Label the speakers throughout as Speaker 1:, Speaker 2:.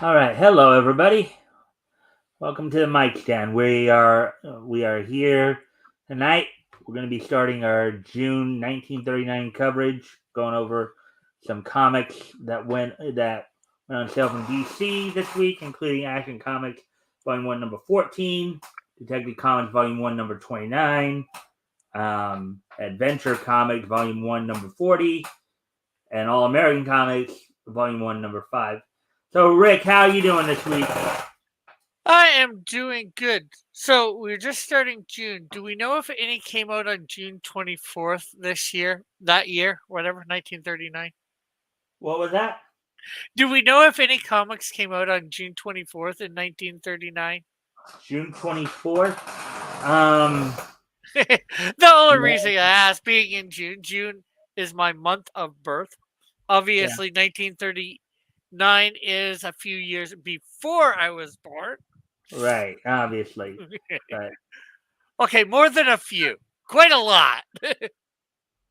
Speaker 1: All right, hello everybody. Welcome to the Mikestand. We are here tonight. We're going to be starting our June 1939 coverage, going over some comics that went on sale from DC this week, including Action Comics Volume 1 number 14, Detective Comics Volume 1 number 29, Adventure Comics Volume 1 number 40, and All American Comics Volume 1 number 5. So Rick, how are you doing this week?
Speaker 2: I am doing good. So we're just starting June. Do we know if any came out on June 24th this year? That year, whatever, 1939.
Speaker 1: What was that?
Speaker 2: Do we know if any comics came out on June 24th in 1939?
Speaker 1: June 24th. Um,
Speaker 2: The only reason I ask, being in June is my month of birth.
Speaker 1: yeah,
Speaker 2: Obviously, 1939 is a few years before I was born.
Speaker 1: right, obviously. But
Speaker 2: Okay, more than a few. Quite a lot.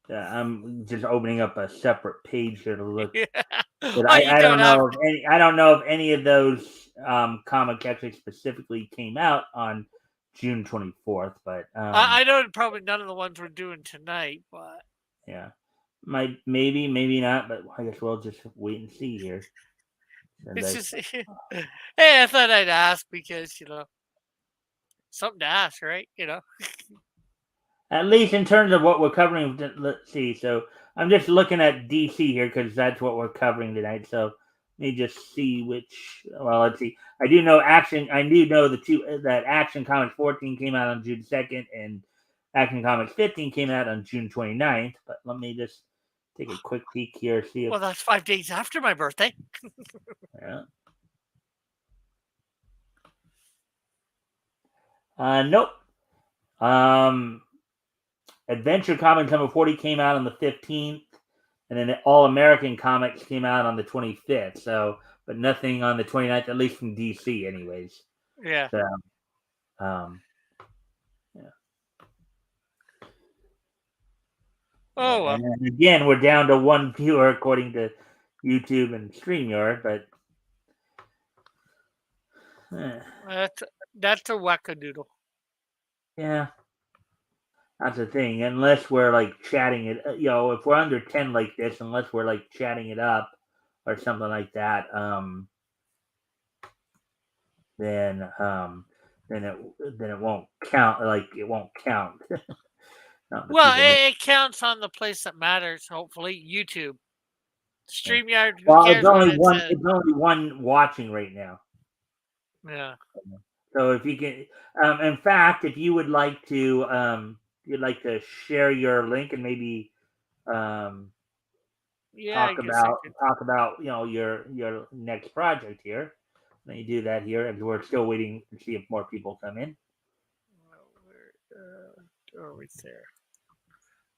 Speaker 1: I'm just opening up a separate page here to look.
Speaker 2: Yeah.
Speaker 1: But
Speaker 2: Oh, you
Speaker 1: I
Speaker 2: don't
Speaker 1: don't
Speaker 2: have
Speaker 1: know if any. I don't know if any of those comics actually specifically came out on June 24th. But
Speaker 2: I know probably none of the ones we're doing tonight, but
Speaker 1: yeah, might maybe not. But I guess we'll just wait and see here. And
Speaker 2: it's
Speaker 1: I,
Speaker 2: just hey, I thought I'd ask because something to ask, right?
Speaker 1: at least in terms of what we're covering, let's see. So I'm just looking at DC here because that's what we're covering tonight. So let me just see which. Well, let's see. I do know Action. I do know that Action Comics 14 came out on June 2nd, and Action Comics 15 came out on June 29th. But let me just take a quick peek here, see if.
Speaker 2: Well, that's 5 days after my birthday.
Speaker 1: Yeah. Nope. Um, Adventure Comics number 40 came out on the 15th, and then All American Comics came out on the 25th. So, but nothing on the 29th, at least from DC, anyways.
Speaker 2: Yeah.
Speaker 1: So, um, yeah, yeah.
Speaker 2: Oh well.
Speaker 1: And then again, we're down to one viewer according to YouTube and StreamYard, but eh,
Speaker 2: That's a wackadoodle.
Speaker 1: yeah, that's the thing. Unless we're like chatting it, if we're under 10 like this, unless we're like chatting it up or something like that, then then it then it won't count. Like it won't count. Not the
Speaker 2: Well,
Speaker 1: people.
Speaker 2: it counts on the place that matters. Hopefully, YouTube,
Speaker 1: Yeah.
Speaker 2: StreamYard. Who
Speaker 1: Well, it's
Speaker 2: cares what
Speaker 1: only
Speaker 2: it
Speaker 1: one.
Speaker 2: says?
Speaker 1: It's only one watching right now.
Speaker 2: Yeah.
Speaker 1: So if you can, in fact, if you would like to, you'd like to share your link and maybe um,
Speaker 2: Yeah, I guess I could.
Speaker 1: talk about your next project here. Let me do that here, and we're still waiting to see if more people come in.
Speaker 2: Where are we there?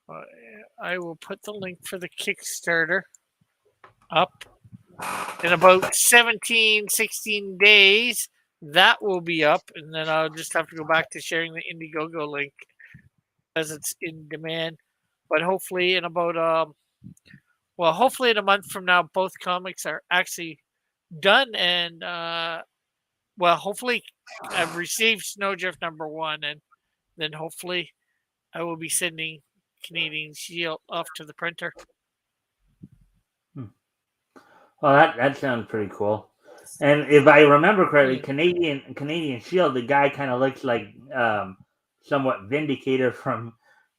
Speaker 2: Uh, I will put the link for the Kickstarter up in about 17, 16 days. That will be up, and then I'll just have to go back to sharing the Indiegogo link as it's in demand. But hopefully, hopefully in a month from now, both comics are actually done, and hopefully I've received Snowdrift number one, and then hopefully I will be sending Canadian Shield off to the printer.
Speaker 1: Hmm. Well, that sounds pretty cool. And if I remember correctly,
Speaker 2: Mm.
Speaker 1: Canadian Shield, the guy kind of looks like somewhat Vindicator from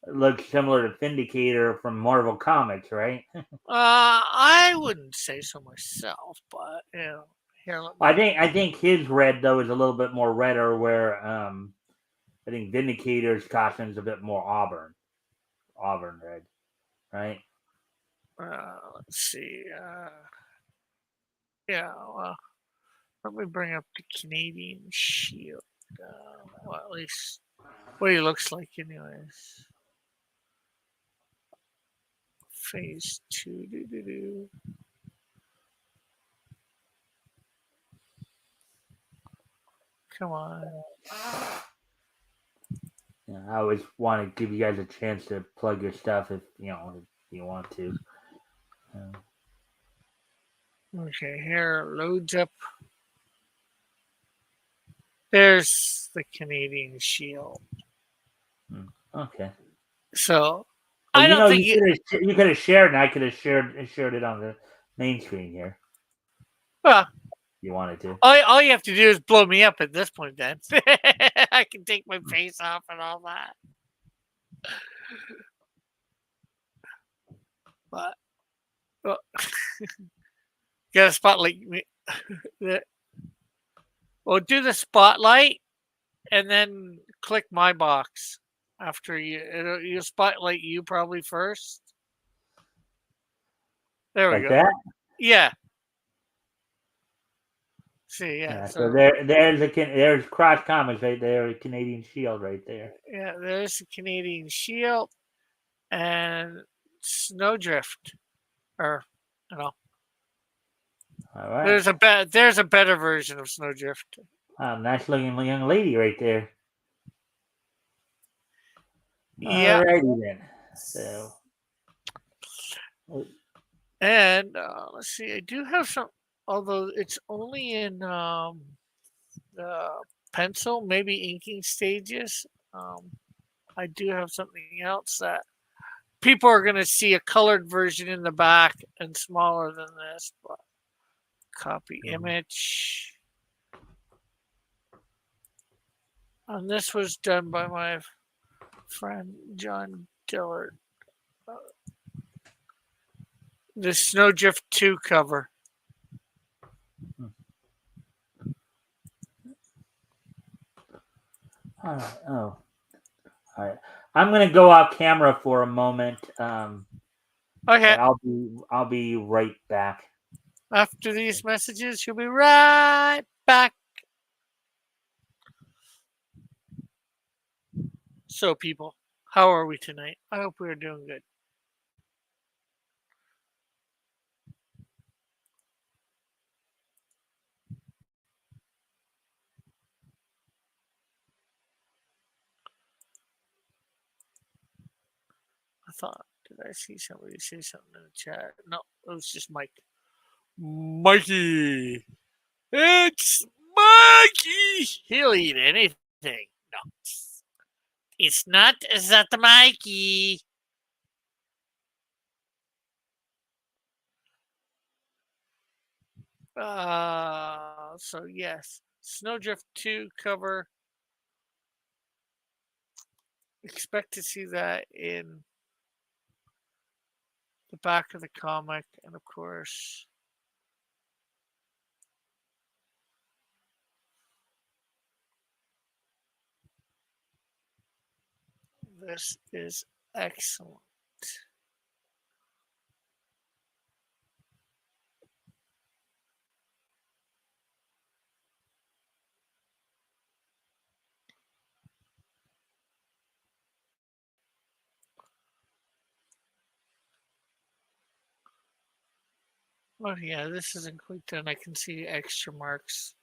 Speaker 1: looks similar to Vindicator from Marvel Comics, right?
Speaker 2: I wouldn't say so myself, but here let me.
Speaker 1: I think his red though is a little bit more redder, where I think Vindicator's costume is a bit more auburn red, right?
Speaker 2: Let's see. Yeah, let me bring up the Canadian Shield. Well, at least what he looks like, anyways. Phase two. Doo-doo-doo. Come on.
Speaker 1: Yeah, I always want to give you guys a chance to plug your stuff if you want to.
Speaker 2: Okay, here loads up. There's the Canadian Shield.
Speaker 1: Okay.
Speaker 2: So
Speaker 1: Well,
Speaker 2: I don't think
Speaker 1: you could have shared, and I could have shared it on the main screen here.
Speaker 2: Well,
Speaker 1: You wanted to.
Speaker 2: all you have to do is blow me up at this point. Then I can take my face off and all that. But well, get a spotlight. Well, do the spotlight and then click my box after you spotlight you probably first. There we
Speaker 1: Like
Speaker 2: go.
Speaker 1: that?
Speaker 2: Yeah. See, yeah.
Speaker 1: Yeah,
Speaker 2: So
Speaker 1: there's Cross Comics right there, Canadian Shield right there.
Speaker 2: yeah, there's the Canadian Shield and Snowdrift, or you know,
Speaker 1: All right.
Speaker 2: there's a better version of Snowdrift.
Speaker 1: Nice looking young lady right there.
Speaker 2: Yeah,
Speaker 1: Alrighty then. So,
Speaker 2: and let's see, I do have some, although it's only in pencil, maybe inking stages. I do have something else that people are going to see a colored version in the back and smaller than this. But copy image. And this was done by my friend John Dillard. The Snowdrift 2 cover.
Speaker 1: all right. Oh, all right. I'm gonna go off camera for a moment.
Speaker 2: Okay.
Speaker 1: I'll be right back.
Speaker 2: After these messages, she'll be right back. So, people, how are we tonight? I hope we are doing good. I thought, did I see somebody say something in the chat? No, it was just Mike. Mikey! It's Mikey! He'll eat anything. No, it's not that Mikey. So yes, Snowdrift 2 cover. Expect to see that in the back of the comic, and of course, this is excellent. Oh yeah, this isn't quite done. I can see extra marks.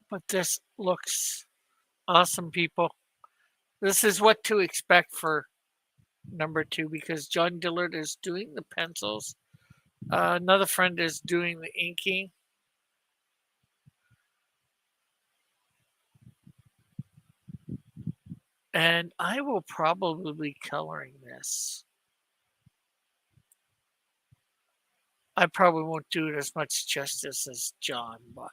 Speaker 2: But this looks awesome, people. This is what to expect for number 2 because John Dillard is doing the pencils. Another friend is doing the inking. And I will probably be coloring this. I probably won't do it as much justice as John, but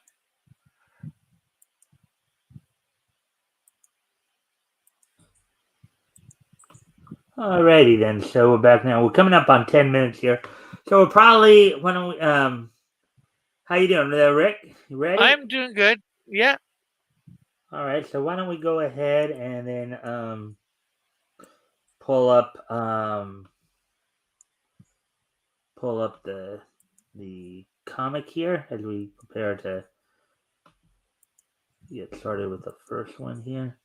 Speaker 1: Alrighty then. So we're back now. We're coming up on 10 minutes here. So we're probably when we how you doing there, Rick? You ready?
Speaker 2: I'm doing good. Yeah.
Speaker 1: All right. So why don't we go ahead and then pull up the comic here as we prepare to get started with the first one here.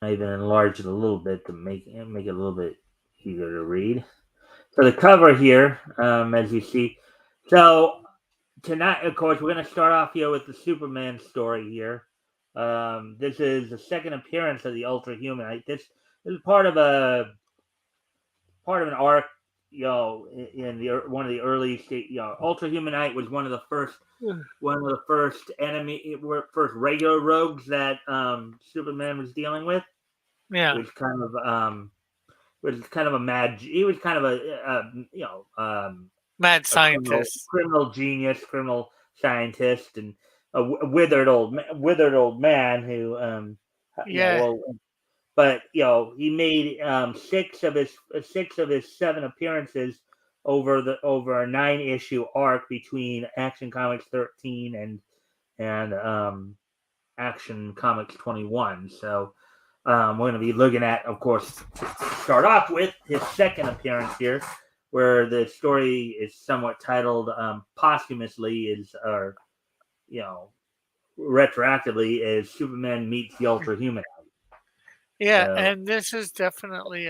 Speaker 1: I even enlarge it a little bit to make it a little bit easier to read. So the cover here, as you see, so tonight, of course, we're going to start off here with the Superman story here. This is the second appearance of the Ultra Human. This is part of part of an arc. In the one of the early state, Ultra Humanite was one of the first first regular rogues that Superman was dealing with. It
Speaker 2: Yeah.
Speaker 1: was kind of a mad. He was kind of
Speaker 2: Mad
Speaker 1: a
Speaker 2: scientist.
Speaker 1: criminal genius, criminal scientist, and a withered old man who
Speaker 2: Yeah.
Speaker 1: but he made six of his seven appearances over a 9-issue arc between Action Comics 13 and Action Comics 21. So we're going to be looking at, of course, to start off with his second appearance here, where the story is somewhat titled posthumously, or you know, retroactively, as Superman meets the Ultra Human.
Speaker 2: Yeah,
Speaker 1: So
Speaker 2: and this is definitely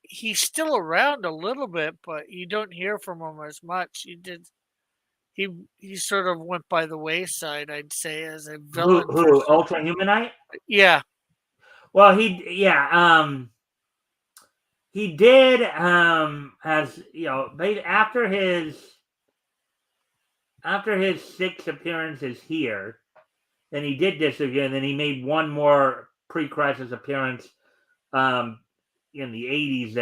Speaker 2: he's still around a little bit, but you don't hear from him as much. He he sort of went by the wayside, I'd say, as a villain for
Speaker 1: who Ultra Humanite?
Speaker 2: yeah.
Speaker 1: Well, he did as after his 6 appearances here, then he did this again. Then he made one more pre-crisis appearance um, in the '80s.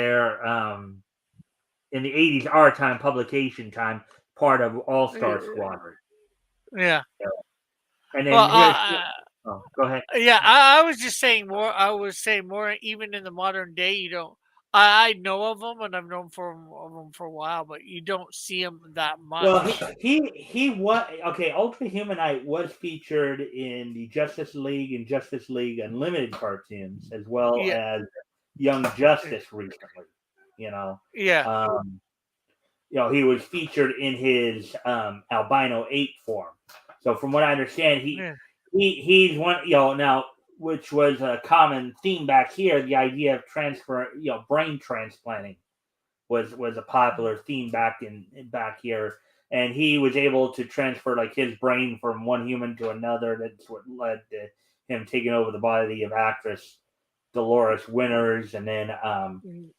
Speaker 1: In the '80s, our time, publication time, part of All Star Squadron.
Speaker 2: Yeah.
Speaker 1: So, and
Speaker 2: Well,
Speaker 1: then here's go ahead.
Speaker 2: yeah, I was just saying more. I was saying more. Even in the modern day, you don't. I know of them, and I've known of them for a while, but you don't see them that
Speaker 1: Well,
Speaker 2: much.
Speaker 1: he was okay. Ultra Humanite was featured in the Justice League and Justice League Unlimited cartoons, as well
Speaker 2: Yeah,
Speaker 1: as Young Justice recently. You know,
Speaker 2: yeah,
Speaker 1: um, he was featured in his albino ape form. So, from what I understand,
Speaker 2: yeah,
Speaker 1: he's one. Now, which was a common theme back here, the idea of brain transplanting was a popular theme back here, and he was able to transfer like his brain from one human to another. That's what led to him taking over the body of actress Dolores Winters, and then
Speaker 2: mm,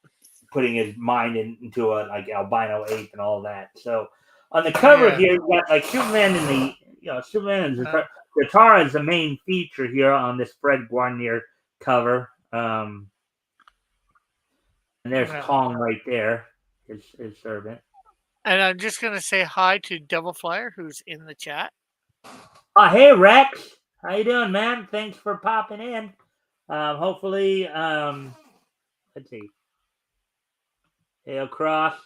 Speaker 1: putting his mind into a like albino ape and all that. So on the cover
Speaker 2: yeah.
Speaker 1: here, you got like Superman and Superman and
Speaker 2: Uh,
Speaker 1: Zatara is the main feature here on this Fred Guarnier cover. And there's
Speaker 2: yeah.
Speaker 1: Kong right there, his servant.
Speaker 2: And I'm just gonna say hi to Devil Flyer, who's in the chat.
Speaker 1: Oh, hey Rex, how you doing, man? Thanks for popping in. Hopefully, let's see. Hail Cross,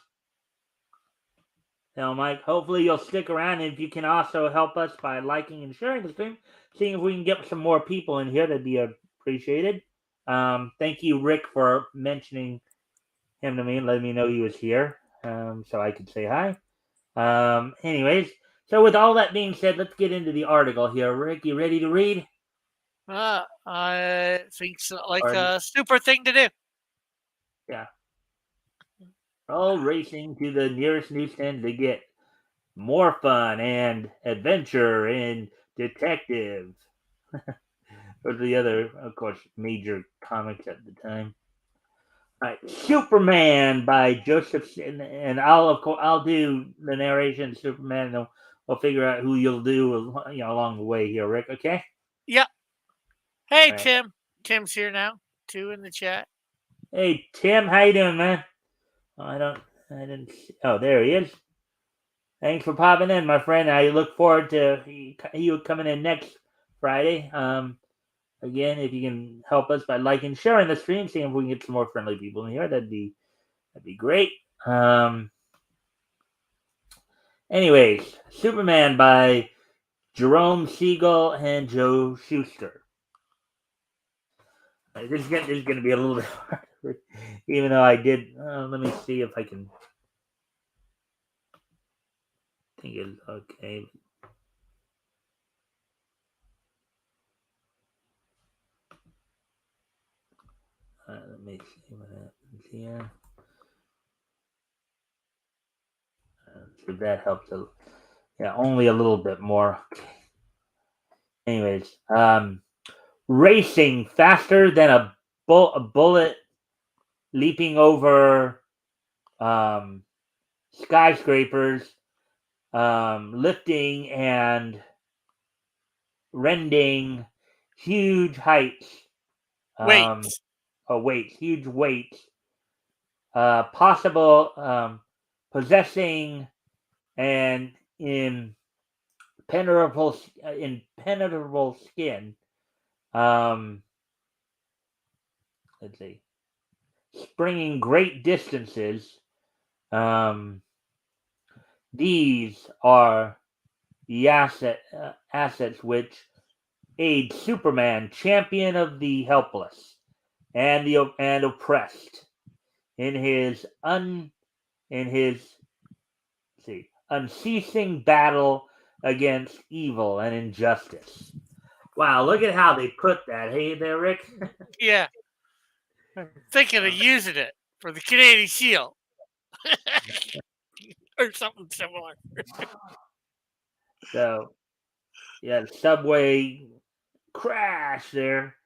Speaker 1: hail Mike. Hopefully, you'll stick around, and if you can also help us by liking and sharing the stream, seeing if we can get some more people in here, that'd be appreciated. Thank you, Rick, for mentioning him to me and letting me know he was here, so I could say hi. Anyways, so with all that being said, let's get into the article here. Rick, you ready to read?
Speaker 2: I think so, like
Speaker 1: Or,
Speaker 2: a super thing to do.
Speaker 1: yeah. All racing to the nearest newsstand to get more fun and adventure and detective. Those are the other, of course, major comics at the time. All right, Superman by Joseph, and I'll do the narration of Superman, and we'll figure out who you'll do, along the way here, Rick. Okay.
Speaker 2: Yep. Hey,
Speaker 1: All right.
Speaker 2: Tim. Tim's here now, too, in the chat.
Speaker 1: Hey Tim, how you doing, man? Oh, I didn't. Oh, there he is. Thanks for popping in, my friend. I look forward to you coming in next Friday. Again, if you can help us by liking, sharing the stream, seeing if we can get some more friendly people in here, that'd be great. Anyways, Superman by Jerome Siegel and Joe Shuster. This is going to be a little bit hard, even though I did. Let me see if I can. Think it's okay. Let me see what happens here. So that helps. Only a little bit more. Anyways, racing faster than a bullet leaping over skyscrapers, lifting and rending huge heights,
Speaker 2: Wait.
Speaker 1: um, weights, huge weights, possible possessing and impenetrable skin. Um, let's see, springing great distances. Um, these are the assets which aid Superman, champion of the helpless and oppressed, in his unceasing battle against evil and injustice. Wow, look at how they put that. Hey there, Rick.
Speaker 2: Yeah. I'm thinking of using it for the Canadian Shield or something similar.
Speaker 1: So yeah, subway crash there.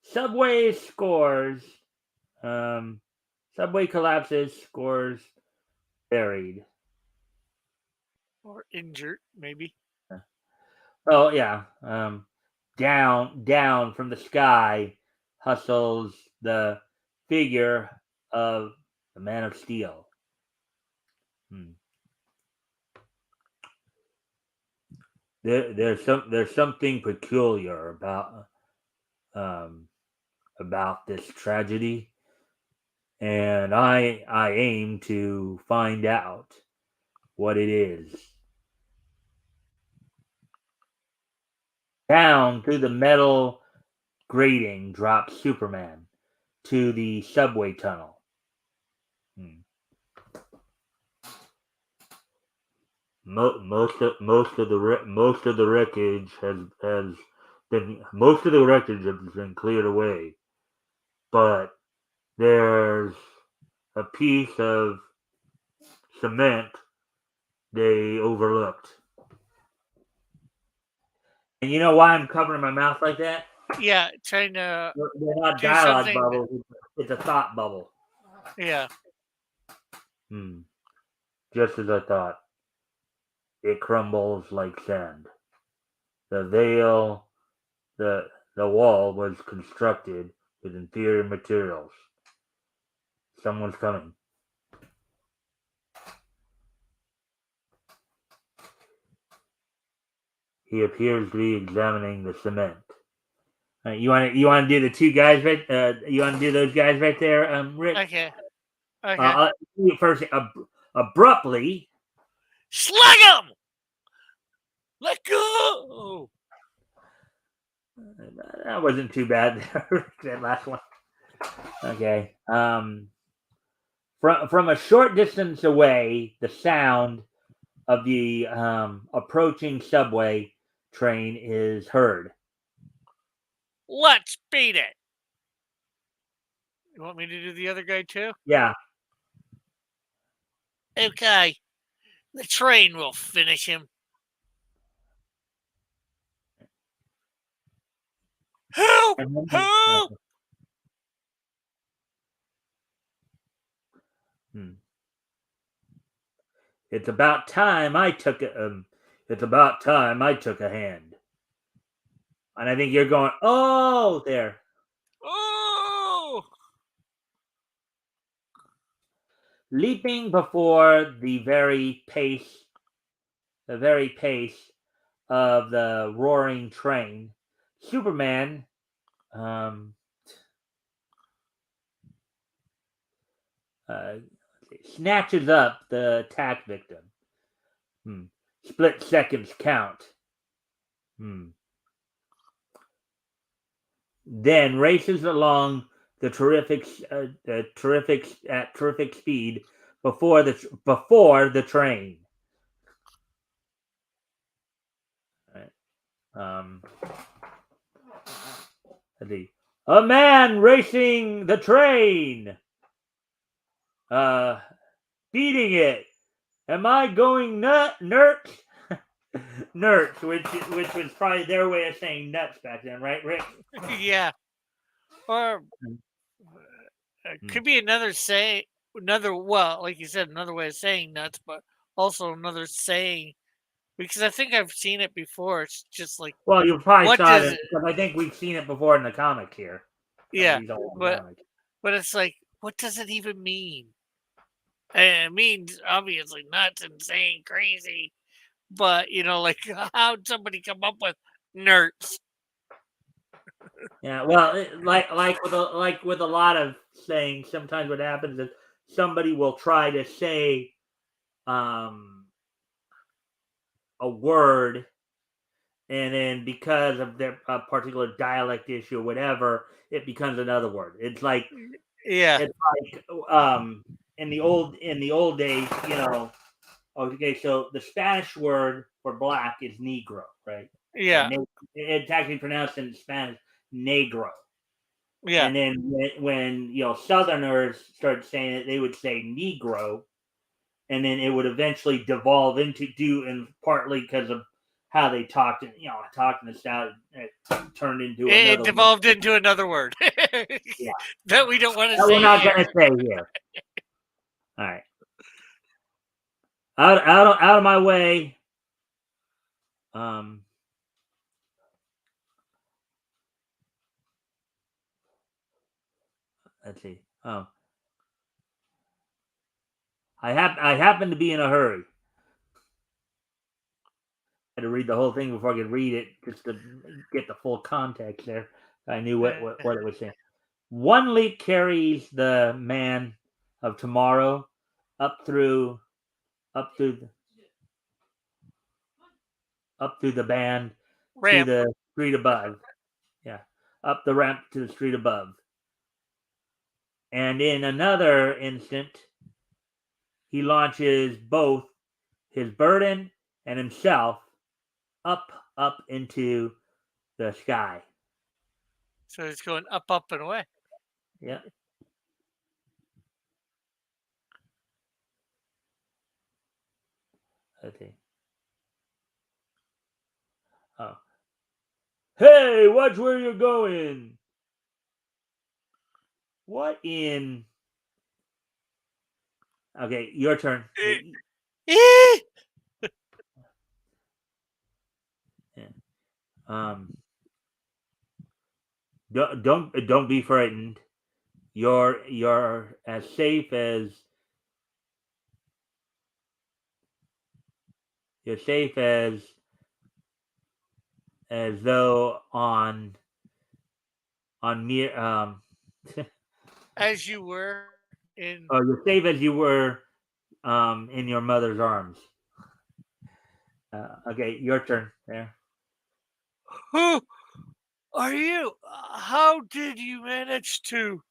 Speaker 1: Subway scores. Um, subway collapses. Scores buried.
Speaker 2: Or injured, maybe.
Speaker 1: Oh yeah. Down from the sky hustles the figure of the Man of Steel. Hmm. There's something peculiar um, about this tragedy, and I aim to find out what it is. Down through the metal grating drops Superman to the subway tunnel. Hmm. Most of the wreckage has been cleared away, but there's a piece of cement they overlooked. And you know why I'm covering my mouth like that?
Speaker 2: Yeah, trying to
Speaker 1: They're not
Speaker 2: do
Speaker 1: dialogue
Speaker 2: something.
Speaker 1: bubbles. It's a thought bubble.
Speaker 2: Yeah.
Speaker 1: Hmm. Just as I thought, it crumbles like sand. The veil, the wall was constructed with inferior materials. Someone's coming. He appears to be examining the cement. You want to do the two guys right? You want to do those guys right there, Rick?
Speaker 2: Okay. Okay.
Speaker 1: First, abruptly,
Speaker 2: Slag him! Let go!
Speaker 1: that wasn't too bad. That last one. Okay. From a short distance away, the sound of the approaching subway train is heard.
Speaker 2: Let's beat it. You want me to do the other guy too?
Speaker 1: Yeah.
Speaker 2: Okay. The train will finish him. Help! Help!
Speaker 1: Hmm. It's about time I took a. It's about time I took a hand. And I think you're going, oh, there.
Speaker 2: Oh!
Speaker 1: Leaping before the very pace of the roaring train, Superman um, uh, snatches up the attack victim. Hmm. Split seconds count. Hmm. Then races along at terrific speed before the train. Right. Um, a man racing the train, uh, beating it. Am I going nert? Nert, which was probably their way of saying nuts back then, right, Rick?
Speaker 2: Yeah. Or Could be another say, another well, like you said, another way of saying nuts, but also another saying because I think I've seen it before. It's just like,
Speaker 1: Well, you probably
Speaker 2: what
Speaker 1: saw
Speaker 2: does
Speaker 1: it
Speaker 2: it?
Speaker 1: because I think we've seen it before in the comics here.
Speaker 2: Yeah,
Speaker 1: These old
Speaker 2: but
Speaker 1: comics.
Speaker 2: it's like, what does it even mean? And it means obviously nuts, insane, crazy. But like how'd somebody come up with nerds?
Speaker 1: Yeah, well, like with a lot of sayings, sometimes what happens is somebody will try to say um, a word, and then because of their particular dialect issue or whatever, it becomes another word.
Speaker 2: Yeah,
Speaker 1: It's like in the old days, you know. Okay, so the Spanish word for black is negro, right?
Speaker 2: yeah,
Speaker 1: It's actually pronounced in Spanish negro.
Speaker 2: yeah.
Speaker 1: And then when Southerners started saying it, they would say Negro, and then it would eventually devolve into and partly because of how they talked, talked in the South, it turned into
Speaker 2: It
Speaker 1: another one.
Speaker 2: devolved into another word
Speaker 1: Yeah,
Speaker 2: that we don't want to
Speaker 1: that we're
Speaker 2: say
Speaker 1: not
Speaker 2: here.
Speaker 1: going to say here. All right, out of my way. Um, let's see. Oh, I happen to be in a hurry. Had to read the whole thing before I could read it, just to get the full context there. I knew what it was saying. One leak carries the man of tomorrow up through up through up through the band to
Speaker 2: Ramp.
Speaker 1: the street above. Yeah, up the ramp to the street above. And in another instant, he launches both his burden and himself up into the sky.
Speaker 2: So it's going up, and away.
Speaker 1: Yeah. Okay. Oh. Hey, watch where you're going. What in? Okay, your turn.
Speaker 2: Eh,
Speaker 1: Yeah. Um, don't be frightened. You're as safe as though on me
Speaker 2: As you were in.
Speaker 1: oh, you're safe as you were in your mother's arms. Okay, your turn there.
Speaker 2: Who are you? How did you manage to?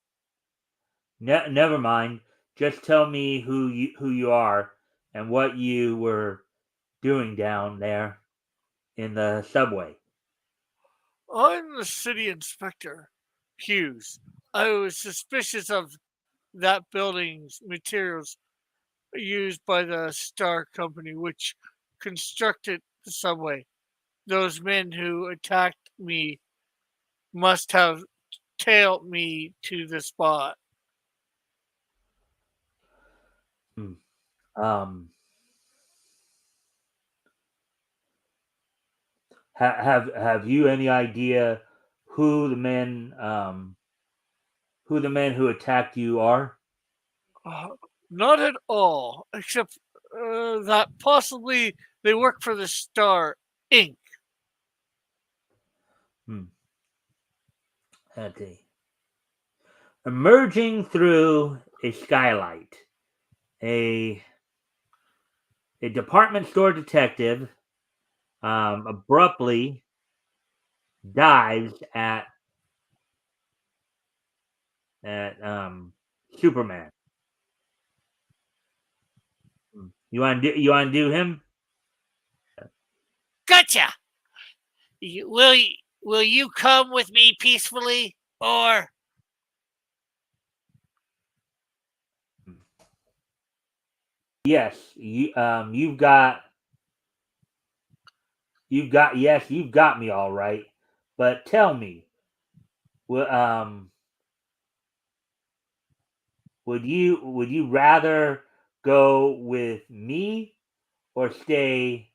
Speaker 1: Never mind. Just tell me who you are and what you were doing down there in the subway.
Speaker 2: I'm the city inspector, Hughes. I was suspicious of that building's materials used by the Star Company, which constructed the subway. Those men who attacked me must have tailed me to the spot.
Speaker 1: Hmm. Um, have you any idea who the men who attacked you are?
Speaker 2: Uh, Not at all, except that possibly they work for the Star Inc.
Speaker 1: Hmm. Okay. Emerging through a skylight, a department store detective abruptly dives at Superman. Hmm. You want to do him?
Speaker 2: Gotcha! Will you come with me peacefully, or
Speaker 1: Yes, you've got me all right. But tell me, would you rather go with me or stay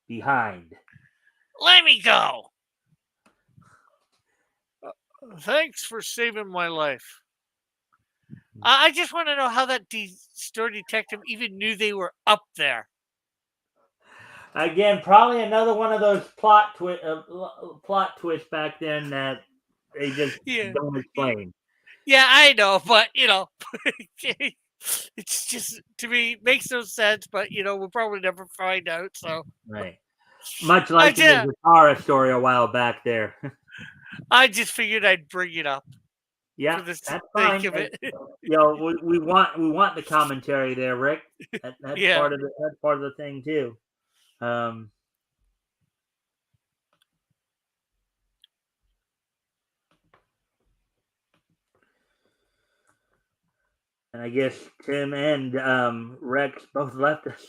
Speaker 1: behind?
Speaker 2: Let me go. Thanks for saving my life. I just want to know how that store detective even knew they were up there.
Speaker 1: Again, probably another one of those plot twists back then that they just
Speaker 2: Yeah.
Speaker 1: don't explain.
Speaker 2: Yeah, I know, but it's just to me makes no sense. But we'll probably never find out. So
Speaker 1: Right. Much
Speaker 2: I
Speaker 1: like in the
Speaker 2: just
Speaker 1: Zatara story a while back there.
Speaker 2: I just figured I'd bring it up
Speaker 1: Yeah,
Speaker 2: for the
Speaker 1: that's
Speaker 2: sake
Speaker 1: fine.
Speaker 2: of it.
Speaker 1: We want the commentary there, Rick. That's
Speaker 2: Yeah.
Speaker 1: part of the thing too. Um, and I guess Tim and Rex both left us.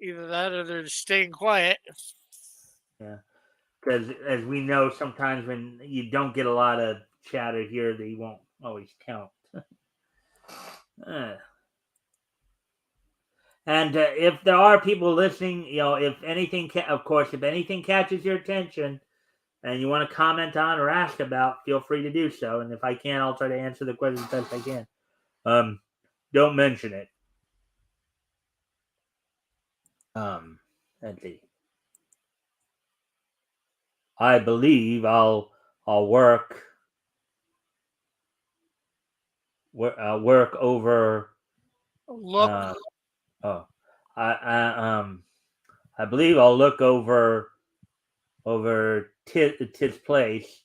Speaker 2: Either that or they're staying quiet.
Speaker 1: Yeah, because as we know, sometimes when you don't get a lot of chatter here, they won't always count. Uh, and if there are people listening, if anything, of course, if anything catches your attention and you want to comment on or ask about, feel free to do so. And if I can, I'll try to answer the question as best I can. Don't mention it. Let's see. I believe I'll work over.
Speaker 2: Look,
Speaker 1: Uh, oh, I believe I'll look over Tit's place.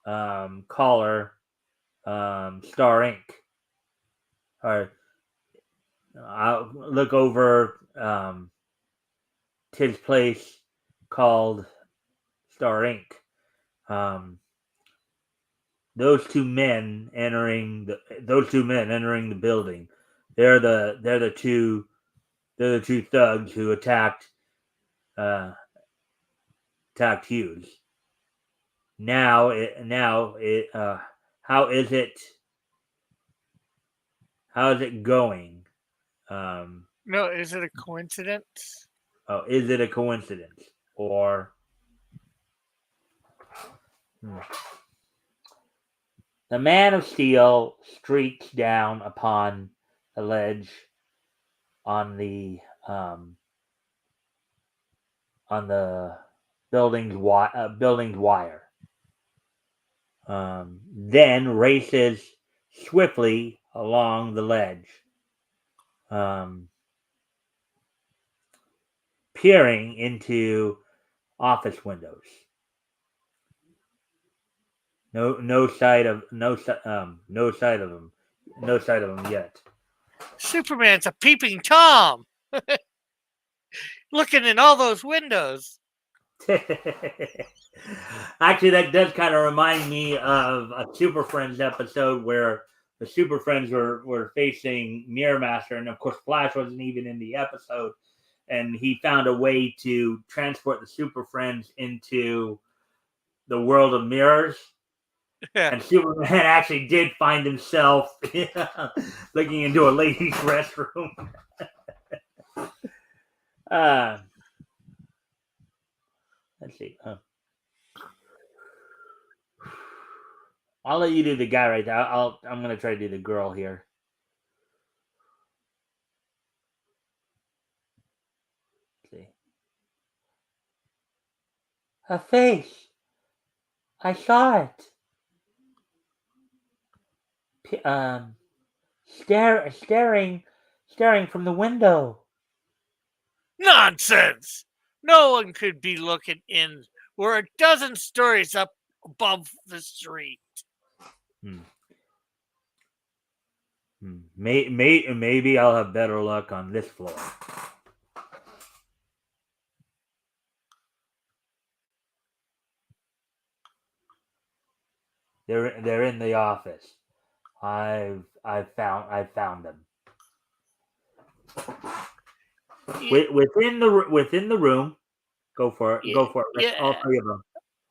Speaker 1: Caller. Star Inc. Or I'll look over Tit's place called Star Inc. Um, those two men entering the building. They're the two thugs who uh, attacked Hughes. How is it going? Um,
Speaker 2: no, is it a coincidence?
Speaker 1: is it a coincidence or hmm. The Man of Steel streaks down upon the ledge on the um, building's wire. Then races swiftly along the ledge, um, peering into office windows. No sight of them. No sight of them yet.
Speaker 2: Superman's a peeping Tom, looking in all those windows.
Speaker 1: Actually, that does kind of remind me of a Super Friends episode where the Super Friends were facing Mirror Master, and of course, Flash wasn't even in the episode, and he found a way to transport the Super Friends into the world of mirrors.
Speaker 2: Yeah.
Speaker 1: And Superman actually did find himself looking into a ladies' restroom. uh, let's see. I'll let you do the guy right there. I'm gonna try to do the girl here. Let's see. Her face. I saw it. Staring from the window.
Speaker 2: Nonsense! No one could be looking in. We're a dozen stories up above the street.
Speaker 1: Hmm. Maybe I'll have better luck on this floor. They're in the office. I've found them. Within the room. Go for it. Go for it. Rick. All
Speaker 2: Yeah.
Speaker 1: three of them.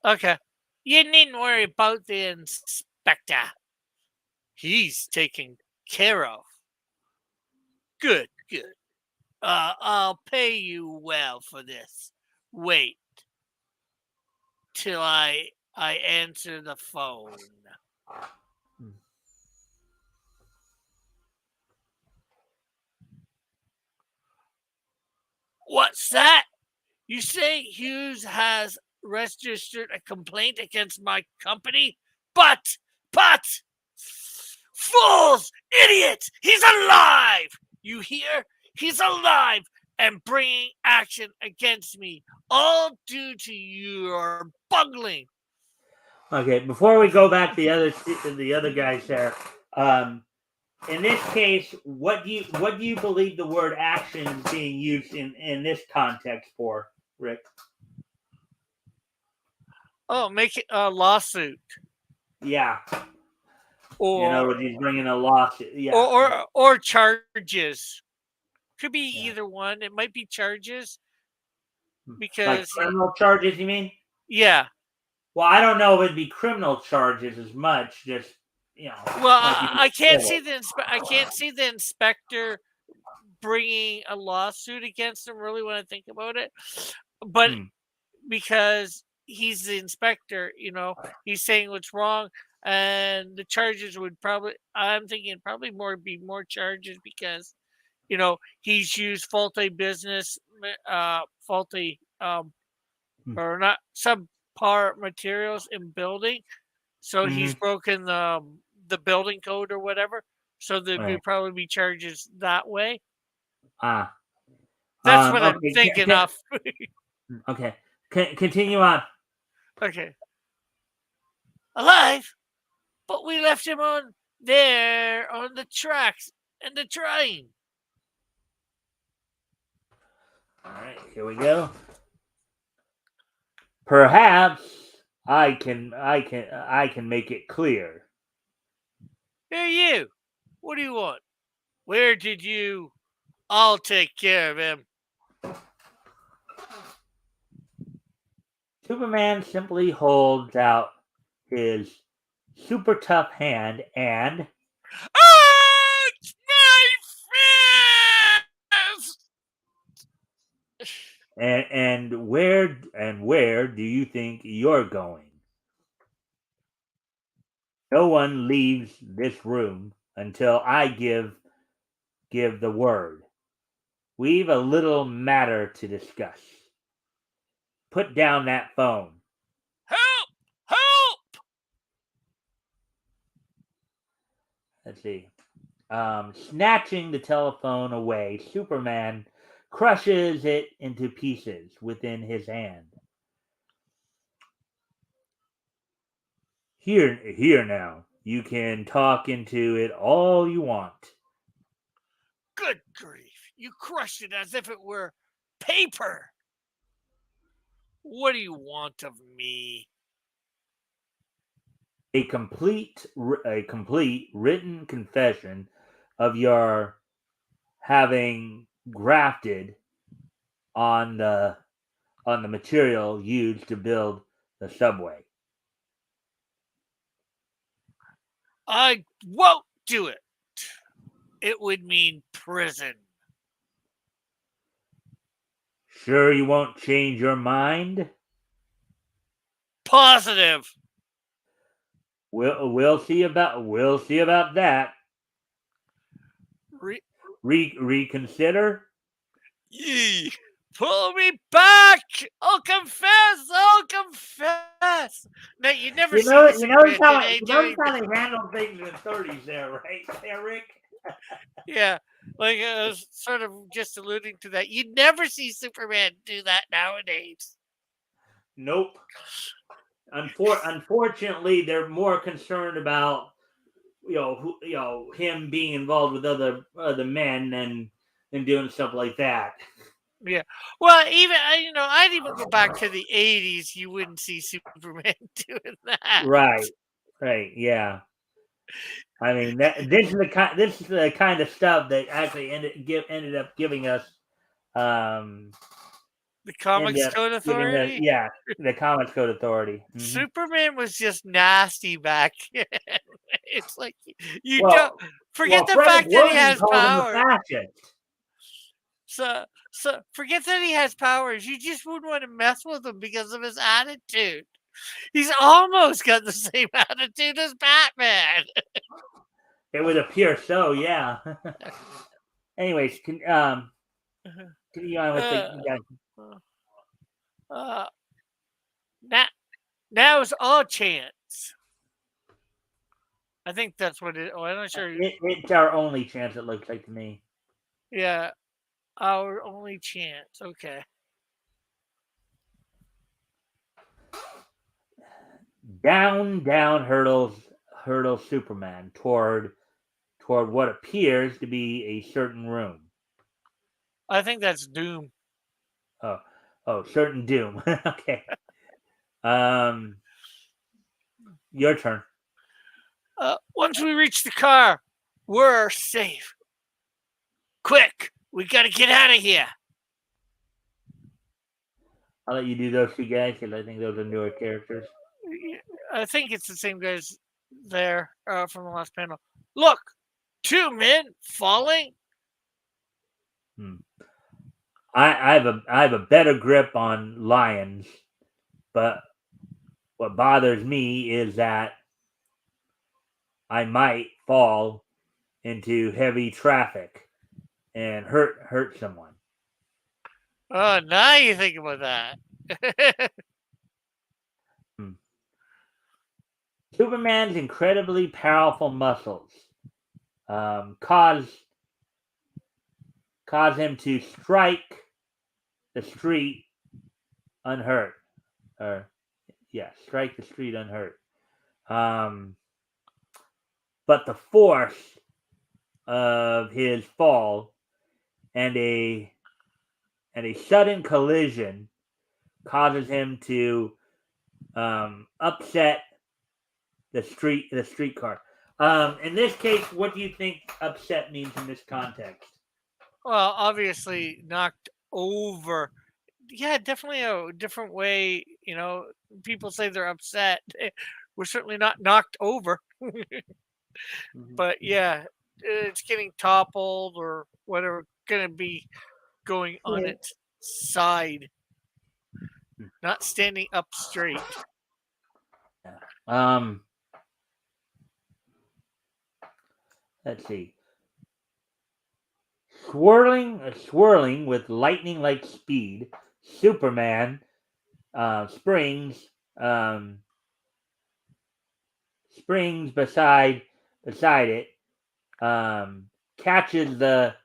Speaker 2: Okay. You needn't worry about the inspector. He's taken care of. Good, good. I'll pay you well for this. Wait till I answer the phone. What's that? You say Hughes has registered a complaint against my company? But, fools, idiots, he's alive! You hear? He's alive and bringing action against me, all due to your bungling.
Speaker 1: Okay, before we go back to the other guys there, in this case, what do you believe the word action is being used in this context for, Rick?
Speaker 2: Oh, make it a lawsuit.
Speaker 1: Yeah, in other
Speaker 2: Or
Speaker 1: words, he's bringing a lawsuit. Yeah,
Speaker 2: or charges. Could be
Speaker 1: yeah.
Speaker 2: either one. It might be charges
Speaker 1: Like
Speaker 2: because
Speaker 1: criminal charges, you mean?
Speaker 2: yeah.
Speaker 1: Well, I don't know if it'd be criminal charges as much. Just
Speaker 2: Well,
Speaker 1: like you
Speaker 2: I can't see
Speaker 1: civil.
Speaker 2: the inspector bringing a lawsuit against him. Really, when I think about it, but
Speaker 1: Hmm.
Speaker 2: because he's the inspector, he's saying what's wrong, and the charges would probably. I'm thinking probably more charges because he's used faulty
Speaker 1: Hmm.
Speaker 2: or not subpar materials in building. So
Speaker 1: Mm-hmm.
Speaker 2: he's broken the building code or whatever. So there'd
Speaker 1: Right.
Speaker 2: probably be charges that way.
Speaker 1: Ah.
Speaker 2: That's what I'm
Speaker 1: Okay.
Speaker 2: thinking of.
Speaker 1: Okay. Continue on.
Speaker 2: Okay. Alive, but we left him on there on the tracks and the train.
Speaker 1: All right. Here we go. Perhaps I can make it clear.
Speaker 2: Here you. What do you want? Where did you? I'll take care of him.
Speaker 1: Superman simply holds out his super tough hand
Speaker 2: It's my fist!
Speaker 1: and where do you think you're going? No one leaves this room until I give the word. We've a little matter to discuss. Put down that phone.
Speaker 2: Help! Help!
Speaker 1: Let's see. Snatching the telephone away, Superman crushes it into pieces within his hand. Here now. You can talk into it all you want.
Speaker 2: Good grief. You crushed it as if it were paper. What do you want of me?
Speaker 1: A complete written confession of your having grafted on the material used to build the subway.
Speaker 2: I won't do it. It would mean prison.
Speaker 1: Sure you won't change your mind?
Speaker 2: Positive.
Speaker 1: We'll see about that.
Speaker 2: Re-
Speaker 1: Reconsider?
Speaker 2: Yee. Pull me back. I'll confess. I'll confess. Now, you never
Speaker 1: You
Speaker 2: see
Speaker 1: know
Speaker 2: the
Speaker 1: you notice
Speaker 2: Superman
Speaker 1: how
Speaker 2: today
Speaker 1: you notice
Speaker 2: doing
Speaker 1: how
Speaker 2: that.
Speaker 1: they handled things in the 30s there, right? There, Rick?
Speaker 2: Yeah, like I was sort of just alluding to that. You never see Superman do that nowadays.
Speaker 1: Nope. Unfortunately, they're more concerned about him being involved with other men than doing stuff like that.
Speaker 2: Yeah. Well, even I'd even go back to the '80s. You wouldn't see Superman doing that.
Speaker 1: Right. Right. Yeah. I mean this is the kind of stuff that actually ended up giving us um
Speaker 2: The
Speaker 1: ended
Speaker 2: Comics
Speaker 1: up
Speaker 2: Code
Speaker 1: giving
Speaker 2: Authority.
Speaker 1: the Comics Code Authority.
Speaker 2: Superman was just nasty back then. It's like you don't
Speaker 1: Well,
Speaker 2: forget the
Speaker 1: Frederick
Speaker 2: fact that he
Speaker 1: Wilson
Speaker 2: has
Speaker 1: called him a
Speaker 2: power.
Speaker 1: fascist.
Speaker 2: So forget that he has powers. You just wouldn't want to mess with him because of his attitude. He's almost got the same attitude as Batman.
Speaker 1: It would appear so, yeah. Anyways, continue on with the.
Speaker 2: Uh,
Speaker 1: Yeah.
Speaker 2: uh, now, now's our chance. I think that's what it. Oh, I'm not sure.
Speaker 1: It's our only chance. It looks like to me.
Speaker 2: Yeah, our only chance. Okay.
Speaker 1: Down hurdles Superman toward what appears to be a certain room.
Speaker 2: I think that's Doom.
Speaker 1: Oh, certain doom. Okay. Um, your turn.
Speaker 2: Once we reach the car, we're safe. Quick, we gotta get out of here.
Speaker 1: I'll let you do those two guys because I think those are newer characters.
Speaker 2: I think it's the same guys there from the last panel. Look, two men falling.
Speaker 1: Hmm. I have a better grip on lions, but what bothers me is that I might fall into heavy traffic and hurt someone.
Speaker 2: Oh, now you think about that.
Speaker 1: Hmm. Superman's incredibly powerful muscles cause him to strike the street unhurt, or strike the street unhurt. Um, but the force of his fall and a sudden collision causes him to upset the streetcar. In this case, what do you think upset means in this context?
Speaker 2: Well, obviously knocked over. Yeah, definitely a different way. People say they're upset. We're certainly not knocked over,
Speaker 1: Mm-hmm.
Speaker 2: but yeah, it's getting toppled or whatever. Going to be going on
Speaker 1: Yeah.
Speaker 2: its side, not standing up straight.
Speaker 1: Um, let's see. Swirling with lightning-like speed, Superman springs springs beside it, um, catches the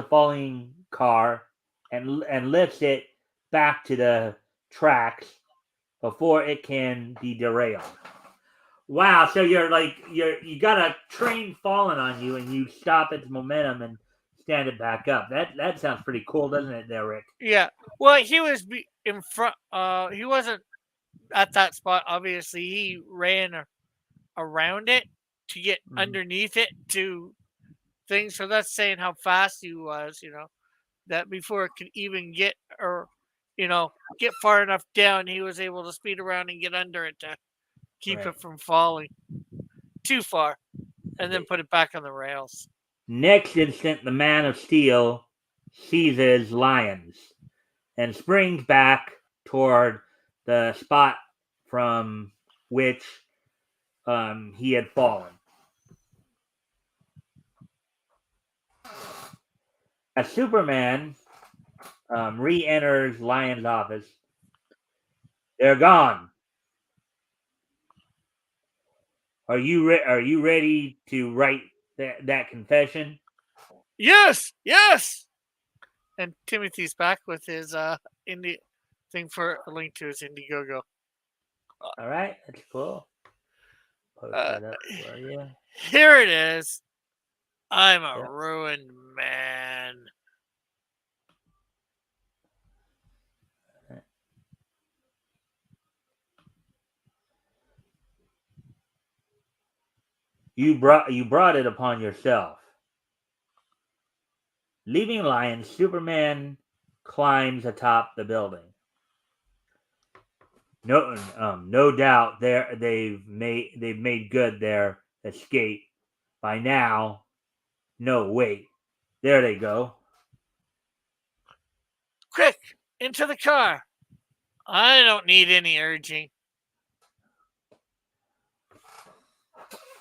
Speaker 1: falling car and lifts it back to the tracks before it can be derailed. Wow! So you got a train falling on you, and you stop its momentum and stand it back up. That sounds pretty cool, doesn't it, there, Rick?
Speaker 2: Yeah. Well, he was in front. He wasn't at that spot. Obviously, he ran around it to get
Speaker 1: Mm-hmm.
Speaker 2: underneath it to things. So that's saying how fast he was. That before it could even get or get far enough down, he was able to speed around and get under it to keep
Speaker 1: Right.
Speaker 2: it from falling too far, and then put it back on the rails.
Speaker 1: Next instant, the Man of Steel seizes Lions and springs back toward the spot from which he had fallen. As Superman re-enters Lion's office, they're gone. Are you ready to write that confession?
Speaker 2: Yes, yes. And Timothy's back with his indie thing for a link to his Indiegogo.
Speaker 1: All right, that's cool. Post
Speaker 2: Uh,
Speaker 1: that up for you.
Speaker 2: Here it is. I'm a
Speaker 1: Yeah.
Speaker 2: ruined man.
Speaker 1: You brought it upon yourself. Leaving Lion, Superman climbs atop the building. No doubt they've made good their escape by now. No, wait, there they go.
Speaker 2: Quick, into the car. I don't need any urging.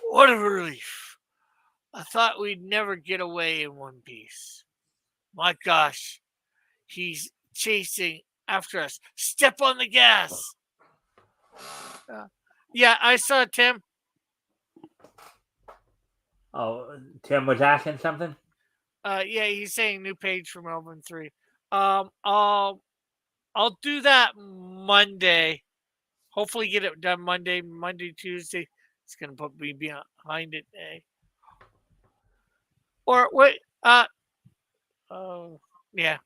Speaker 2: What a relief. I thought we'd never get away in one piece. My gosh, he's chasing after us. Step on the gas. Yeah, I saw Tim.
Speaker 1: Oh, Tim was asking something.
Speaker 2: Yeah, he's saying new page for Melbourne 3. I'll do that Monday. Hopefully, get it done Monday, Tuesday. It's gonna put me behind it. Or wait, oh yeah.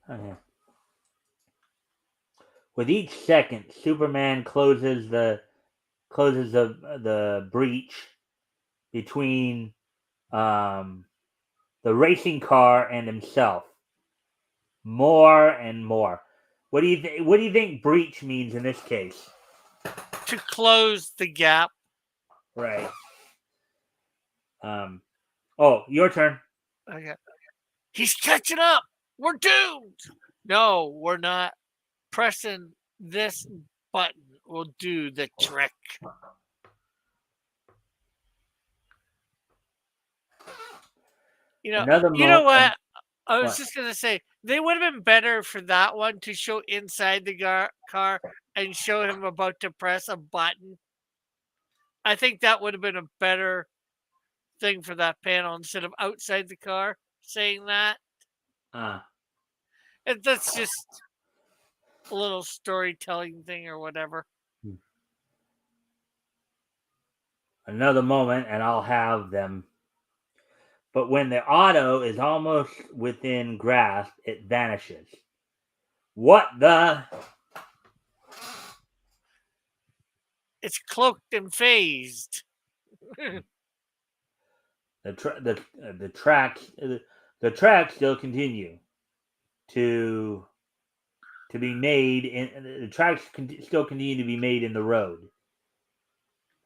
Speaker 1: Okay. With each second, Superman closes the breach between the racing car and himself. More and more. What do you think breach means in this case?
Speaker 2: To close the gap.
Speaker 1: Right. Oh, your turn.
Speaker 2: Okay. He's catching up. We're doomed. No, we're not. Pressing this button will do the trick. You know what? I was just gonna say they would have been better for that one to show inside the car and show him about to press a button. I think that would have been a better thing for that panel instead of outside the car saying that. And that's just a little storytelling thing or whatever.
Speaker 1: Another moment, and I'll have them. But when the auto is almost within grasp, it vanishes. What the?
Speaker 2: It's cloaked and phased.
Speaker 1: The tracks still continue to be made in the tracks still continue to be made in the road.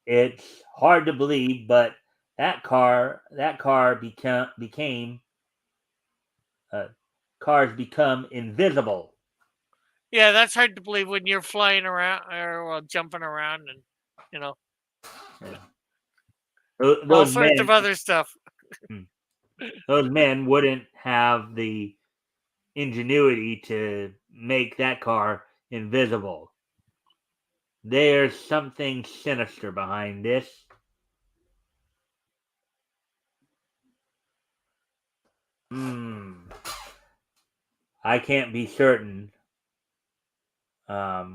Speaker 1: It's hard to believe, but that car became cars become invisible.
Speaker 2: Yeah, that's hard to believe when you're flying around or jumping around and
Speaker 1: Yeah.
Speaker 2: all sorts of other stuff.
Speaker 1: Those men wouldn't have the ingenuity to make that car invisible. There's something sinister behind this. I can't be certain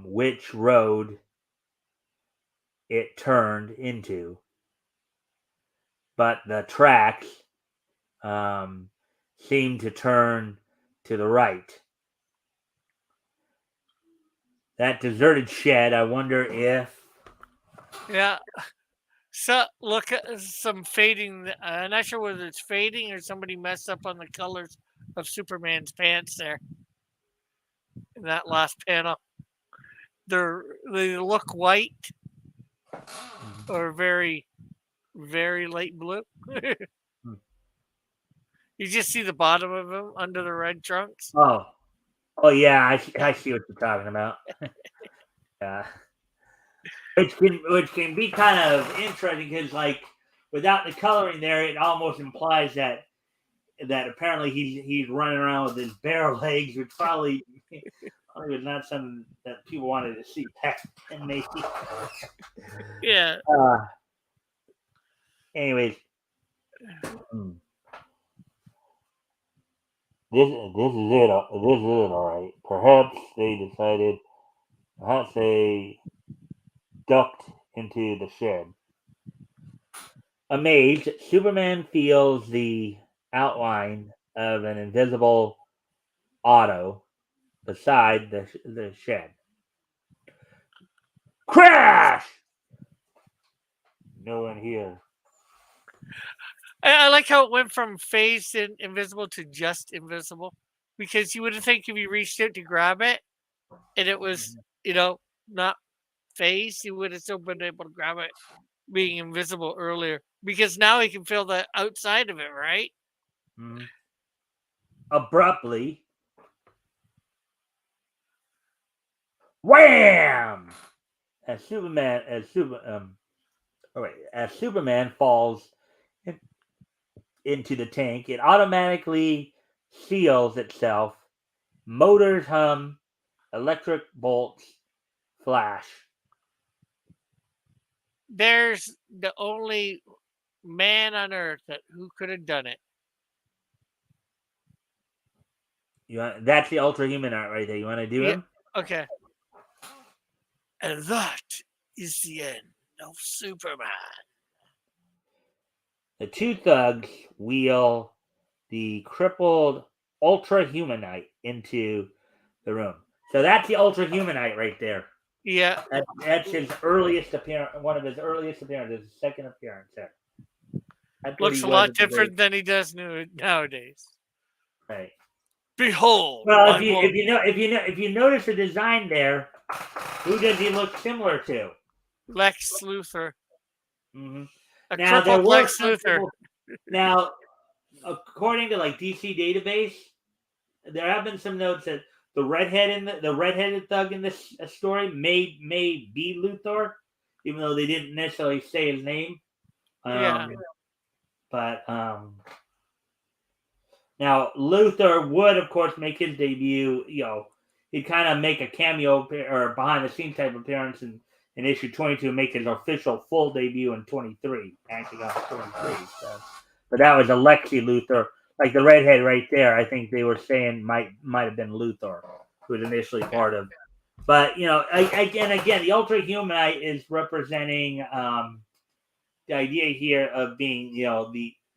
Speaker 1: which road it turned into, but the tracks seem to turn to the right. That deserted shed, I wonder if...
Speaker 2: Yeah. So look at some fading. I'm not sure whether it's fading or somebody messed up on the colors of Superman's pants there. In that last panel, they look white or very, very light blue. You just see the bottom of them under the red trunks.
Speaker 1: Oh yeah, I see what you're talking about. Yeah. Which can be kind of interesting because, like, without the coloring there, it almost implies that apparently he's running around with his bare legs, which probably was not something that people wanted to see back then, maybe.
Speaker 2: Yeah.
Speaker 1: Anyways, this is it. All right. Perhaps they ducked into the shed. Amazed, Superman feels the outline of an invisible auto beside the shed. Crash! No one here.
Speaker 2: I like how it went from phased and invisible to just invisible, because you would think if you reached out to grab it and it was, not phased, you would have still been able to grab it being invisible earlier. Because now he can feel the outside of it, right?
Speaker 1: Mhm. Abruptly, wham! As Superman, as Super, as Superman falls into the tank, it automatically seals itself. Motors hum, electric bolts flash.
Speaker 2: There's the only man on earth who could have done it.
Speaker 1: That's the Ultra Human art right there. You want to do
Speaker 2: Yeah.
Speaker 1: him?
Speaker 2: Okay. And that is the end of Superman.
Speaker 1: The two thugs wheel the crippled Ultra Humanite into the room. So that's the Ultra Humanite right there.
Speaker 2: Yeah.
Speaker 1: That's his earliest appearance, one of his earliest appearances, his second appearance there. That's what he
Speaker 2: Looks a
Speaker 1: was
Speaker 2: lot
Speaker 1: at the very
Speaker 2: different than he does nowadays.
Speaker 1: right.
Speaker 2: Behold,
Speaker 1: Well,
Speaker 2: my mo-
Speaker 1: if you notice the design there, who does he look similar to?
Speaker 2: Lex Luthor.
Speaker 1: Mm-hmm.
Speaker 2: A
Speaker 1: Now there
Speaker 2: crippled
Speaker 1: were
Speaker 2: Lex
Speaker 1: some
Speaker 2: Luthor.
Speaker 1: people. Now, according to like DC database, there have been some notes that the redheaded thug in this story may be Luthor, even though they didn't necessarily say his name.
Speaker 2: Yeah.
Speaker 1: But now Luthor would, of course, make his debut. He'd kind of make a cameo or behind the scenes type appearance in issue 22, and make his official full debut in 23. Actually, got 23. So. But that was Alexi Luthor, like the redhead right there. I think they were saying might have been Luthor, who was initially part of. But again, the Ultra Humanite is representing the idea here of being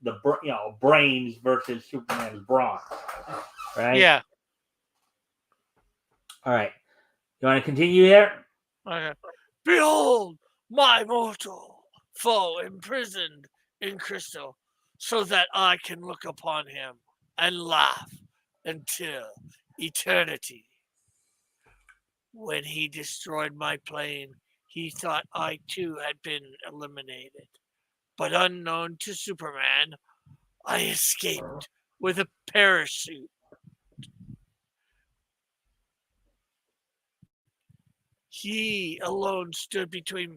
Speaker 1: the brains versus Superman's brawn, right?
Speaker 2: Yeah.
Speaker 1: All right, you want to continue here?
Speaker 2: Okay. Behold, my mortal foe imprisoned in crystal, so that I can look upon him and laugh until eternity. When he destroyed my plane, he thought I too had been eliminated. But unknown to Superman, I escaped with a parachute. He alone stood between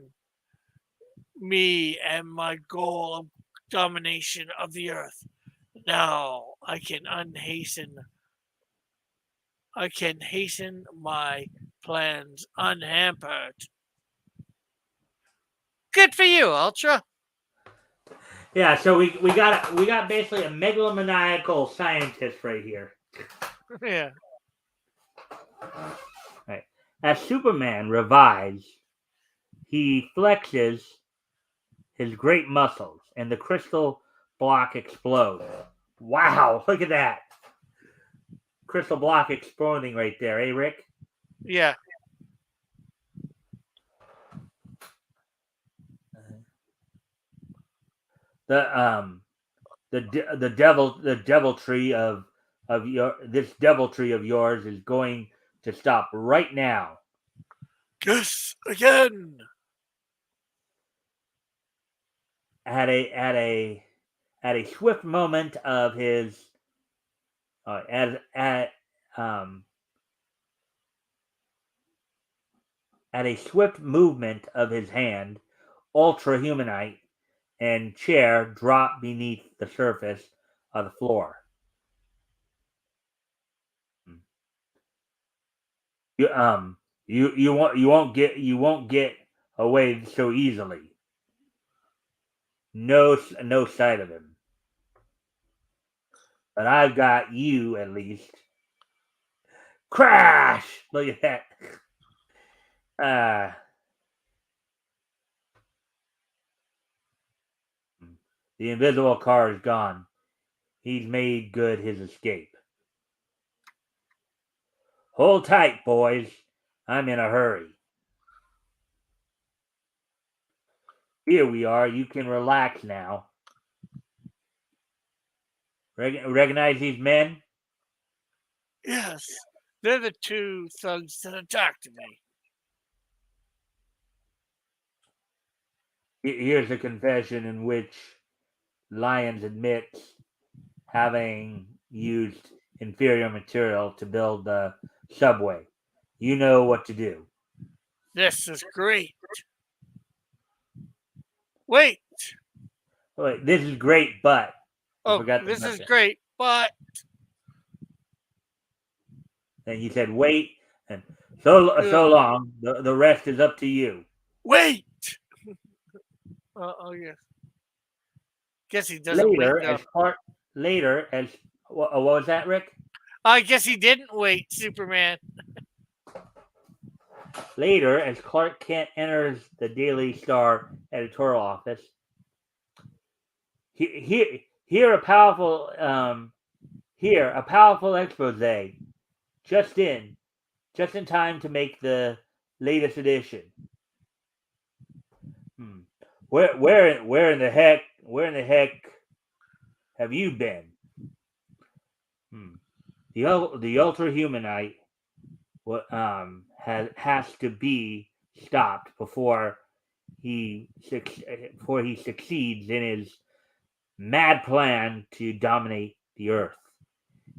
Speaker 2: me and my goal of domination of the earth. Now I can hasten my plans unhampered. Good for you, Ultra.
Speaker 1: Yeah. So we got basically a megalomaniacal scientist right here.
Speaker 2: Yeah.
Speaker 1: Right. As Superman revives, he flexes his great muscles, and the crystal block explodes. Wow! Look at that crystal block exploding right there, eh, Rick?
Speaker 2: Yeah.
Speaker 1: The the deviltry of deviltry of yours is going to stop right now.
Speaker 2: Guess again.
Speaker 1: At a swift moment of his um at a swift movement of his hand, Ultra Humanite and chair drop beneath the surface of the floor. You you won't get away so easily. No sight of him. But I've got you at least. Crash! Look at that. Uh, the invisible car is gone. He's made good his escape. Hold tight, boys. I'm in a hurry. Here we are. You can relax now. Recognize these men?
Speaker 2: Yes, they're the two thugs that attacked me.
Speaker 1: Here's a confession in which Lyons admits having used inferior material to build the subway. You know what to do.
Speaker 2: This is great. Wait.
Speaker 1: Wait, this is great, but you
Speaker 2: Oh,
Speaker 1: forgot the
Speaker 2: this
Speaker 1: but
Speaker 2: is
Speaker 1: there.
Speaker 2: great, but
Speaker 1: And he said, "Wait," and so long. The rest is up to you.
Speaker 2: wait. Oh yeah. Guess he doesn't wait
Speaker 1: Later,
Speaker 2: though.
Speaker 1: as part later as what was that, Rick?
Speaker 2: I guess he didn't wait, Superman.
Speaker 1: Later, as Clark Kent enters the Daily Star editorial office, here a powerful expose just in just in time to make the latest edition. Hmm. Where in the heck have you been? Hmm. The ultra humanite has to be stopped before he succeeds in his mad plan to dominate the earth.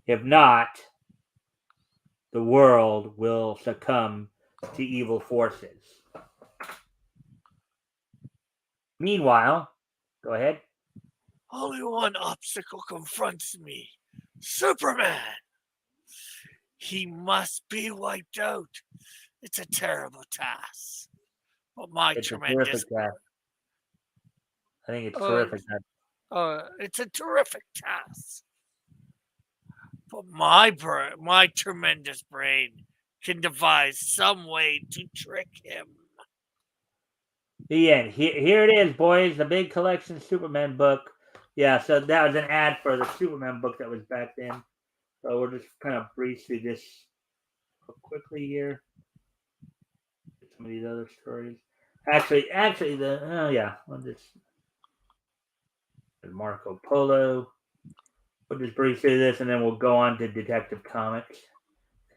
Speaker 1: If not, the world will succumb to evil forces. Meanwhile, go ahead.
Speaker 2: Only one obstacle confronts me. Superman. He must be wiped out. It's a terrible task. But my
Speaker 1: It's a
Speaker 2: tremendous
Speaker 1: terrific task. I think it's
Speaker 2: uh,
Speaker 1: terrific.
Speaker 2: it's a terrific task. But my tremendous brain can devise some way to trick him.
Speaker 1: The end. Here it is, boys. The big collection Superman book. Yeah, so that was an ad for the Superman book that was back then. So we'll just kind of breeze through this quickly here. Some of these other stories. Actually, we'll just Marco Polo. We'll just breeze through this, and then we'll go on to Detective Comics.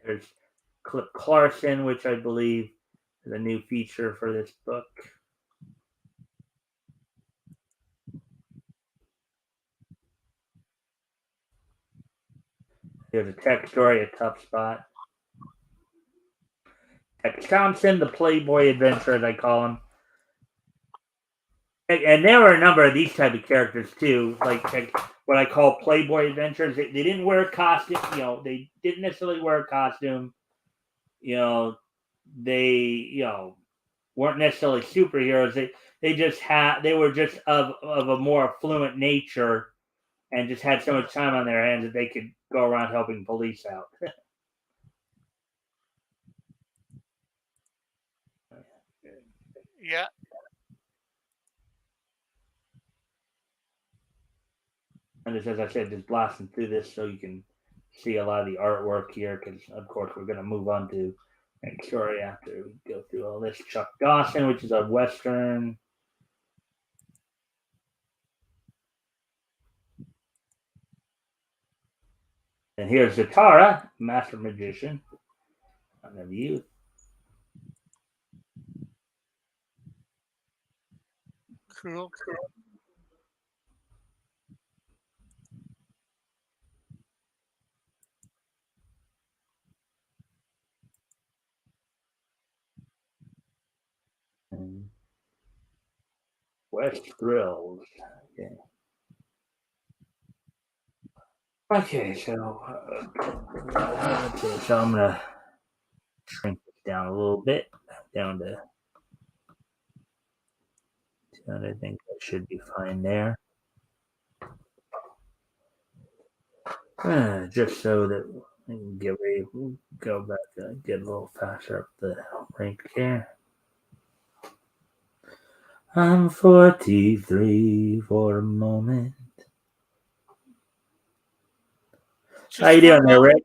Speaker 1: There's Clip Clarkson, which I believe is a new feature for this book. There's a tech story, a tough spot. Tex Thompson, the Playboy Adventurer, as I call him. And there were a number of these type of characters too, like what I call Playboy Adventures. They didn't wear a costume, they didn't necessarily wear a costume. They weren't necessarily superheroes. They were just of a more affluent nature and just had so much time on their hands that they could go around helping police out.
Speaker 2: Yeah.
Speaker 1: And just as I said, just blasting through this so you can see a lot of the artwork here, because of course we're going to move on to next story after we go through all this. Chuck Dawson, which is a western. And here's Zatara, master magician. One of you.
Speaker 2: Cool.
Speaker 1: And West Thrills. Okay. Okay, so so I'm gonna shrink this down a little bit, down to. I think that should be fine there. Just so that we can get ready, we'll go back and get a little faster up the rank here. I'm 43 for a moment. How you doing there, Rick?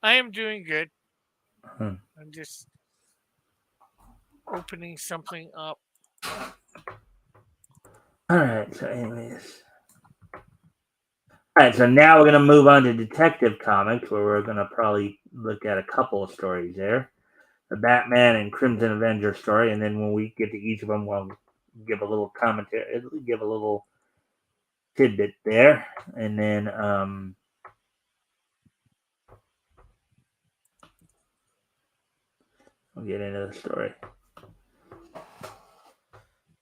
Speaker 2: I am doing good.
Speaker 1: Hmm.
Speaker 2: I'm just opening something up.
Speaker 1: All right. So, anyways, all All right, so now we're going to move on to Detective Comics, where we're going to probably look at a couple of stories there. The Batman and Crimson Avenger story, and then when we get to each of them, we'll give a little commentary, give a little tidbit there, and then we'll get into the story.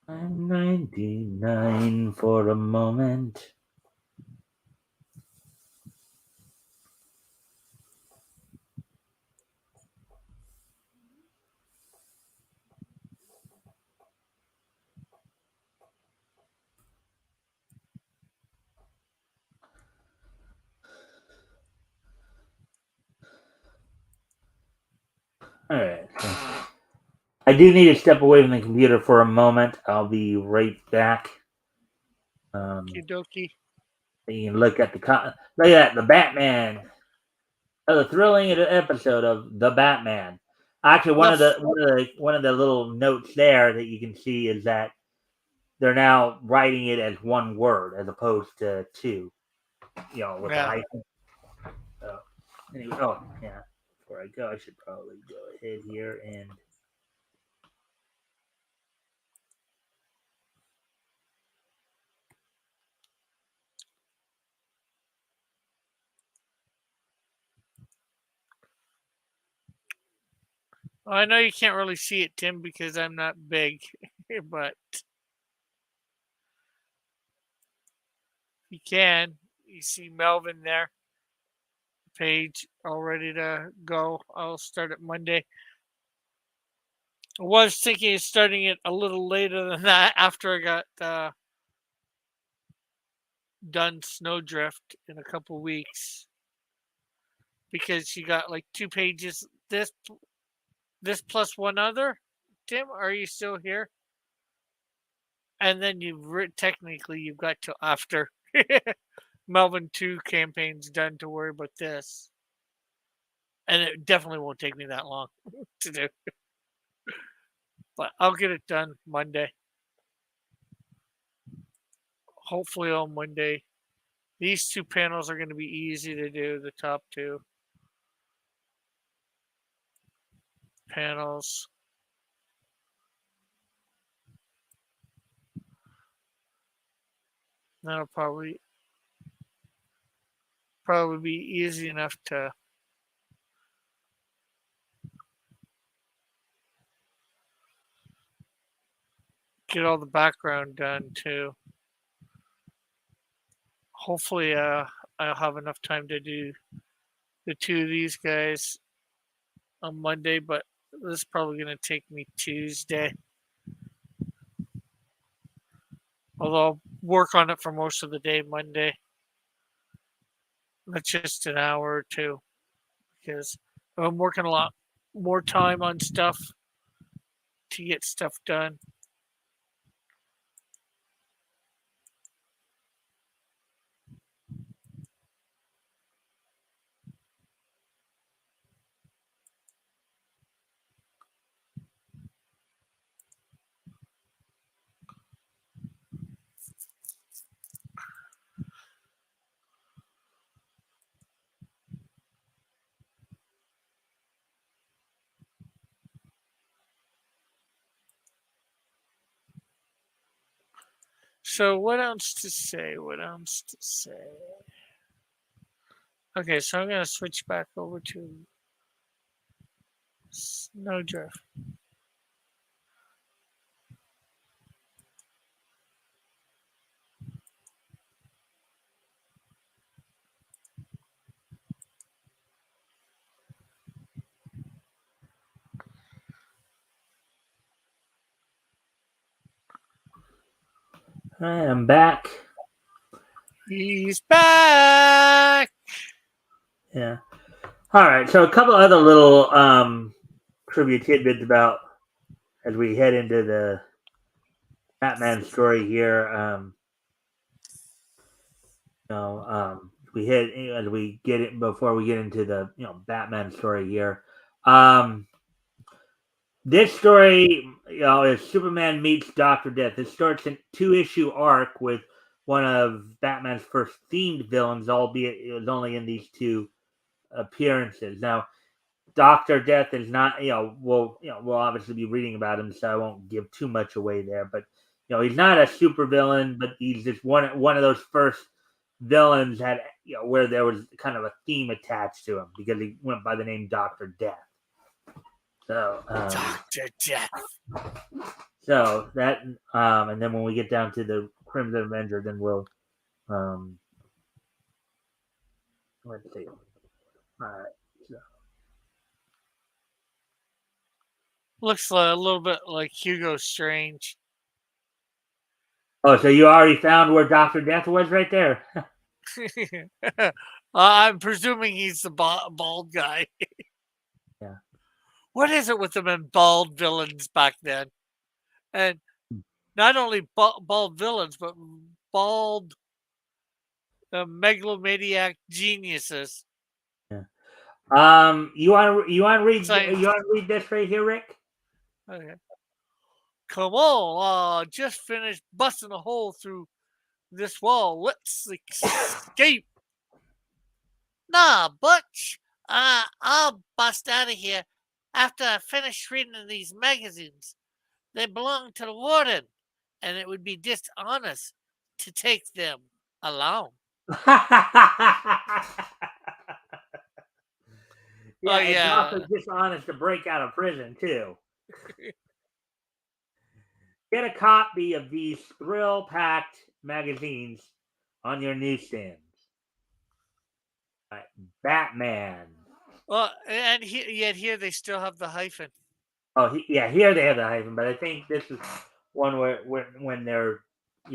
Speaker 1: I'm 99 for a moment. All right. So I do need to step away from the computer for a moment. I'll be right back.
Speaker 2: Okie dokie.
Speaker 1: You can look at look at that, the Batman. The thrilling episode of the Batman. Actually, one of the little notes there that you can see is that they're now writing it as one word as opposed to two. You know, with the
Speaker 2: Yeah.
Speaker 1: hyphen. So, anyway, oh yeah. Before I go, I should probably go ahead here and.
Speaker 2: Well, I know you can't really see it, Tim, because I'm not big, but you can. You see Melvin there, page all ready to go. I'll start it Monday. I was thinking of starting it a little later than that after I got done Snowdrift in a couple weeks because you got like 2 pages. This plus one other. Tim, are you still here? And then technically you've got till after Melvin 2 campaign's done to worry about this. And it definitely won't take me that long to do. But I'll get it done Monday. Hopefully on Monday. These 2 panels are going to be easy to do, the top 2 panels. That'll probably be easy enough to get all the background done too. Hopefully, I'll have enough time to do the 2 of these guys on Monday, but this is probably going to take me Tuesday. Although I'll work on it for most of the day Monday. That's just an hour or 2 because I'm working a lot more time on stuff to get stuff done. So what else to say? What else to say? Okay, so I'm gonna switch back over to Snowdrift.
Speaker 1: All right, I'm back.
Speaker 2: He's back.
Speaker 1: Yeah. All right. So a couple other little trivia tidbits about as we head into the Batman story here. We hit as we get it before we get into the Batman story here. This story, is Superman meets Doctor Death. It starts a 2-issue arc with one of Batman's first themed villains, albeit it was only in these two appearances. Now, Doctor Death is not, we'll obviously be reading about him, so I won't give too much away there. But he's not a super villain, but he's just one of those first villains that where there was kind of a theme attached to him because he went by the name Doctor Death. So
Speaker 2: Doctor Death.
Speaker 1: So that, and then when we get down to the Crimson Avenger, then we'll, let's see. All right. So.
Speaker 2: Looks a little bit like Hugo Strange.
Speaker 1: Oh, so you already found where Dr. Death was right there?
Speaker 2: I'm presuming he's the bald guy.
Speaker 1: Yeah.
Speaker 2: What is it with them and bald villains back then? And not only bald villains, but bald megalomaniac geniuses.
Speaker 1: Yeah. You want to read this right here, Rick?
Speaker 2: Okay. Come on, just finished busting a hole through this wall. Let's escape. Nah, Butch. I'll bust out of here after I finish reading these magazines. They belong to the warden, and it would be dishonest to take them alone.
Speaker 1: Yeah, it's also dishonest to break out of prison, too. Get a copy of these thrill-packed magazines on your newsstands. Right. Batman.
Speaker 2: Well, and yet here they still have the hyphen.
Speaker 1: Oh, here they have the hyphen, but I think this is one where when they're, I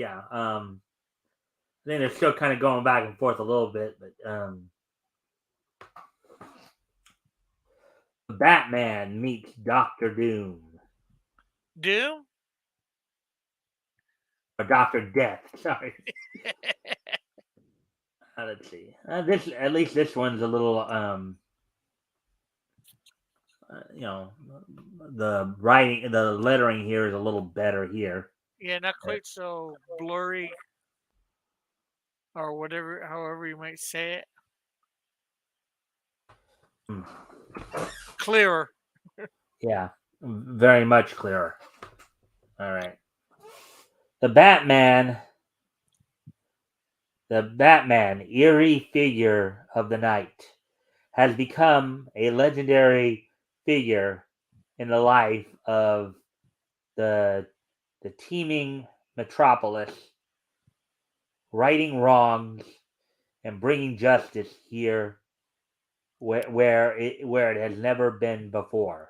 Speaker 1: think they're still kind of going back and forth a little bit, but Batman meets Dr. Doom.
Speaker 2: Doom?
Speaker 1: Or Dr. Death, sorry. Let's see. At least this one's a little, the writing, the lettering here is a little better here.
Speaker 2: Yeah, not quite so blurry, or whatever, however you might say it. Clearer.
Speaker 1: Yeah, very much clearer. All right. The Batman, eerie figure of the night, has become a legendary figure in the life of the teeming metropolis, righting wrongs and bringing justice here where it has never been before.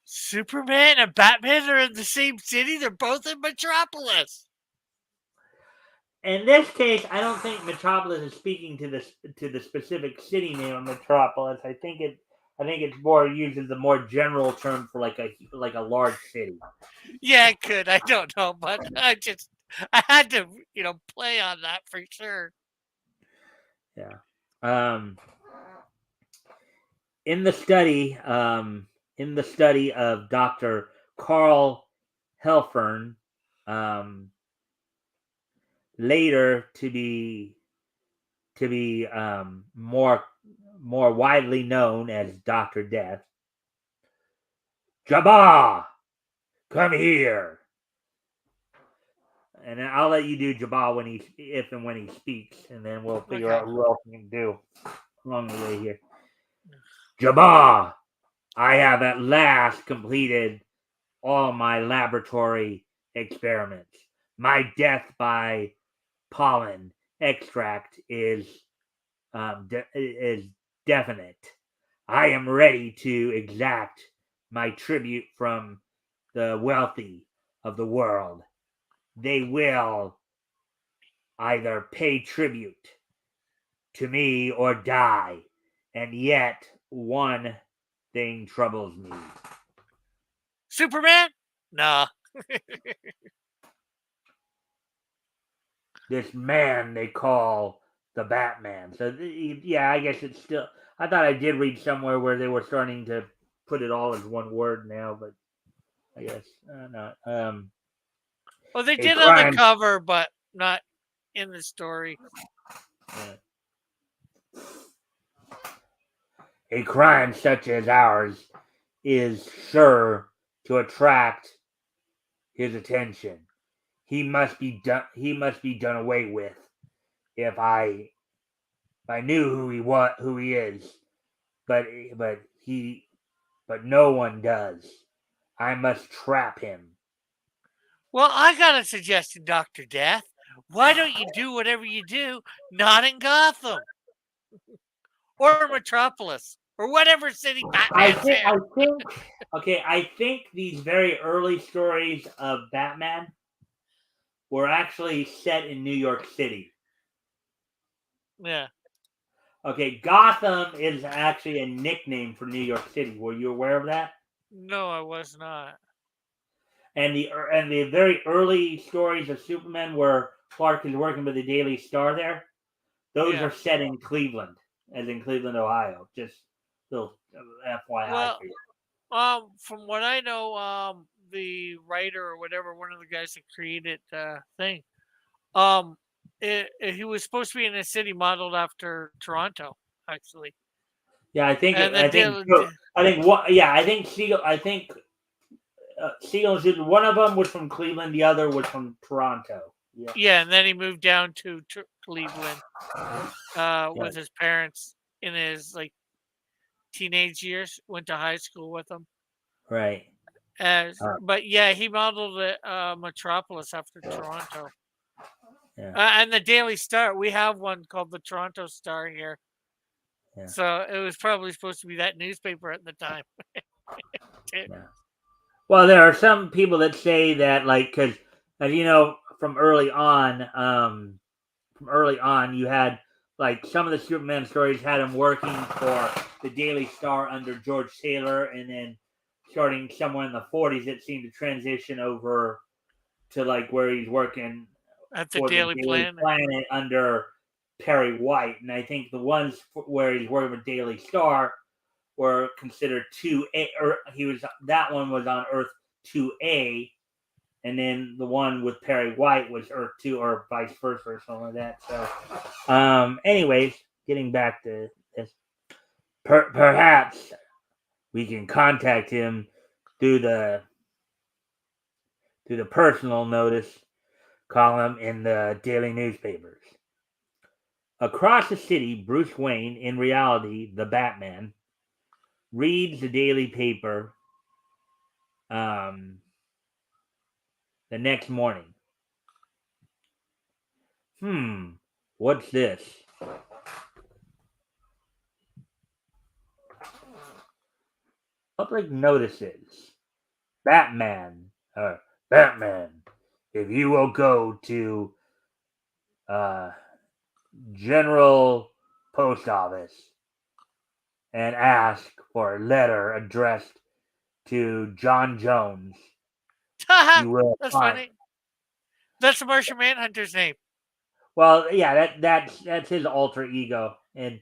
Speaker 2: Superman and Batman are in the same city. They're both in Metropolis.
Speaker 1: In this case, I don't think Metropolis is speaking to the specific city name of Metropolis. I think it's more used as a more general term for like a large city.
Speaker 2: Yeah, it could. I don't know, but I had to play on that for sure.
Speaker 1: Yeah. In the study of Dr. Carl Helfern, later to be more widely known as Dr. Death. Jabba, come here. And I'll let you do Jabba if and when he speaks, and then we'll figure out who else we can do along the way here. Jabba, I have at last completed all my laboratory experiments. My death by pollen extract is definite. I am ready to exact my tribute from the wealthy of the world. They will either pay tribute to me or die, and yet one thing troubles me.
Speaker 2: Superman? Nah.
Speaker 1: This man they call the Batman. So, I guess it's still... I thought I did read somewhere where they were starting to put it all as one word now, but I guess not.
Speaker 2: Well, they did on the cover, but not in the story.
Speaker 1: Yeah. A crime such as ours is sure to attract his attention. He must be done. He must be done away with. If I knew who he is, but but he, but no one does. I must trap him.
Speaker 2: Well, I got a suggestion, Dr. Death. Why don't you do whatever you do, not in Gotham or Metropolis or whatever city
Speaker 1: I
Speaker 2: Batman's
Speaker 1: think. I
Speaker 2: in?
Speaker 1: think. Okay, I think these very early stories of Batman were actually set in New York City.
Speaker 2: Yeah.
Speaker 1: Okay, Gotham is actually a nickname for New York City. Were you aware of that?
Speaker 2: No, I was not.
Speaker 1: And the very early stories of Superman where Clark is working with the Daily Star there, those
Speaker 2: Yeah.
Speaker 1: are set in Cleveland, as in Cleveland, Ohio. Just little FYI
Speaker 2: Well,
Speaker 1: for you.
Speaker 2: from what I know, the writer or whatever, one of the guys that created the thing, um, he was supposed to be in a city modeled after Toronto, actually,
Speaker 1: Yeah, I think
Speaker 2: and the
Speaker 1: I think
Speaker 2: deal,
Speaker 1: I think what yeah I think Siegel Siegel one of them was from Cleveland, the other was from Toronto. Yeah,
Speaker 2: yeah, and then he moved down to Cleveland,
Speaker 1: yeah,
Speaker 2: with his parents in his like teenage years. Went to high school with them.
Speaker 1: right.
Speaker 2: As
Speaker 1: Uh,
Speaker 2: but yeah, he modeled it, Metropolis after Toronto.
Speaker 1: yeah,
Speaker 2: And the Daily Star, we have one called the Toronto Star here.
Speaker 1: yeah,
Speaker 2: So it was probably supposed to be that newspaper at the time. Too.
Speaker 1: yeah. Well, there are some people that say that, like, because as you know, from early on, you had like some of the Superman stories had him working for the Daily Star under George Taylor, and then starting somewhere in the 40s, it seemed to transition over to like where he's working
Speaker 2: At the
Speaker 1: for the
Speaker 2: Daily
Speaker 1: Daily
Speaker 2: Planet.
Speaker 1: Planet under Perry White, and I think the ones where he's working with Daily Star were considered 2A, or that one was on Earth 2A, and then the one with Perry White was Earth 2, or vice versa, or something like that. So, anyways, getting back to this, perhaps we can contact him through the personal notice column in the daily newspapers. Across the city, Bruce Wayne, in reality the Batman, reads the daily paper um, the next morning. What's this? Public notices. Batman, Batman, if you will go to uh, General Post Office and ask for a letter addressed to John Jones, you will
Speaker 2: That's
Speaker 1: find.
Speaker 2: funny. That's the Martian Manhunter's name.
Speaker 1: Well, yeah, that's his alter ego, and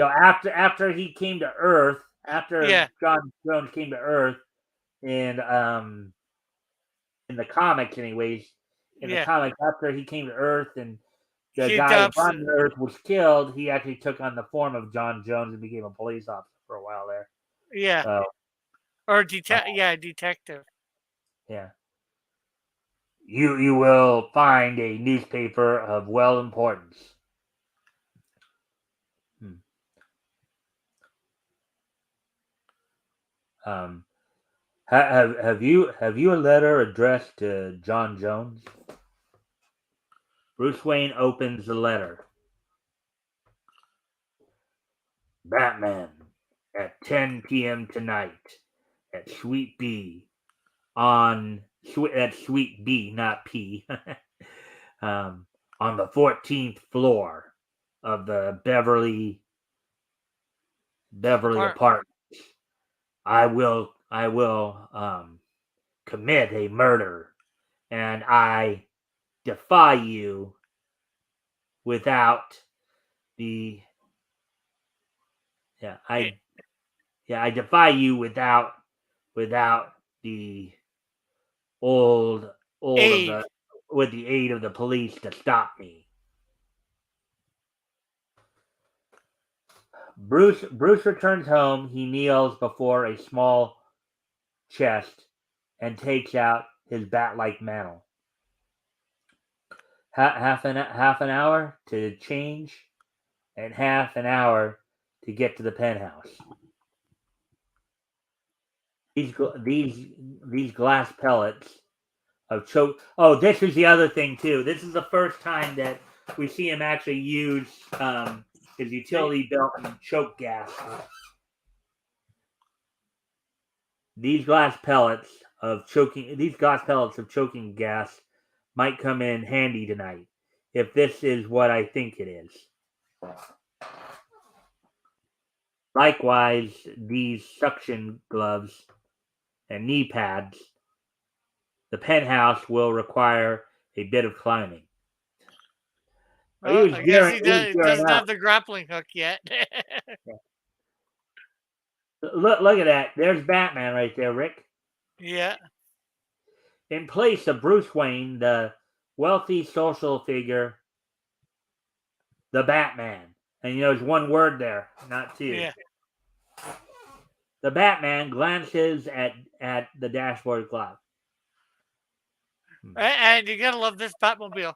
Speaker 1: after he came to Earth, after
Speaker 2: Yeah,
Speaker 1: John Jones came to Earth, and in the comics, anyways, in the
Speaker 2: yeah.
Speaker 1: comics, after he came to Earth and the
Speaker 2: He
Speaker 1: guy who
Speaker 2: adopts,
Speaker 1: brought him to Earth was killed, he actually took on the form of John Jones and became a police officer for a while there.
Speaker 2: yeah,
Speaker 1: So,
Speaker 2: or
Speaker 1: uh,
Speaker 2: detective.
Speaker 1: yeah, you will find a newspaper of well importance. Hmm. Um, have you a letter addressed to John Jones? Bruce Wayne opens the letter. Batman at 10 p.m. tonight at Suite B that's Suite B, not P, on the 14th floor of the Beverly
Speaker 2: Apart.
Speaker 1: apartment. I will commit a murder, and I defy you without the yeah
Speaker 2: eh,
Speaker 1: I defy you without the old old of
Speaker 2: Aid.
Speaker 1: the with the aid of the police to stop me. Bruce returns home. He kneels before a small chest and takes out his bat-like mantle. Half an hour to change, and half an hour to get to the penthouse. These glass pellets of choke. Oh, this is the other thing too. This is the first time that we see him actually use his utility belt and choke gas. These glass pellets of choking gas might come in handy tonight if this is what I think it is. Likewise, these suction gloves and knee pads. The penthouse will require a bit of climbing.
Speaker 2: Well, I guess he doesn't
Speaker 1: Up.
Speaker 2: have the grappling hook yet.
Speaker 1: Look at that. There's Batman right there, Rick.
Speaker 2: Yeah.
Speaker 1: In place of Bruce Wayne, the wealthy social figure, the Batman. And there's one word there, not two.
Speaker 2: Yeah.
Speaker 1: The Batman glances at the dashboard clock.
Speaker 2: And you gotta love this Batmobile.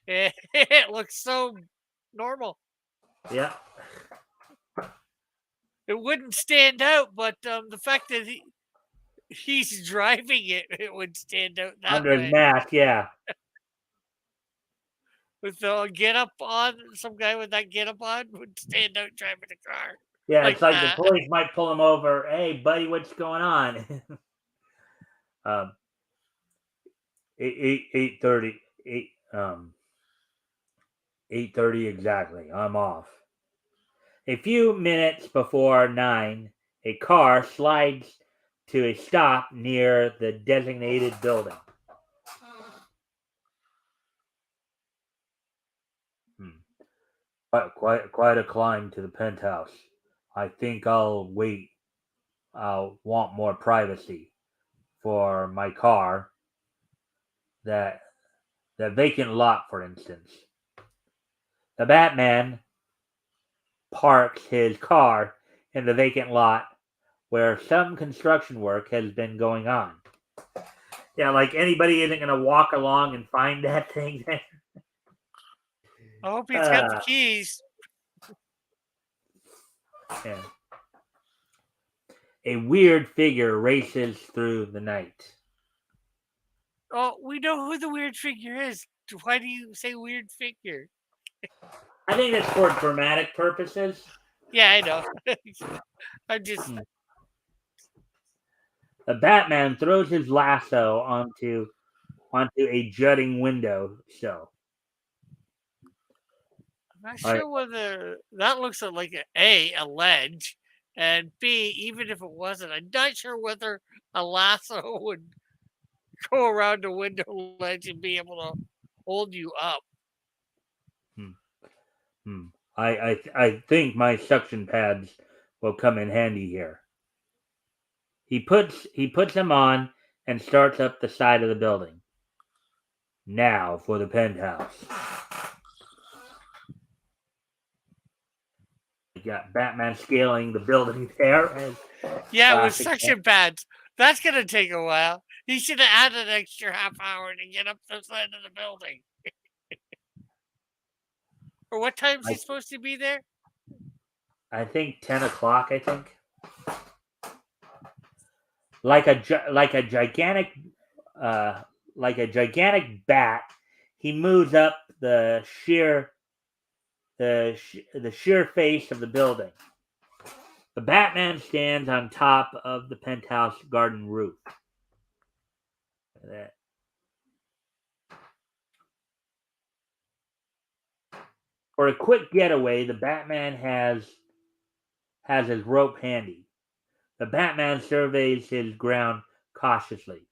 Speaker 2: It looks so normal.
Speaker 1: Yeah.
Speaker 2: It wouldn't stand out, but the fact that he's driving it would stand out that
Speaker 1: Under
Speaker 2: way.
Speaker 1: his mask, yeah.
Speaker 2: With the get up on, some guy with that get up on would stand out driving a car.
Speaker 1: Yeah, it's like the police might pull him over. Hey, buddy, what's going on? 8:30 8:30 exactly. I'm off. A few minutes before 9, a car slides to a stop near the designated building. Quite a climb to the penthouse. I think I'll wait. I'll want more privacy for my car. That vacant lot, for instance. The Batman parks his car in the vacant lot where some construction work has been going on. Yeah, like anybody isn't going to walk along and find that thing there.
Speaker 2: I hope he's got the keys.
Speaker 1: Yeah. A weird figure races through the night.
Speaker 2: Oh, we know who the weird figure is. Why do you say weird figure?
Speaker 1: I think it's for dramatic purposes.
Speaker 2: Yeah, I know. I'm just.
Speaker 1: The Batman throws his lasso onto a jutting window sill.
Speaker 2: I'm not sure whether that looks like a ledge, and B, even if it wasn't, I'm not sure whether a lasso would go around a window ledge and be able to hold you up.
Speaker 1: I think my suction pads will come in handy here. He puts them on and starts up the side of the building. Now for the penthouse. You got Batman scaling the building there.
Speaker 2: Yeah, with suction pads. That's gonna take a while. He should have added an extra half hour to get up the side of the building. Or what time is he supposed to be there?
Speaker 1: I think 10 o'clock. I think. Like a gigantic bat, he moves up the sheer face of the building. The Batman stands on top of the penthouse garden roof. Look at that. For a quick getaway, the Batman has his rope handy. The Batman surveys his ground cautiously.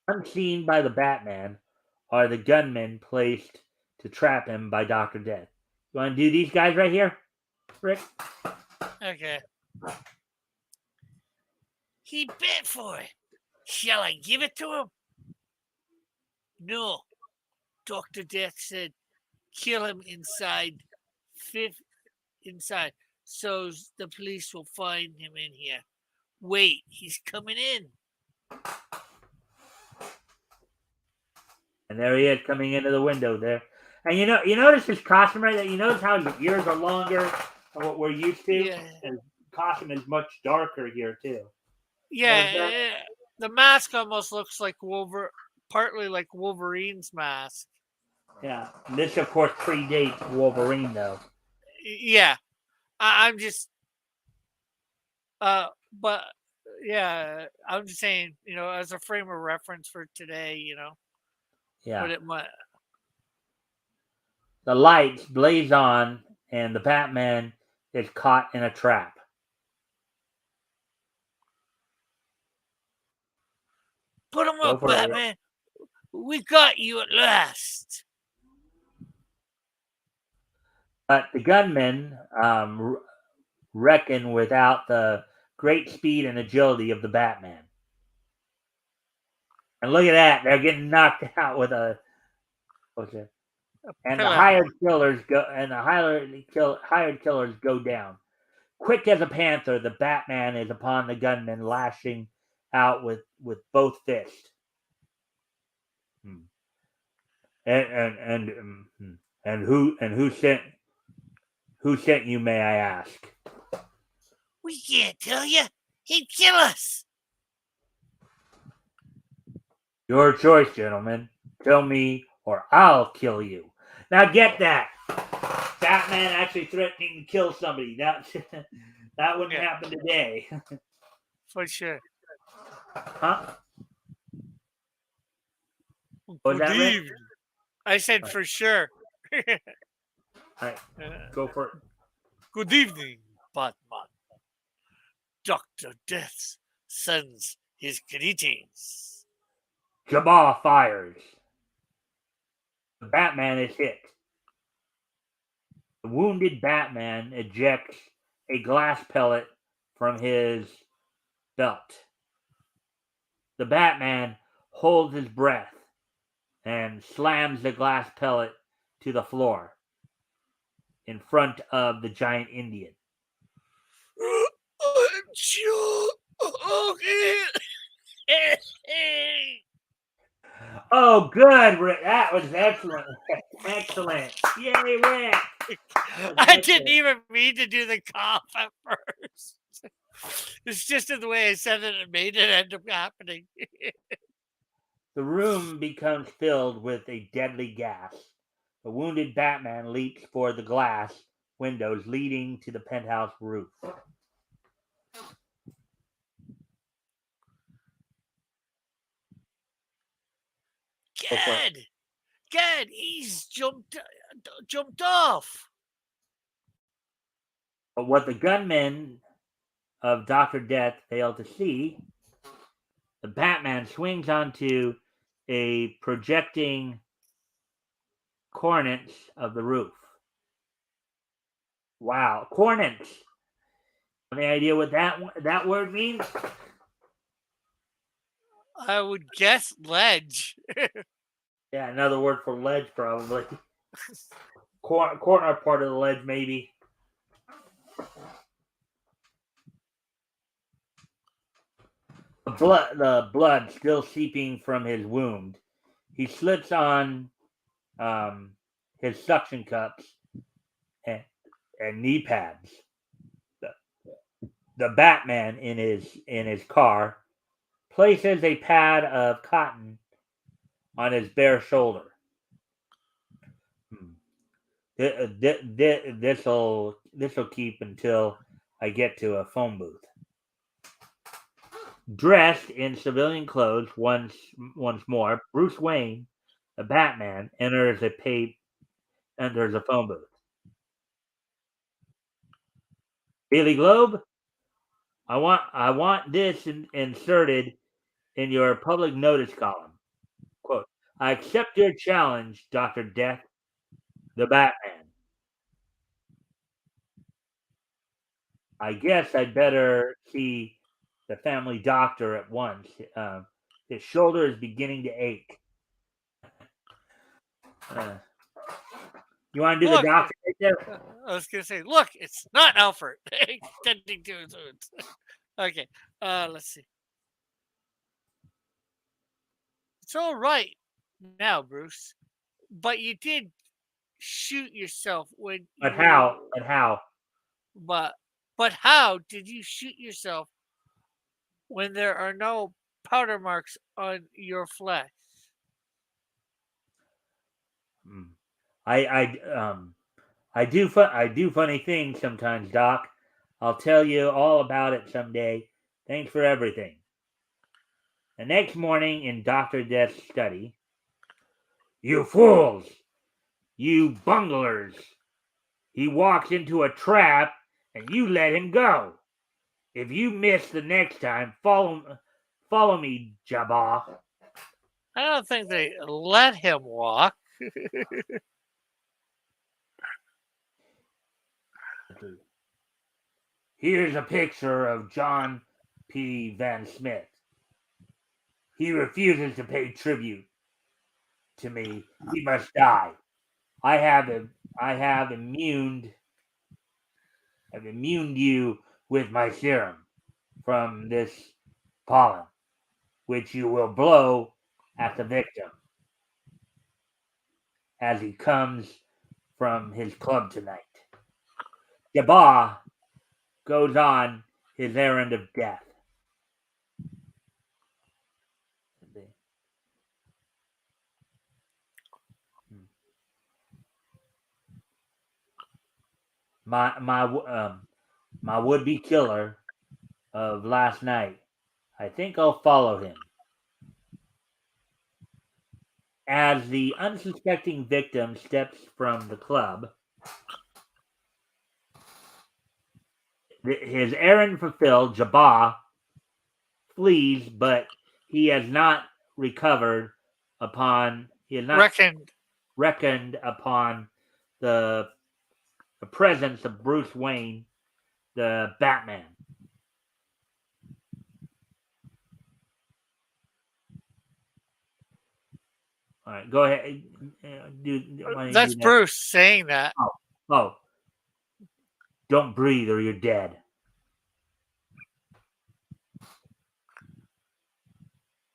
Speaker 1: Unseen by the Batman are the gunmen placed to trap him by Dr. Death. You want to do these guys right here, Rick?
Speaker 2: Okay. He bid for it. Shall I give it to him? No. Dr. Death said, kill him inside, so the police will find him in here. Wait, he's coming in.
Speaker 1: And there he is coming into the window there. And you notice his costume right there. You notice how his ears are longer than what we're used to.
Speaker 2: Yeah,
Speaker 1: His costume is much darker here too. Notice that?
Speaker 2: yeah. The mask almost looks like partly like Wolverine's mask.
Speaker 1: Yeah. And this of course predates Wolverine though.
Speaker 2: Yeah, I'm just but yeah, I'm just saying, as a frame of reference for today,
Speaker 1: Yeah.
Speaker 2: what it might.
Speaker 1: The lights blaze on, and the Batman is caught in a trap.
Speaker 2: Put him
Speaker 1: Go
Speaker 2: up,
Speaker 1: for it.
Speaker 2: Batman. We got you at last.
Speaker 1: But the gunmen reckon without the great speed and agility of the Batman. And look at that; they're getting knocked out with a. What's it? And the
Speaker 2: Pillar.
Speaker 1: hired killers go down. Quick as a panther, the Batman is upon the gunman, lashing out with both fists. Hmm. And who sent you, may I ask?
Speaker 2: We can't tell you. He'd kill us.
Speaker 1: Your choice, gentlemen. Tell me or I'll kill you. Now get that. Batman actually threatening to kill somebody. That wouldn't happen today.
Speaker 2: For sure.
Speaker 1: Huh? Was
Speaker 2: Good
Speaker 1: that right?
Speaker 2: evening. I said for sure.
Speaker 1: All right. Go for it.
Speaker 2: Good evening, Batman. Dr. Death sends his greetings.
Speaker 1: Jabba fires. The Batman is hit. The wounded Batman ejects a glass pellet from his belt. The Batman holds his breath and slams the glass pellet to the floor in front of the giant Indian.
Speaker 2: I'm sure. Okay.
Speaker 1: Oh, good, Rick. That was excellent. Excellent. Yay, Rick.
Speaker 2: I didn't even mean to do the cough at first. It's just in the way I said it, it made it end up happening.
Speaker 1: The room becomes filled with a deadly gas. The wounded Batman leaps for the glass windows leading to the penthouse roof.
Speaker 2: Gad, he's jumped off.
Speaker 1: But what the gunmen of Dr. Death fail to see, the Batman swings onto a projecting cornice of the roof. Wow, cornice. Any idea what that word means?
Speaker 2: I would guess ledge.
Speaker 1: Yeah, another word for ledge, probably. Corner part of the ledge, maybe. The blood still seeping from his wound. He slips on his suction cups and knee pads. The Batman in his car places a pad of cotton on his bare shoulder. This'll keep until I get to a phone booth. Dressed in civilian clothes once more, Bruce Wayne, the Batman, enters a phone booth. Daily Globe, I want this inserted in your public notice column. Quote, I accept your challenge, Dr. Death, the Batman. I guess I'd better see the family doctor at once. His shoulder is beginning to ache. You want to do the
Speaker 2: Look,
Speaker 1: doctor right there?
Speaker 2: I was gonna say, look, it's not Alfred tending to his wounds. Okay, let's see. It's all right now, Bruce, but you did shoot yourself when
Speaker 1: But
Speaker 2: you.
Speaker 1: how? But how?
Speaker 2: But but how did you shoot yourself when there are no powder marks on your flesh?
Speaker 1: Hmm. I do funny things sometimes, Doc. I'll tell you all about it someday. Thanks for everything. The next morning in Dr. Death's study, you fools! You bunglers! He walks into a trap and you let him go. If you miss the next time, follow me, Jabba.
Speaker 2: I don't think they let him walk.
Speaker 1: Here's a picture of John P. Van Smith. He refuses to pay tribute to me. He must die. I have immuned you with my serum from this pollen, which you will blow at the victim as he comes from his club tonight. Jabba goes on his errand of death. My would-be killer of last night. I think I'll follow him. As the unsuspecting victim steps from the club, his errand fulfilled, Jabba flees, but he has not recovered upon he has not
Speaker 2: Reckoned.
Speaker 1: reckoned upon the presence of Bruce Wayne, the Batman. All right, go ahead. Why don't you
Speaker 2: That's
Speaker 1: do that?
Speaker 2: Bruce saying that.
Speaker 1: Oh, don't breathe or you're dead.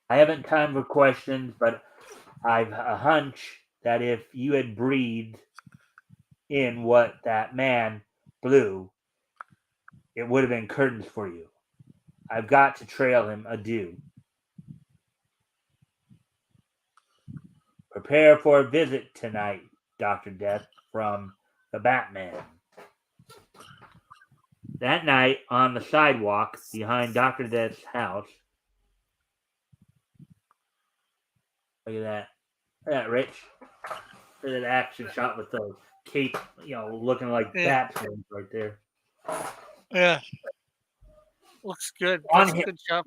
Speaker 1: I haven't time for questions, but I've a hunch that if you had breathed in what that man blew, it would have been curtains for you. I've got to trail him adieu. Prepare for a visit tonight, Dr. Death, from the Batman. That night, on the sidewalk behind Dr. Death's house, look at that. Look at that, Rich. Look at that action shot with the cape, looking like
Speaker 2: Yeah,
Speaker 1: Batman right there.
Speaker 2: yeah. Looks good.
Speaker 1: On
Speaker 2: That's a
Speaker 1: him,
Speaker 2: good job.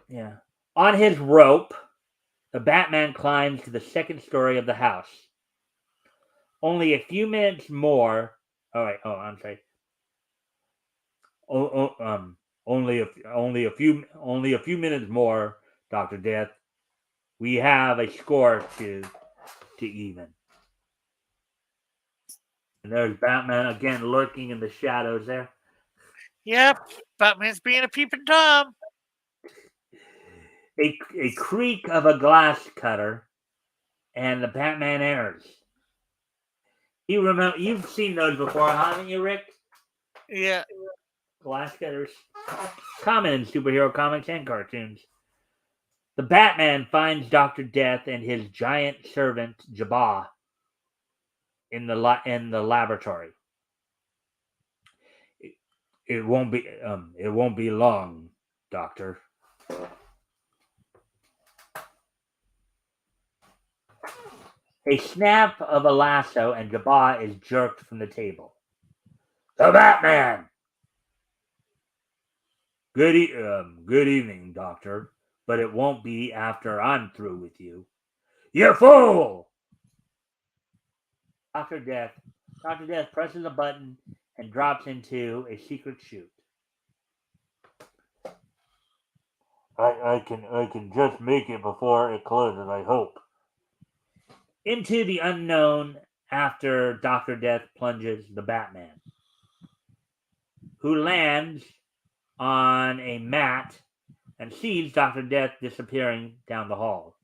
Speaker 1: yeah. On his rope, the Batman climbs to the second story of the house. Only a few minutes more. Oh wait. Oh, I'm sorry. Oh, only a few minutes more, Doctor Death. We have a score to even. And there's Batman again lurking in the shadows there.
Speaker 2: Yep, Batman's being a peeping Tom.
Speaker 1: A creak of a glass cutter, and the Batman enters. You've seen those before, haven't you, Rick?
Speaker 2: Yeah,
Speaker 1: Glass cutters, common in superhero comics and cartoons. The Batman finds Doctor Death and his giant servant Jabba in the laboratory. It won't be long, Doctor. A snap of a lasso and Jabba is jerked from the table. The Batman. Good evening, Doctor. But it won't be after I'm through with you. You fool! Doctor Death. Doctor Death presses a button and drops into a secret chute. I can just make it before it closes, I hope. Into the unknown after Dr. Death plunges the Batman, who lands on a mat and sees Dr. Death disappearing down the hall.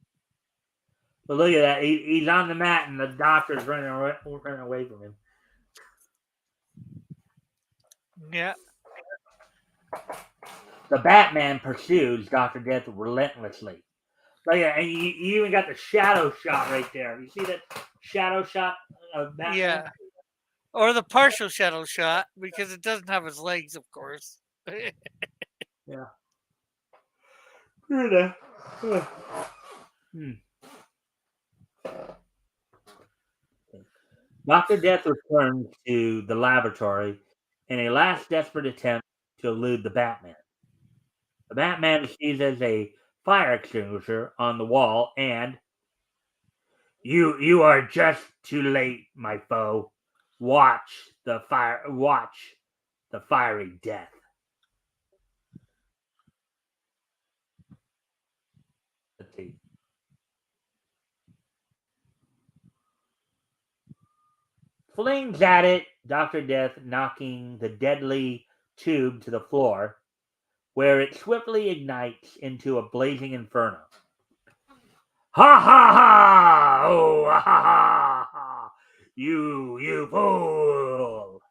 Speaker 1: But look at that. He's on the mat and the doctor's running away from him.
Speaker 2: Yeah.
Speaker 1: The Batman pursues Dr. Death relentlessly. Look at that. And you even got the shadow shot right there. You see that shadow shot of Batman?
Speaker 2: Yeah. Or the partial shadow shot, because it doesn't have his legs, of course.
Speaker 1: Yeah. Hmm. Dr. Death returns to the laboratory in a last desperate attempt to elude the Batman. The Batman sees as a fire extinguisher on the wall and you are just too late, my foe. Watch the fiery death. Let's see. Flings at it, Dr. Death knocking the deadly tube to the floor, where it swiftly ignites into a blazing inferno. Ha ha ha! Oh ha ha ha! You fool!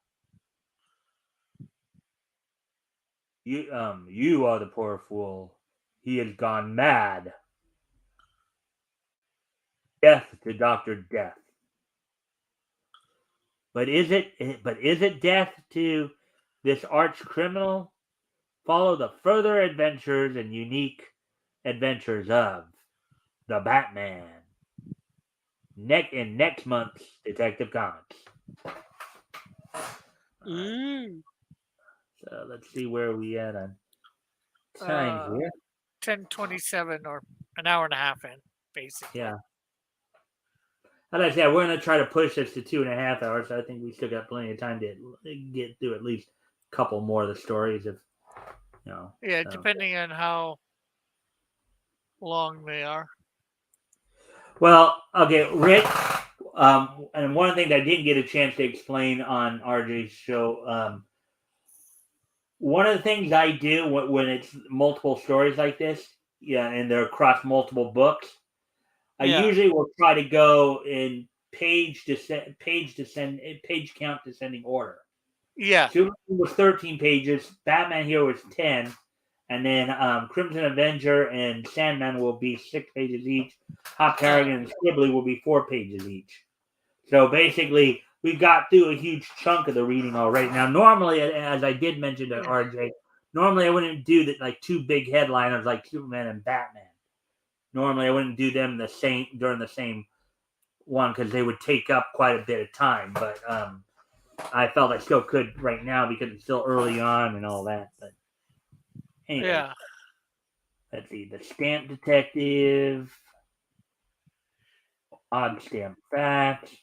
Speaker 1: You are the poor fool. He has gone mad. Death to Dr. Death. But is it death to this arch criminal? Follow the further adventures and unique adventures of the Batman. In next month's Detective Comics.
Speaker 2: Ooh.
Speaker 1: So let's see where we at on time here.
Speaker 2: 10:27, or an hour and a half in, basically.
Speaker 1: Yeah. As I said, we're going to try to push this to 2.5 hours. So I think we still got plenty of time to get through at least a couple more of the stories.
Speaker 2: Yeah, depending on how long they are.
Speaker 1: Well, okay, Rick. And one thing that I didn't get a chance to explain on RJ's show. One of the things I do when it's multiple stories like this, yeah, and they're across multiple books, I usually will try to go in page count descending order.
Speaker 2: Yeah.
Speaker 1: Superman was 13 pages. Batman here was 10, and then Crimson Avenger and Sandman will be 6 pages each. Hop Harrigan and Squibbly will be 4 pages each. So basically, we got through a huge chunk of the reading already. Now, normally, as I did mention to RJ, normally I wouldn't do that like 2 big headliners like Superman and Batman. Normally, I wouldn't do them during the same one because they would take up quite a bit of time. But I felt I still could right now because it's still early on and all that. But anyway, let's see. The Stamp Detective, Odd Stamp Facts,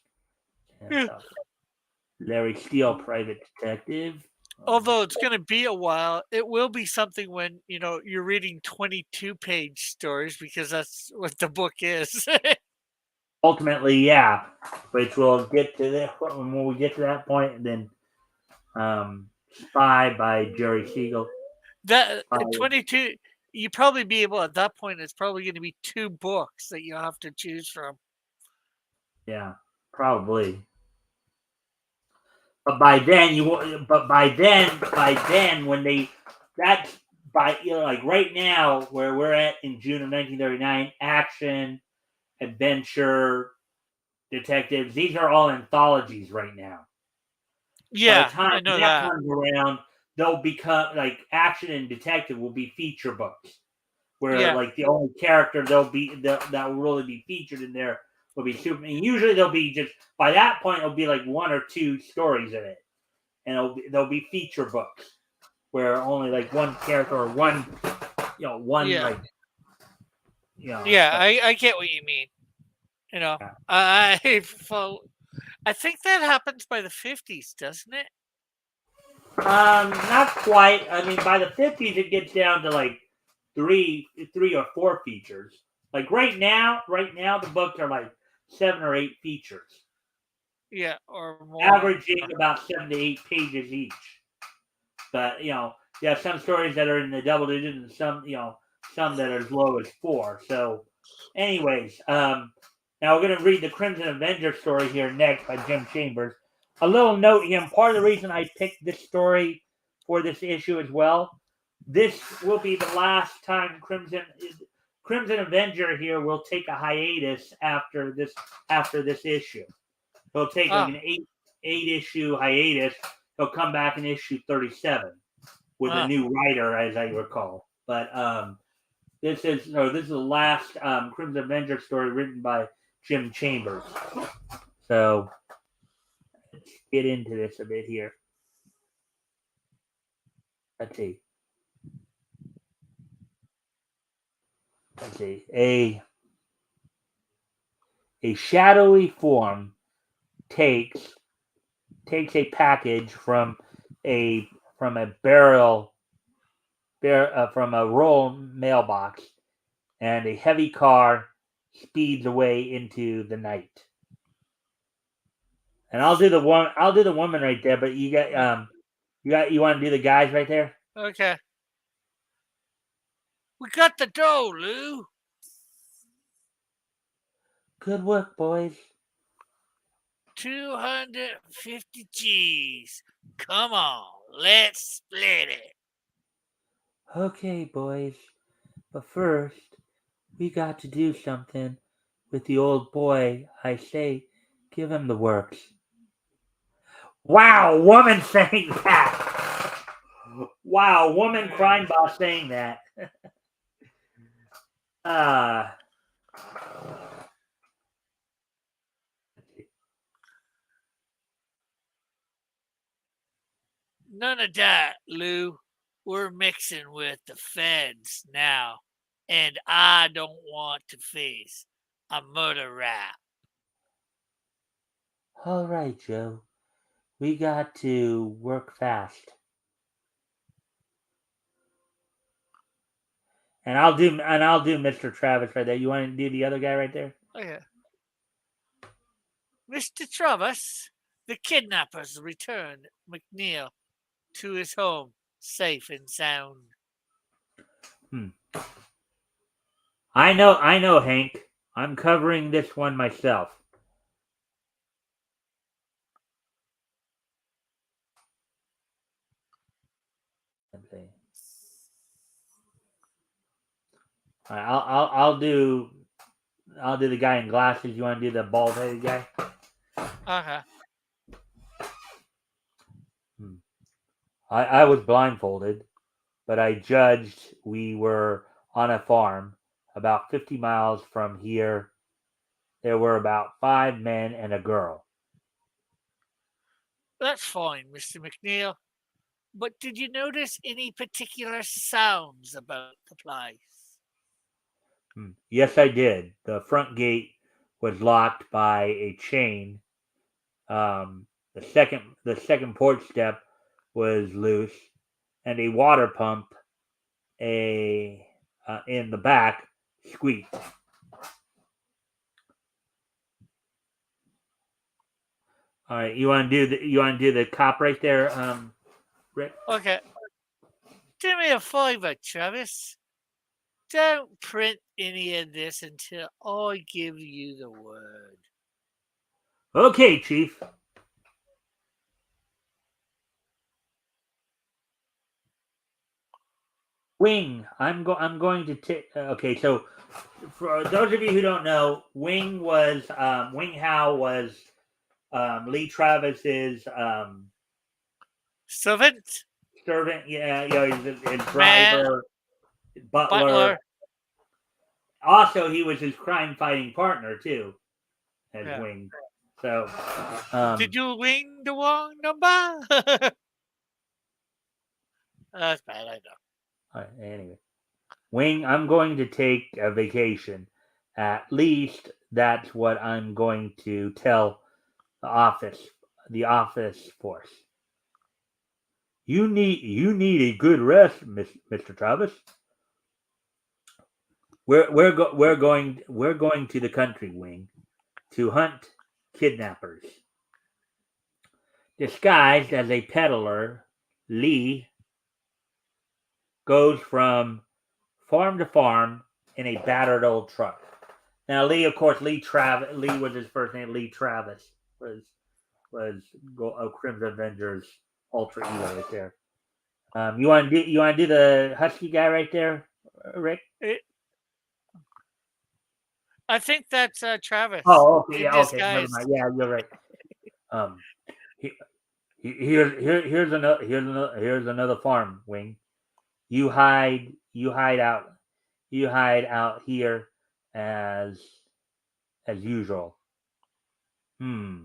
Speaker 1: Larry Steele, Private Detective.
Speaker 2: Although it's going to be a while, it will be something when you're reading 22-page stories, because that's what the book is.
Speaker 1: Ultimately, yeah, which we'll get to that when we get to that point. And then Spy by Jerry Siegel.
Speaker 2: That 22, you probably be able at that point. It's probably going to be 2 books that you have to choose from.
Speaker 1: Yeah, probably. But by then when that's by like right now where we're at in June of 1939, action, adventure, detectives, these are all anthologies right now.
Speaker 2: Yeah,
Speaker 1: by the time
Speaker 2: I know that
Speaker 1: comes around, they'll become like action and detective will be feature books, where like the only character that will really be featured in there will be Superman. Usually they'll be just by that point it'll be like 1 or 2 stories in it, and they'll be feature books where only like one character or one.
Speaker 2: Yeah, I get what you mean. I think that happens by the 50s, doesn't it?
Speaker 1: Not quite. I mean, by the 50s, it gets down to like three or 4 features. Like right now, the books are like 7 or 8 features.
Speaker 2: Yeah, or more.
Speaker 1: averaging about 7 to 8 pages each. But you have some stories that are in the double digits, and some that are as low as 4. So, anyways, now we're going to read the Crimson Avenger story here next by Jim Chambers. A little note here: part of the reason I picked this story for this issue as well. This will be the last time Crimson Avenger here will take a hiatus after this issue. He'll take like
Speaker 2: Ah,
Speaker 1: an eight issue hiatus. He'll come back in issue 37 with a
Speaker 2: ah.
Speaker 1: new writer, as I recall. But this is the last Crimson Avenger story written by Jim Chambers. So let's get into this a bit here. Let's see. A shadowy form takes a package from a barrel from a rural mailbox, and a heavy car speeds away into the night. And I'll do the woman right there, but you want to do the guys right there?
Speaker 2: Okay. We got the dough, Lou.
Speaker 1: Good work, boys.
Speaker 2: 250 G's. Come on, let's split it.
Speaker 1: Okay, boys. But first, we got to do something with the old boy. I say, give him the works. Wow, woman saying that. Wow, woman crime boss saying that. Uh
Speaker 2: None of that, Lou. We're mixing with the feds now, and I don't want to face a murder rap.
Speaker 1: all right, Joe. We got to work fast. And I'll do Mr. Travis right there. You want to do the other guy right there?
Speaker 2: Okay. Mr. Travis, the kidnappers returned McNeil to his home, safe and sound.
Speaker 1: Hmm. I know, Hank. I'm covering this one myself. Okay. All right, I'll do the guy in glasses. You want to do the bald headed guy?
Speaker 2: Okay.
Speaker 1: Hmm. I was blindfolded, but I judged we were on a farm about 50 miles from here. There were about 5 men and a girl.
Speaker 2: That's fine, Mr. McNeil. But did you notice any particular sounds about the place?
Speaker 1: Yes, I did. The front gate was locked by a chain. The second porch step was loose, and a water pump in the back squeaked. All right, you want to do the cop right there, Rick?
Speaker 2: Okay. Do me a favor, Travis. Don't print any of this until I give you the word.
Speaker 1: Okay, Chief. Wing. I'm going to take. Okay, so for those of you who don't know, Wing Hao was Lee Travis's
Speaker 2: Servant,
Speaker 1: servant. Yeah, his
Speaker 2: man,
Speaker 1: driver, butler.
Speaker 2: butler.
Speaker 1: Also, he was his crime fighting partner too, as
Speaker 2: Yeah.
Speaker 1: Wing. So,
Speaker 2: Did you wing the wrong number? That's bad, I know.
Speaker 1: anyway, Wing, I'm going to take a vacation. At least that's what I'm going to tell the office, force. You need a good rest, Mr. Travis. We're going to the country, Wing, to hunt kidnappers. Disguised as a peddler, Lee goes from farm to farm in a battered old truck. Now, Lee, of course, Lee was his first name. Lee Travis was Crimson Avengers Ultra Ego right there. You want to do the husky guy right there, Rick?
Speaker 2: I think that's Travis
Speaker 1: Oh, okay,
Speaker 2: in
Speaker 1: yeah, okay, never
Speaker 2: disguise.
Speaker 1: mind. Yeah, you're right. Um, he, here's another farm, Wing. You hide out here as usual. Hmm.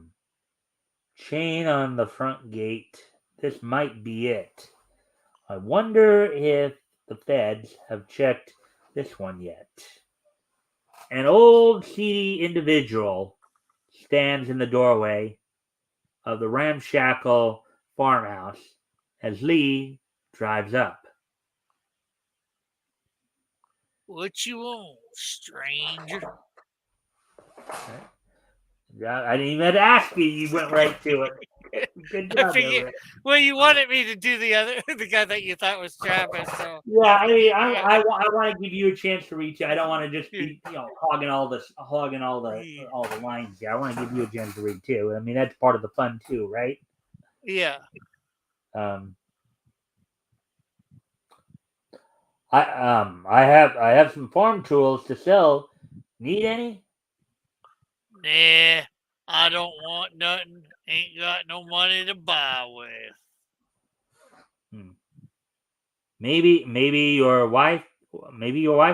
Speaker 1: Chain on the front gate. This might be it. I wonder if the feds have checked this one yet. An old seedy individual stands in the doorway of the ramshackle farmhouse as Lee drives up.
Speaker 2: What you want, stranger?
Speaker 1: I didn't even ask you. You went right to it. Good
Speaker 2: I
Speaker 1: job, there,
Speaker 2: figured.
Speaker 1: Rick.
Speaker 2: Well, you wanted me to do the other, the guy that you thought was Travis. So
Speaker 1: Yeah, I mean,
Speaker 2: yeah,
Speaker 1: I want to give you a chance to reach. I don't want to just be hogging all the lines here. I want to give you a chance to read too. I mean, that's part of the fun too, right?
Speaker 2: yeah.
Speaker 1: Um, I have some farm tools to sell. Need any?
Speaker 2: Nah, I don't want nothing. Ain't got no money to buy with.
Speaker 1: Hmm. Maybe your wife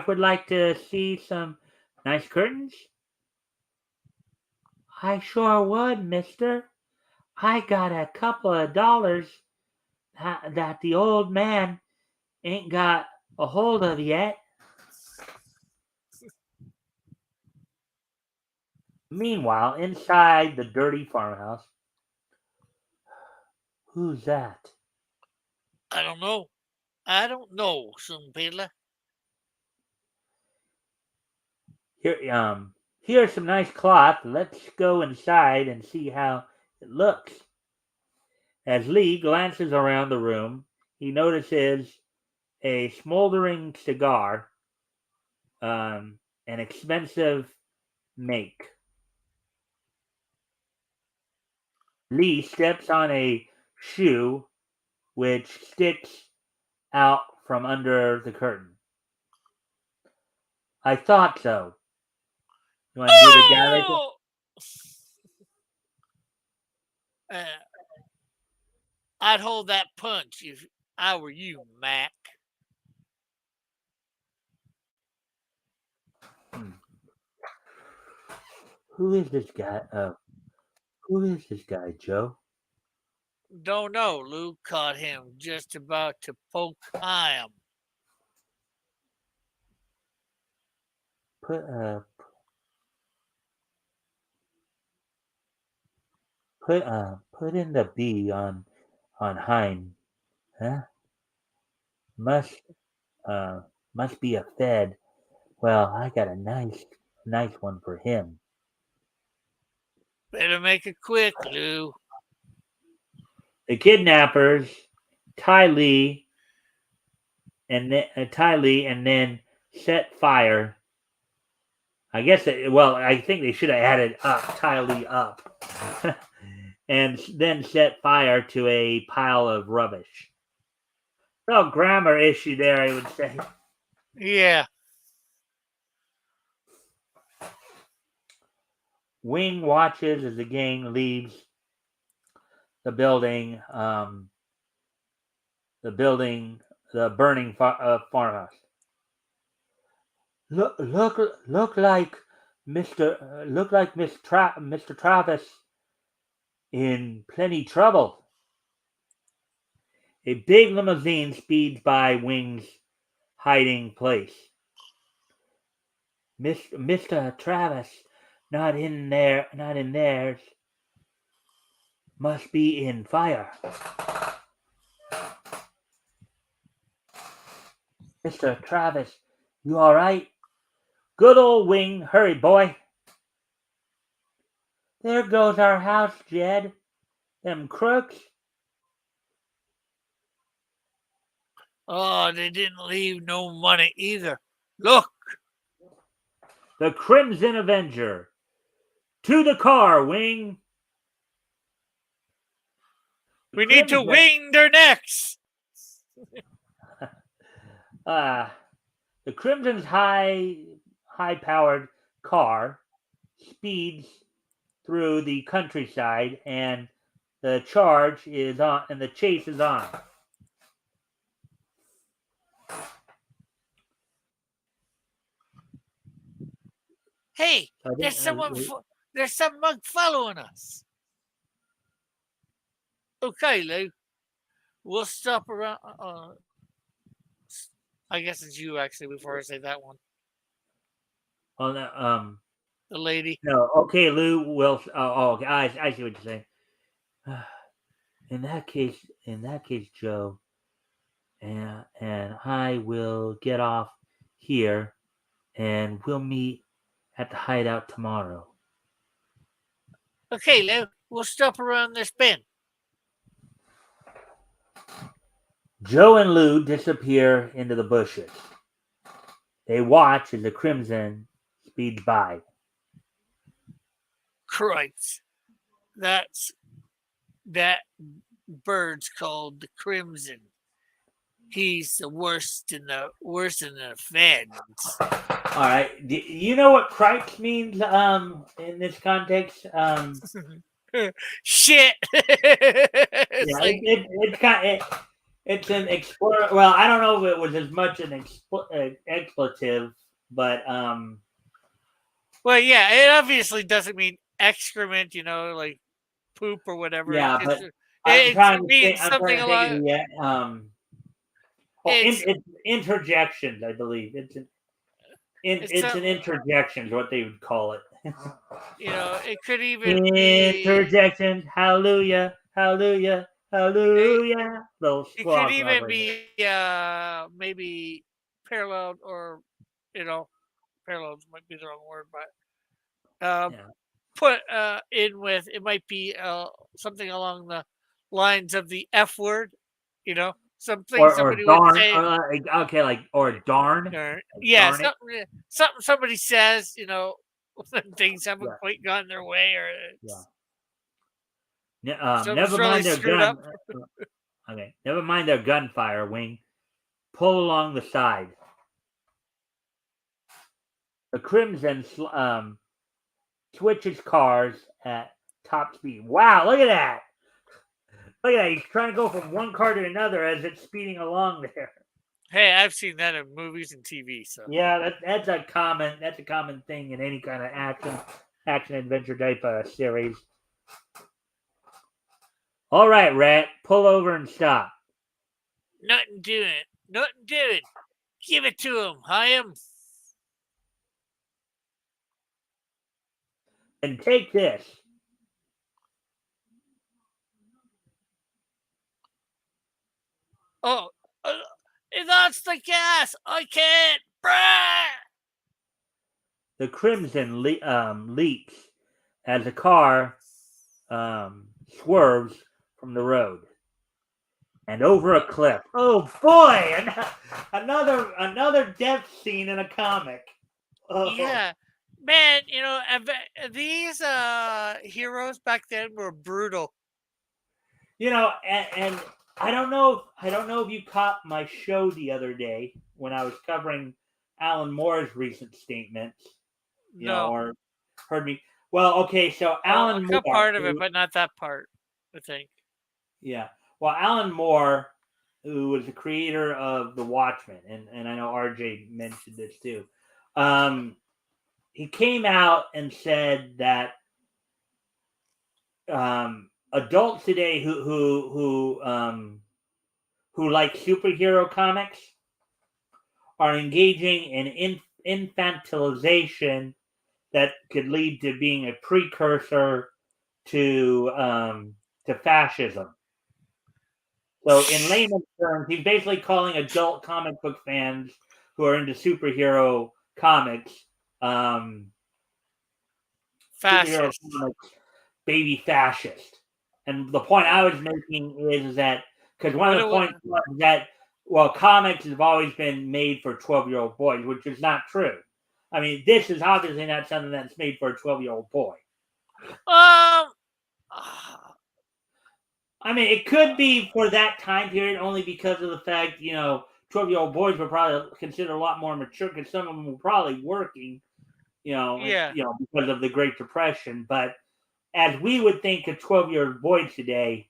Speaker 1: would like to see some nice curtains. I sure would, mister. I got a couple of dollars that the old man ain't got a hold of yet. Meanwhile, inside the dirty farmhouse, who's that?
Speaker 2: I don't know. I don't know, son Peddler.
Speaker 1: Here's some nice cloth. Let's go inside and see how it looks. As Lee glances around the room, he notices a smoldering cigar, an expensive make. Lee steps on a shoe which sticks out from under the curtain. I thought so. You want to do the guy right there?
Speaker 2: Oh! I'd hold that punch if I were you, Mac.
Speaker 1: Hmm. Who is this guy? Who is this guy, Joe?
Speaker 2: Don't know. Lou caught him just about to poke him.
Speaker 1: Put uh put in the B on Hein. Huh? Must uh must be a Fed. Well, I got a nice one for him.
Speaker 2: Better make it quick, Lou.
Speaker 1: The kidnappers Ty Lee Ty Lee and then set fire. I think they should have added up Ty Lee up, and then set fire to a pile of rubbish. No grammar issue there, I would say.
Speaker 2: Yeah.
Speaker 1: Wing watches as the gang leaves the building, the burning farmhouse. Look like Mr. Travis in plenty trouble. A big limousine speeds by Wing's hiding place. Mr. Travis, not in theirs. Must be in fire. Mr. Travis, you all right? Good old Wing, hurry, boy. There goes our house, Jed. Them crooks.
Speaker 2: Oh, they didn't leave no money either. Look,
Speaker 1: The Crimson Avenger. To the car, Wing.
Speaker 2: we need to wing their necks.
Speaker 1: The Crimson's high-powered car speeds through the countryside, and the charge is on, and the chase is on.
Speaker 2: Hey, there's some mug following us. Okay, Lou, we'll stop around. I guess it's you actually. Before I say that one,
Speaker 1: Oh, no,
Speaker 2: the lady.
Speaker 1: no. Okay, Lou. Will. Okay, I see what you're saying. In that case, Joe, and I will get off here, and we'll meet at the hideout tomorrow.
Speaker 2: Okay, Lou, we'll stop around this bend.
Speaker 1: Joe and Lou disappear into the bushes. They watch as the Crimson speeds by.
Speaker 2: Christ, that bird's called the Crimson. He's the worst in the feds.
Speaker 1: All right. Do you know what "cripes" means in this context?
Speaker 2: Shit.
Speaker 1: It's an explore. Well, I don't know if it was as much an expletive, but
Speaker 2: well, yeah, it obviously doesn't mean excrement, like poop or whatever.
Speaker 1: Yeah, but
Speaker 2: it means something along.
Speaker 1: It's interjections, I believe. It's an interjection is what they would call it.
Speaker 2: It could even be
Speaker 1: interjections. Hallelujah, hallelujah, hallelujah.
Speaker 2: It could even be maybe paralleled, or parallels might be the wrong word, but put in with, it might be something along the lines of the F word, something somebody would say.
Speaker 1: Okay, or darn.
Speaker 2: Yeah, something somebody says, when things haven't quite gotten their way, or
Speaker 1: never mind their gun. Okay, never mind their gunfire, Wing. Pull along the side. The Crimson switches cars at top speed. Wow, look at that. Look at that. He's trying to go from one car to another as it's speeding along there.
Speaker 2: Hey, I've seen that in movies and TV. So
Speaker 1: yeah, that's a common thing in any kind of action adventure type series. All right, Rat, pull over and stop.
Speaker 2: Nothing doing. Give it to him, Hyam.
Speaker 1: And take this.
Speaker 2: Oh, that's the gas. I can't. Brah!
Speaker 1: The Crimson leaks as the car swerves from the road and over a cliff. Oh boy! Another death scene in a comic. Oh.
Speaker 2: Yeah, man. These heroes back then were brutal.
Speaker 1: And I don't know if you caught my show the other day when I was covering Alan Moore's recent statements. Or heard me. Well, okay, so Alan Moore.
Speaker 2: Part of it, but not that part, I think.
Speaker 1: Yeah. Well, Alan Moore, who was the creator of The Watchmen, and I know RJ mentioned this too. He came out and said that adults today who like superhero comics are engaging in infantilization that could lead to being a precursor to fascism. So, in layman's terms, he's basically calling adult comic book fans who are into superhero comics,
Speaker 2: fascist,
Speaker 1: baby fascist. And the point I was making is that because one
Speaker 2: What
Speaker 1: of
Speaker 2: it
Speaker 1: the
Speaker 2: wa-
Speaker 1: points was that comics have always been made for 12-year-old boys, which is not true. I mean, this is obviously not something that's made for a 12-year-old boy.
Speaker 2: um
Speaker 1: I mean, it could be for that time period only because of the fact 12-year-old boys were probably considered a lot more mature because some of them were probably working,
Speaker 2: yeah.
Speaker 1: because of the Great Depression. But as we would think of 12-year-old boys today,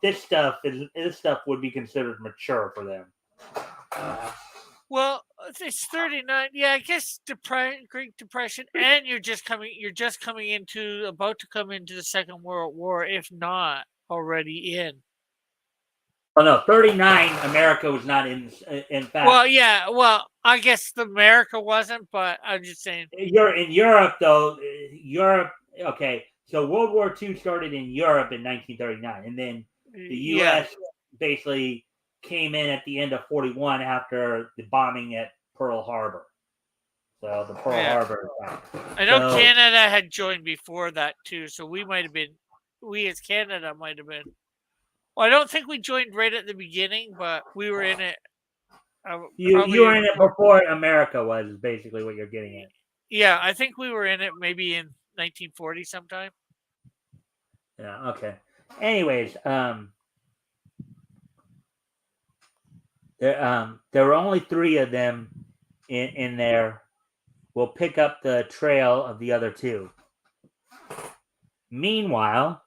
Speaker 1: this stuff would be considered mature for them.
Speaker 2: Well, it's 39. Yeah, I guess Great Depression, and you're just coming into about to come into the Second World War, if not already in.
Speaker 1: Oh no, 39. America was not in. In fact,
Speaker 2: Well, yeah. Well, I guess the America wasn't, but I'm just saying.
Speaker 1: you're in Europe though. Europe. Okay, so World War II started in Europe in 1939, and then the
Speaker 2: Yeah,
Speaker 1: U.S. basically came in at the end of 41 after the bombing at Pearl Harbor. So the Pearl
Speaker 2: yeah.
Speaker 1: Harbor attack.
Speaker 2: I know
Speaker 1: So
Speaker 2: Canada had joined before that too, so we might have been. We as Canada might have been. Well, I don't think we joined right at the beginning, but we were in it
Speaker 1: you
Speaker 2: probably
Speaker 1: were in it
Speaker 2: before.
Speaker 1: before America was, is basically what you're getting at.
Speaker 2: Yeah, I think we were in it maybe in 1940 sometime.
Speaker 1: Yeah. Okay. Anyways, there were only three of them in there. We'll pick up the trail of the other two. Meanwhile,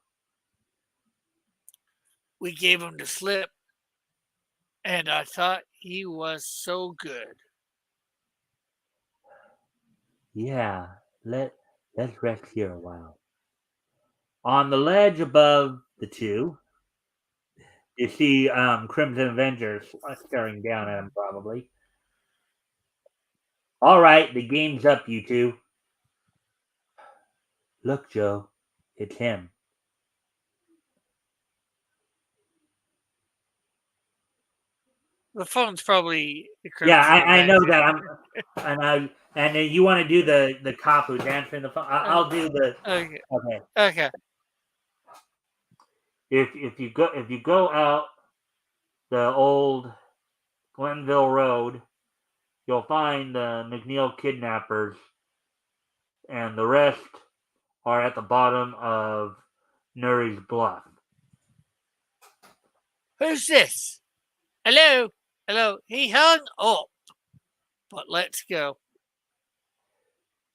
Speaker 2: We gave him the slip, and I thought he was so good.
Speaker 1: yeah, let's rest here a while. On the ledge above the two, you see Crimson Avengers staring down at him. Probably. All right, the game's up, you two. Look, Joe, it's him.
Speaker 2: The phone's probably the
Speaker 1: Yeah,
Speaker 2: Crimson
Speaker 1: I know
Speaker 2: Avenger.
Speaker 1: that. And then you want to do the cop who's answering the phone.
Speaker 2: Uh,
Speaker 1: I'll do the.
Speaker 2: okay,
Speaker 1: Okay.
Speaker 2: okay.
Speaker 1: If you go out the old Glenville Road, you'll find the McNeil kidnappers, and the rest are at the bottom of Nuri's Bluff.
Speaker 2: Who's this? Hello, hello. He hung up, but let's go.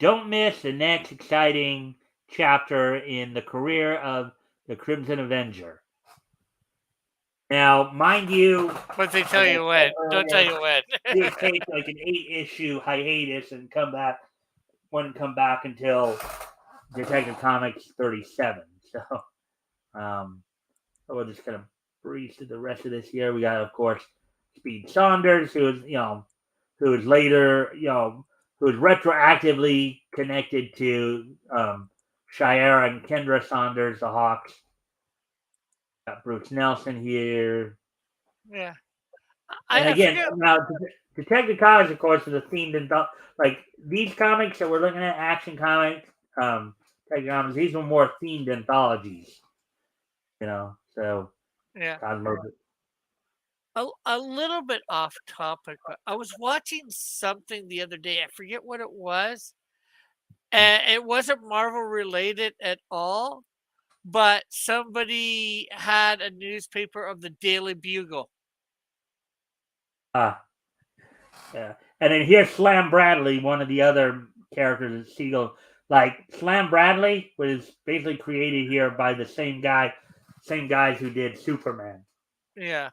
Speaker 1: Don't miss the next exciting chapter in the career of the Crimson Avenger. Now, mind you,
Speaker 2: But they
Speaker 1: as
Speaker 2: tell
Speaker 1: I
Speaker 2: you
Speaker 1: said
Speaker 2: when. Don't tell
Speaker 1: earlier,
Speaker 2: you when.
Speaker 1: he would take like an 8-issue hiatus and come back. Wouldn't come back until Detective Comics 37. So, um, we'll just kind of breeze through the rest of this year. We got, of course, Speed Saunders, who is later, who is retroactively connected to Shira and Kendra Saunders, the Hawks. Got Bruce Nelson here.
Speaker 2: Yeah,
Speaker 1: And
Speaker 2: I
Speaker 1: again,
Speaker 2: forget.
Speaker 1: now Detective Comics, of course, is a themed like these comics that we're looking at, Action Comics, Detective Comics. These were more themed anthologies, So
Speaker 2: Yeah,
Speaker 1: Cosmo.
Speaker 2: a little bit off topic, but I was watching something the other day. I forget what it was, and it wasn't Marvel related at all. But somebody had a newspaper of the Daily Bugle.
Speaker 1: Ah, yeah. And then here's Slam Bradley, one of the other characters at Siegel. Like Slam Bradley was basically created here by the same guys who did Superman.
Speaker 2: Yeah.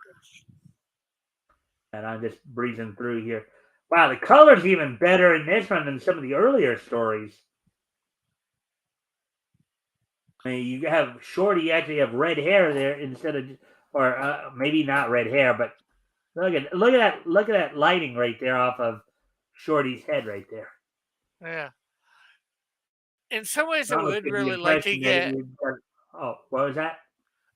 Speaker 1: And I'm just breezing through here. Wow, the color's even better in this one than some of the earlier stories. I mean, you have Shorty actually have red hair there instead of, or maybe not red hair, but look at that lighting right there off of Shorty's head right there.
Speaker 2: Yeah. In some ways,
Speaker 1: I
Speaker 2: I
Speaker 1: almost
Speaker 2: would
Speaker 1: get the
Speaker 2: really like to
Speaker 1: impression that
Speaker 2: get.
Speaker 1: what was that?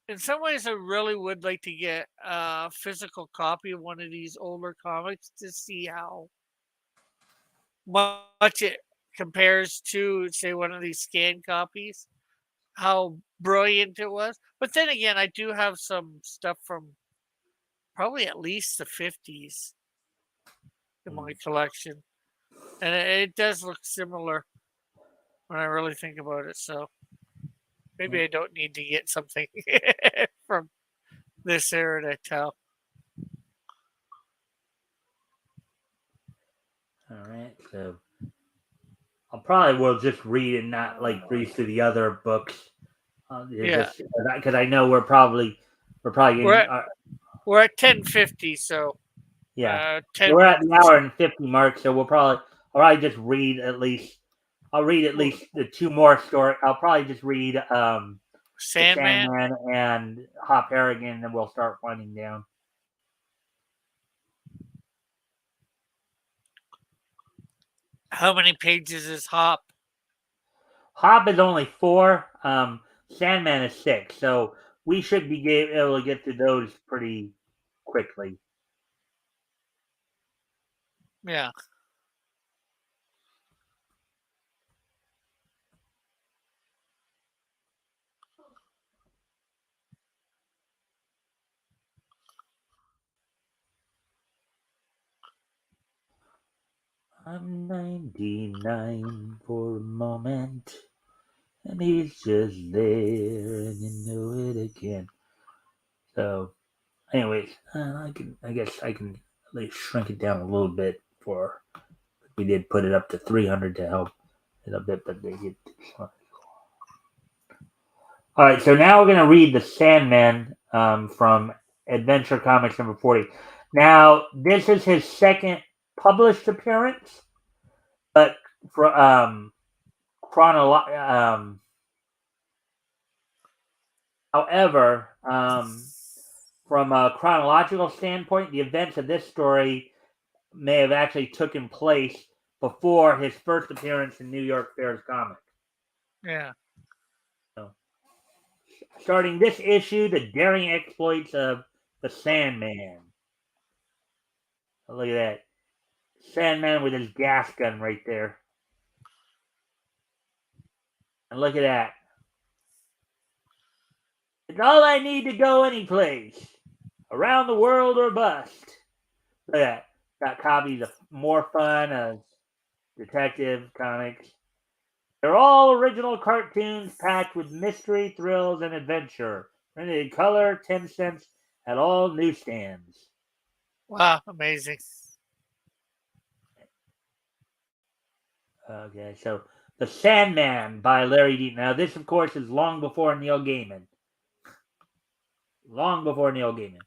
Speaker 2: In some ways, I really would like to get a physical copy of one of these older comics to see how much it compares to, say, one of these scanned copies. how brilliant it was. But then again, I do have some stuff from probably at least the 50s in my collection. And it does look similar when I really think about it. So maybe I don't need to get something from this era to tell.
Speaker 1: All right, so I'll probably will just read and not like breeze through the other books.
Speaker 2: Yeah,
Speaker 1: Just because I know we're probably
Speaker 2: we're
Speaker 1: getting
Speaker 2: at, we're at 10:50, so
Speaker 1: yeah
Speaker 2: 10
Speaker 1: we're at the
Speaker 2: minutes.
Speaker 1: hour and 50 mark, so I'll probably just read at least I'll read at least the two more story. I'll probably just read the
Speaker 2: Sandman.
Speaker 1: Sandman and Hop Harrigan, and then we'll start winding down.
Speaker 2: How many pages is Hop?
Speaker 1: Hop is only 4. Sandman is 6. So we should be able to get to those pretty quickly.
Speaker 2: Yeah.
Speaker 1: I'm 99 for a moment, and he's just there, and you know it again. So, anyways, I guess I can at least shrink it down a little bit. For we did put it up to 300 to help it a bit, but they get. All right, so now we're gonna read the Sandman from Adventure Comics number 40. Now, this is his second published appearance, but for however, from a chronological standpoint, the events of this story may have actually taken place before his first appearance in New York Fair's Comics.
Speaker 2: Yeah.
Speaker 1: So, starting this issue, the daring exploits of the Sandman. Oh, look at that. Sandman with his gas gun right there. And look at that. It's all I need to go any place. Around the world or bust. Look at that. Got copies of More Fun, of Detective Comics. They're all original cartoons packed with mystery, thrills, and adventure. Printed in color, 10 cents at all newsstands.
Speaker 2: Wow, amazing.
Speaker 1: Okay, so The Sandman by Larry Dean. Now, this, of course, is long before Neil Gaiman. Long before Neil Gaiman.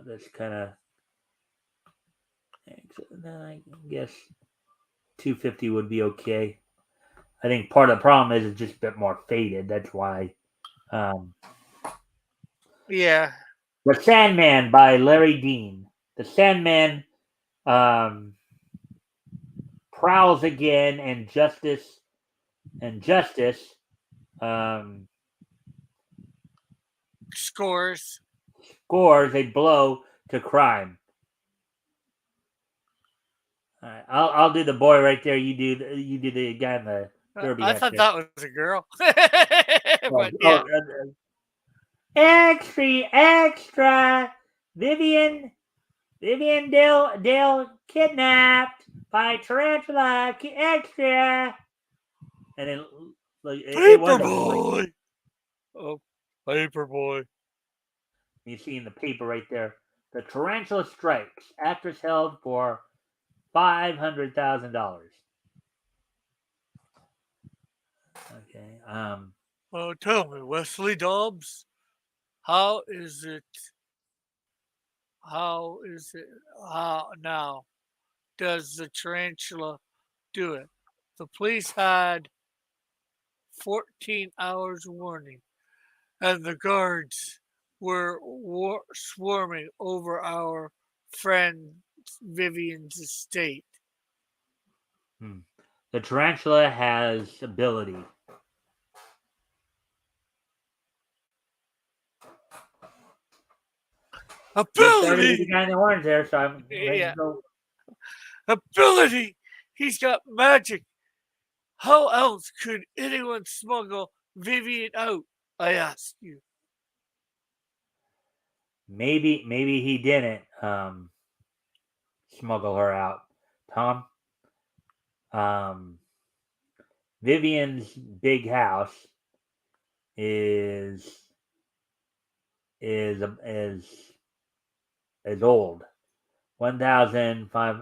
Speaker 1: This kind of. I guess 250 would be okay. I think part of the problem is it's just a bit more faded. That's why. Um,
Speaker 2: Yeah.
Speaker 1: The Sandman by Larry Dean. The Sandman prowls again, and justice um,
Speaker 2: Scores.
Speaker 1: scores a blow to crime. All right, I'll do the boy right there. You do the guy in the derby
Speaker 2: I
Speaker 1: hat
Speaker 2: thought
Speaker 1: there.
Speaker 2: that was a girl.
Speaker 1: Oh,
Speaker 2: But
Speaker 1: oh,
Speaker 2: yeah.
Speaker 1: extra, extra! Vivian, Dale kidnapped by tarantula. Extra! And then like it was a boy.
Speaker 2: Paperboy. Oh, Paperboy.
Speaker 1: You see in the paper right there, the tarantula strikes. Actress held for $500,000. Okay.
Speaker 2: Tell me, Wesley Dobbs, how is it? How is it? How now does the tarantula do it? The police had 14 hours warning, and the guards were swarming over our friend Vivian's estate.
Speaker 1: Hmm. The tarantula has ability. Get started with the
Speaker 2: Ability!
Speaker 1: guy in the orange there, so I'm ready to
Speaker 2: Yeah,
Speaker 1: go.
Speaker 2: ability! He's got magic. How else could anyone smuggle Vivian out? I ask you.
Speaker 1: Maybe he didn't smuggle her out. Tom, um, Vivian's big house is is is old. 1,005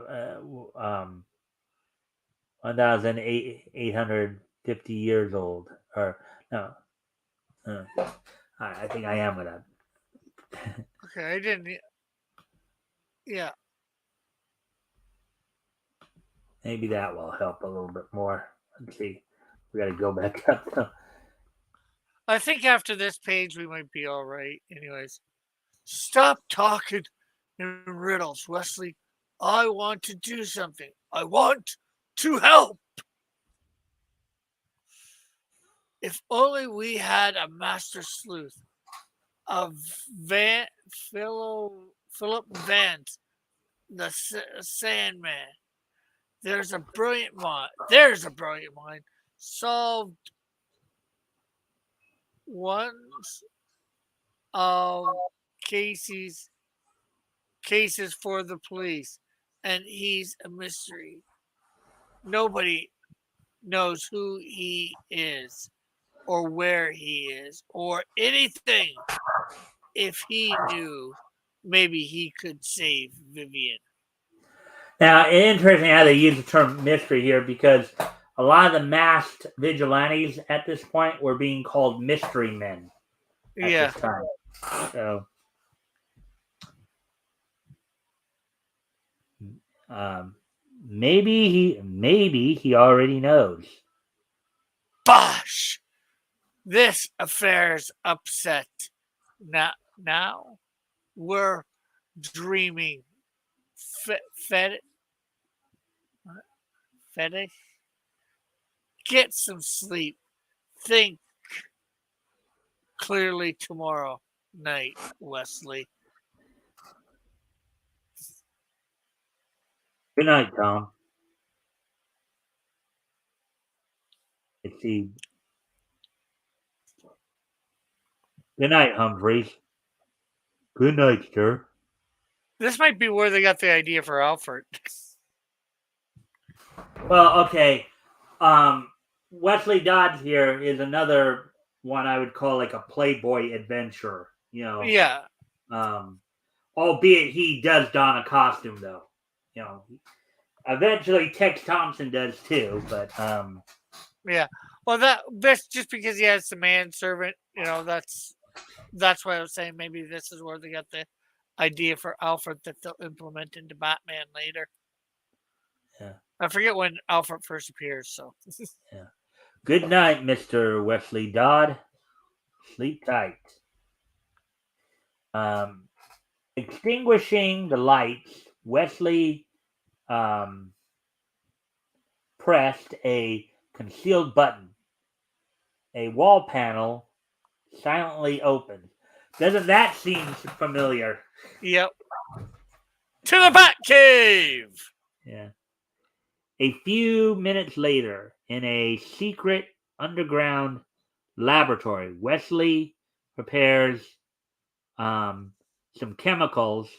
Speaker 1: 1,850 years old. Or no, I think I am gonna.
Speaker 2: Okay, I didn't. Yeah,
Speaker 1: Maybe that will help a little bit more. Let's see. We got to go back up.
Speaker 2: I think after this page we might be all right. Anyways, stop talking in riddles, Wesley. I want to do something. I want to help. If only we had a master sleuth, a Philip Vance, the Sandman. There's a brilliant mind. Solved ones of cases cases for the police, and he's a mystery. Nobody knows who he is or where he is or anything. If he knew, maybe he could save Vivian.
Speaker 1: Now, interesting how they use the term mystery here because a lot of the masked vigilantes at this point were being called mystery men at
Speaker 2: Yeah.
Speaker 1: this time. So, um, maybe he already knows.
Speaker 2: Bosh! This affair's upset. Now we're dreaming. Fed, fetish? Get some sleep. Think clearly tomorrow night, Wesley.
Speaker 1: Good night, Tom. Let's see. Good night, Humphreys. Good night, sir.
Speaker 2: This might be where they got the idea for Alfred.
Speaker 1: Well, okay. Wesley Dodds here is another one I would call like a Playboy adventurer.
Speaker 2: Yeah,
Speaker 1: Um, albeit he does don a costume though. You know, eventually Tex Thompson does too, but
Speaker 2: yeah. Well, that's just because he has the manservant. That's why I was saying maybe this is where they got the idea for Alfred that they'll implement into Batman later.
Speaker 1: yeah,
Speaker 2: I forget when Alfred first appears. So
Speaker 1: yeah. Good night, Mr. Wesley Dodd. Sleep tight. Um, extinguishing the lights, Wesley um, pressed a concealed button. A wall panel silently opened. Doesn't that seem familiar?
Speaker 2: yep. To the Batcave.
Speaker 1: Yeah. A few minutes later, in a secret underground laboratory, Wesley prepares some chemicals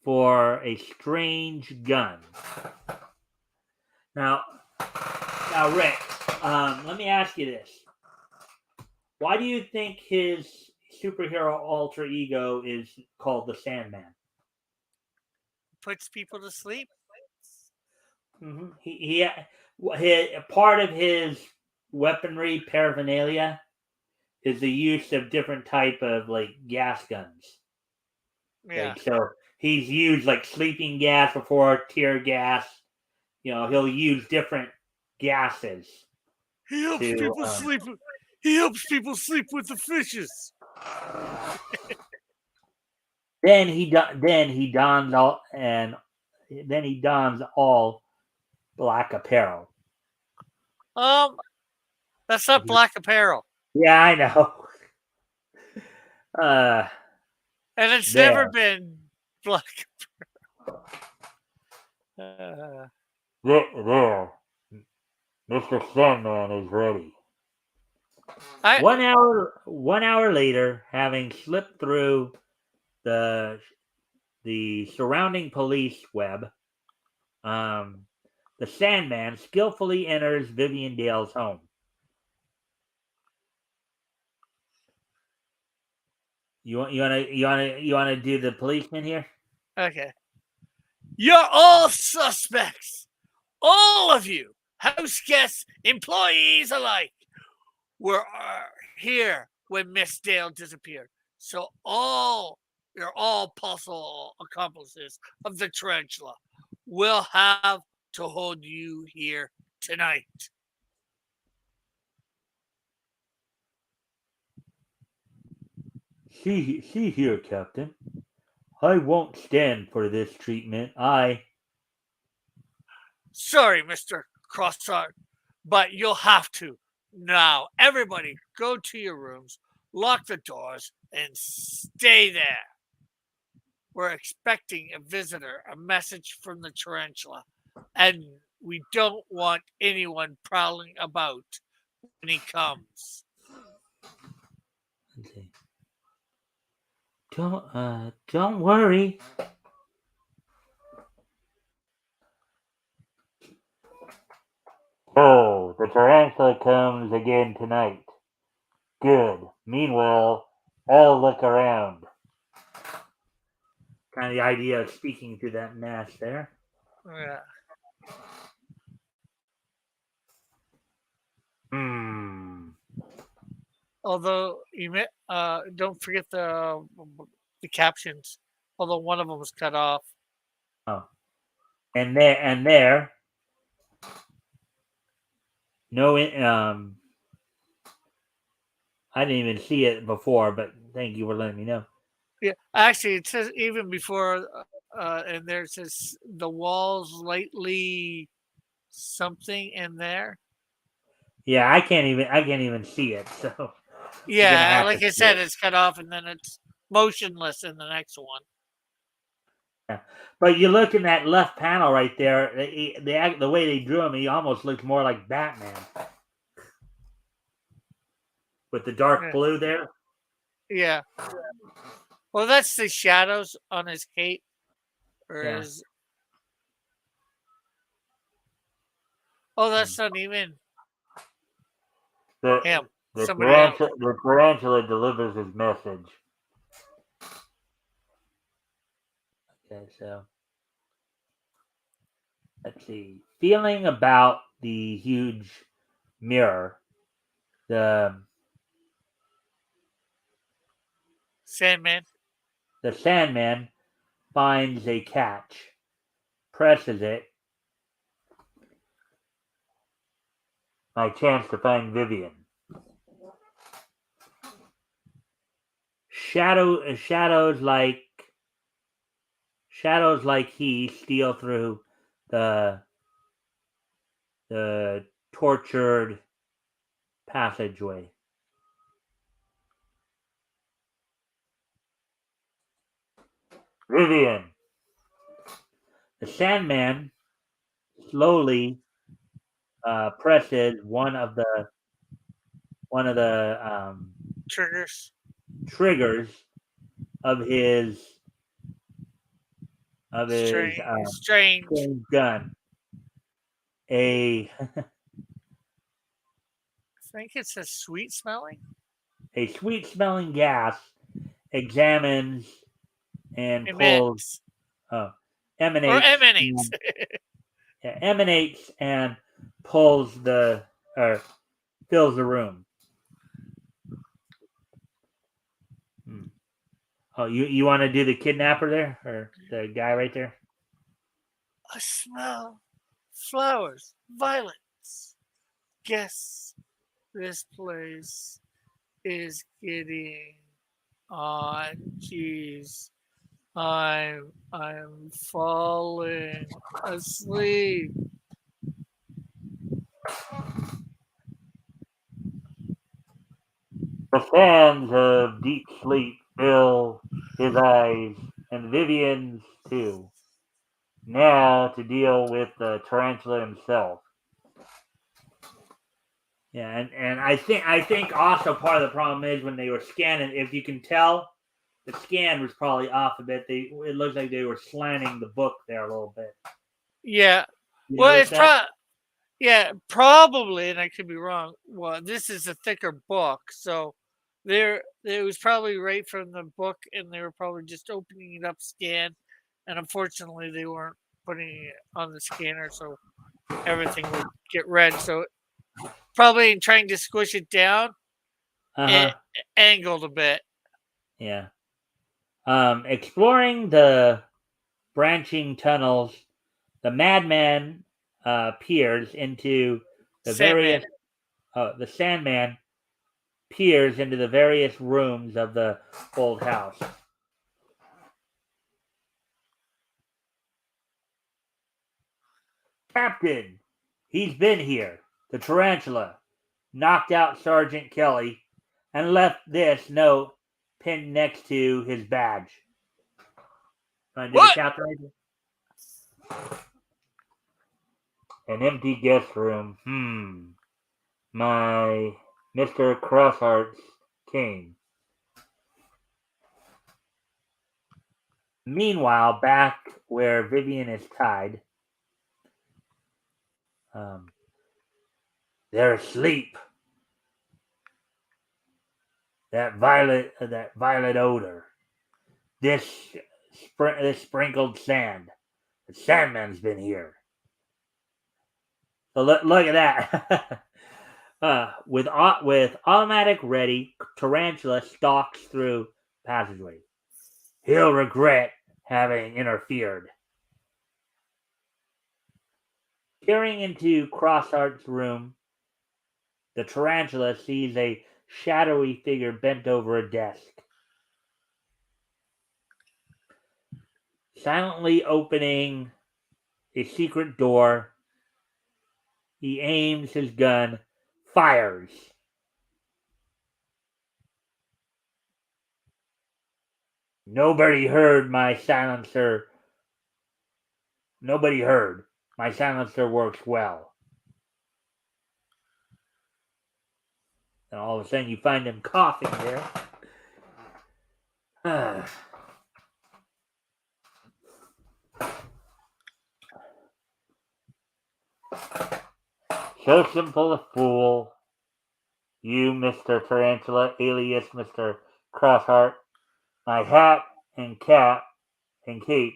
Speaker 1: for a strange gun. Now, Rick, let me ask you this: why do you think his superhero alter ego is called the Sandman?
Speaker 2: Puts people to sleep.
Speaker 1: Mm-hmm. He part of his weaponry paraphernalia is the use of different type of like gas guns.
Speaker 2: Yeah.
Speaker 1: Like, so he's used like sleeping gas before, tear gas. He'll use different gases
Speaker 2: He helps
Speaker 1: to.
Speaker 2: people sleep. He helps people sleep with the fishes.
Speaker 1: Then he dons all black apparel.
Speaker 2: That's not black apparel,
Speaker 1: Yeah, I know. Uh,
Speaker 2: and it's never
Speaker 1: there,
Speaker 2: been black.
Speaker 1: there, Mr. Sandman is ready.
Speaker 2: I
Speaker 1: 1 hour later, having slipped through the surrounding police web, the Sandman skillfully enters Vivian Dale's home. You wanna do the policeman here?
Speaker 2: okay. You're all suspects. All of you, house guests, employees alike, were here when Miss Dale disappeared. So you're all possible accomplices of the tarantula. We'll have to hold you here tonight.
Speaker 1: See here, Captain. I won't stand for this treatment.
Speaker 2: Sorry, Mr. Crossart, but you'll have to. Now, everybody, go to your rooms, lock the doors, and stay there. We're expecting a visitor, a message from the tarantula, and we don't want anyone prowling about when he comes.
Speaker 1: Okay. Don't worry. Oh, the tarantula comes again tonight. Good. Meanwhile, I'll look around. Kind of the idea of speaking through that mask there.
Speaker 2: Yeah.
Speaker 1: Hmm.
Speaker 2: Although don't forget the captions. Although one of them was cut off.
Speaker 1: Oh, and there, no. I didn't even see it before, but thank you for letting me know.
Speaker 2: Yeah, actually, it says even before, and there it says the walls lightly something in there.
Speaker 1: Yeah, I can't even see it, so you're gonna
Speaker 2: Yeah,
Speaker 1: have to
Speaker 2: like I
Speaker 1: see
Speaker 2: said,
Speaker 1: it.
Speaker 2: it's cut off and then it's motionless in the next one.
Speaker 1: Yeah. But you look in that left panel right there. The way they drew him, he almost looks more like Batman with the dark
Speaker 2: Yeah,
Speaker 1: blue there.
Speaker 2: yeah. Well, that's the shadows on his cape, or
Speaker 1: Yeah.
Speaker 2: his. Oh,
Speaker 1: Hmm.
Speaker 2: that's not even
Speaker 1: The
Speaker 2: him.
Speaker 1: the
Speaker 2: Somebody else.
Speaker 1: tarantula delivers his message. Okay, so let's see. Feeling about the huge mirror, the
Speaker 2: Sandman.
Speaker 1: the Sandman finds a catch, presses it. My chance to find Vivian. Shadows like he steal through the the tortured passageway. Vivian. The Sandman slowly presses one of the
Speaker 2: Triggers.
Speaker 1: triggers of his
Speaker 2: Strange.
Speaker 1: gun. A
Speaker 2: I think it's a sweet smelling.
Speaker 1: a sweet smelling gas examines and pulls
Speaker 2: Emits.
Speaker 1: uh,
Speaker 2: Or
Speaker 1: emanates
Speaker 2: emanates.
Speaker 1: emanates and pulls the or fills the room. Hmm. Oh, you want to do the kidnapper there or the guy right there?
Speaker 2: I smell flowers, violets. Guess this place is getting on. Jeez. I'm falling asleep.
Speaker 1: The sands of deep sleep fill his eyes and Vivian's too. Now to deal with the tarantula himself. Yeah, and I think also part of the problem is when they were scanning, if you can tell, the scan was probably off a bit. It looks like they were slanting the book there a little bit.
Speaker 2: Yeah.
Speaker 1: You
Speaker 2: Well,
Speaker 1: notice
Speaker 2: it's
Speaker 1: that?
Speaker 2: yeah, probably, and I could be wrong. Well, this is a thicker book, so there it was probably right from the book, and they were probably just opening it up, scan, and unfortunately, they weren't putting it on the scanner, so everything would get read. So probably in trying to squish it down,
Speaker 1: Uh
Speaker 2: it
Speaker 1: huh.
Speaker 2: angled a bit.
Speaker 1: Yeah. Exploring the branching tunnels, the madman peers into the
Speaker 2: Sandman,
Speaker 1: various. The Sandman peers into the various rooms of the old house. Captain, he's been here. The tarantula knocked out Sergeant Kelly and left this note pinned next to his badge. Want to do the
Speaker 2: what?
Speaker 1: chapter? An empty guest room. My Mr. Crosshearts came. Meanwhile, back where Vivian is tied, um, they're asleep. That violet odor. This this sprinkled sand. The Sandman's been here. So look at that. With automatic ready, Tarantula stalks through passageway. He'll regret having interfered. Peering into Crossheart's room, the tarantula sees a shadowy figure bent over a desk. Silently opening a secret door, he aims his gun, fires. Nobody heard my silencer. Nobody heard. My silencer works well. And all of a sudden, you find him coughing there. So simple a fool, you, Mr. Tarantula, alias Mr. Crossheart. My hat and cap and cape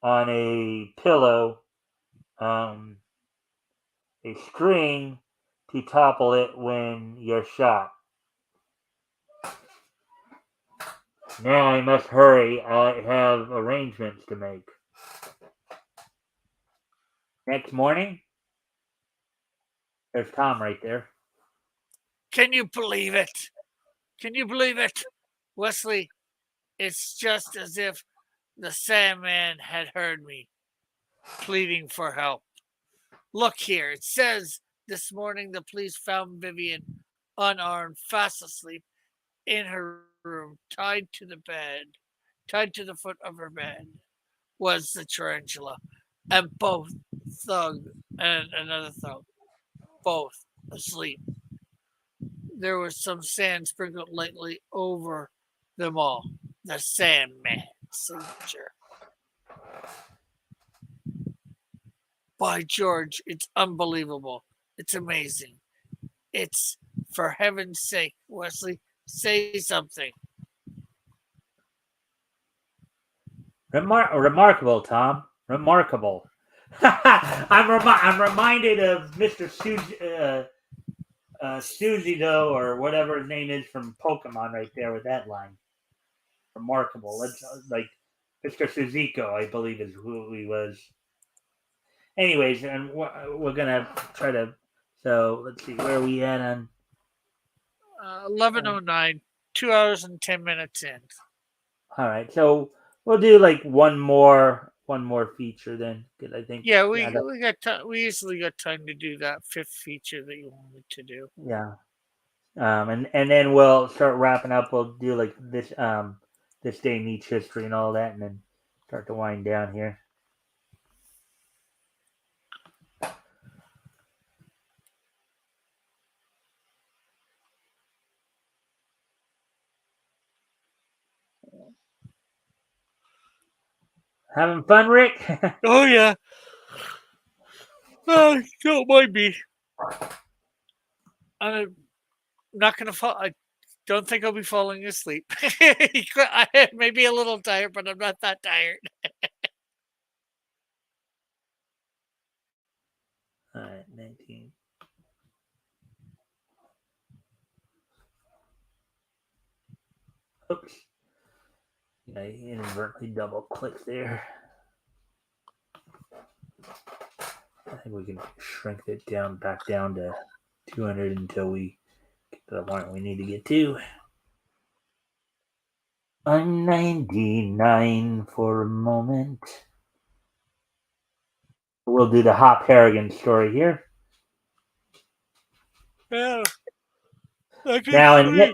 Speaker 1: on a pillow, um, a string to topple it when you're shot. Now I must hurry. I have arrangements to make. Next morning, there's Tom right there.
Speaker 2: Can you believe it? Can you believe it, Wesley? It's just as if the Sandman had heard me pleading for help. Look here, it says this morning the police found Vivian unarmed, fast asleep in her room, tied to the bed, tied to the foot of her bed, was the tarantula, and both Thug and another Thug, both asleep. There was some sand sprinkled lightly over them all. The Sandman signature. By George, it's unbelievable. It's amazing. It's for heaven's sake, Wesley, say something.
Speaker 1: Remarkable, Tom. Remarkable. I'm reminded of Mr. Susie though, or whatever his name is from Pokemon, right there with that line. Remarkable. Like Mr. Suzuko, I believe is who he was. Anyways, and we're gonna try to. So let's see where are we at on.
Speaker 2: 11:09, 2 hours and 10 minutes in.
Speaker 1: All right, so we'll do like one more feature then, because I think
Speaker 2: Yeah,
Speaker 1: yeah
Speaker 2: we got time. We easily got time to do that fifth feature that you wanted to do.
Speaker 1: yeah. And then we'll start wrapping up. We'll do like this day meets history and all that, and then start to wind down here. Having fun, Rick?
Speaker 2: Oh yeah. Oh, don't mind me. I'm not gonna fall. I don't think I'll be falling asleep. I may be a little tired, but I'm not that tired.
Speaker 1: All right, 19. Oops. I inadvertently double clicked there. I think we can shrink it back down to 200 until we get to the point we need to get to. I'm 99 for a moment. We'll do the Hop Harrigan story here.
Speaker 2: Yeah. I
Speaker 1: Now in this,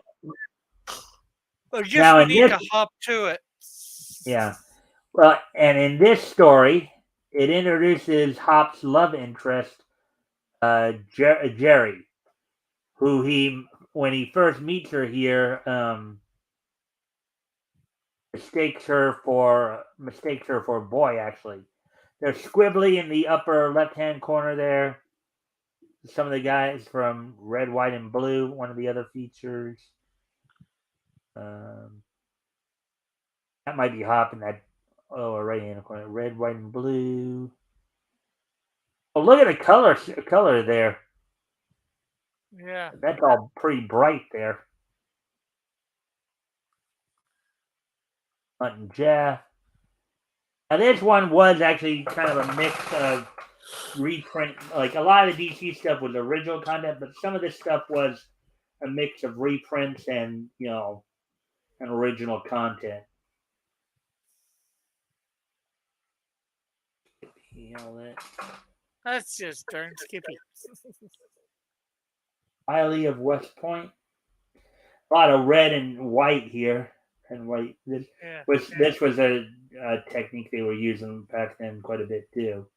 Speaker 2: I guess
Speaker 1: now
Speaker 2: we
Speaker 1: in
Speaker 2: need
Speaker 1: this,
Speaker 2: to hop to it.
Speaker 1: yeah. Well, and in this story, it introduces Hop's love interest, Jerry, who when he first meets her here, mistakes her for a boy. Actually, there's squibbly in the upper left-hand corner there. Some of the guys from Red, White, and Blue. One of the other features. That might be Hop in that right hand corner. Red, White, and Blue. Oh, look at the color there.
Speaker 2: Yeah.
Speaker 1: That's all pretty bright there. Hunt and Jeff. Now this one was actually kind of a mix of reprint. Like a lot of the DC stuff was original content, but some of this stuff was a mix of reprints and and original content.
Speaker 2: That's just darn skippy.
Speaker 1: Wiley of West Point. A lot of red and white here. And white. This was a technique they were using back then quite a bit too.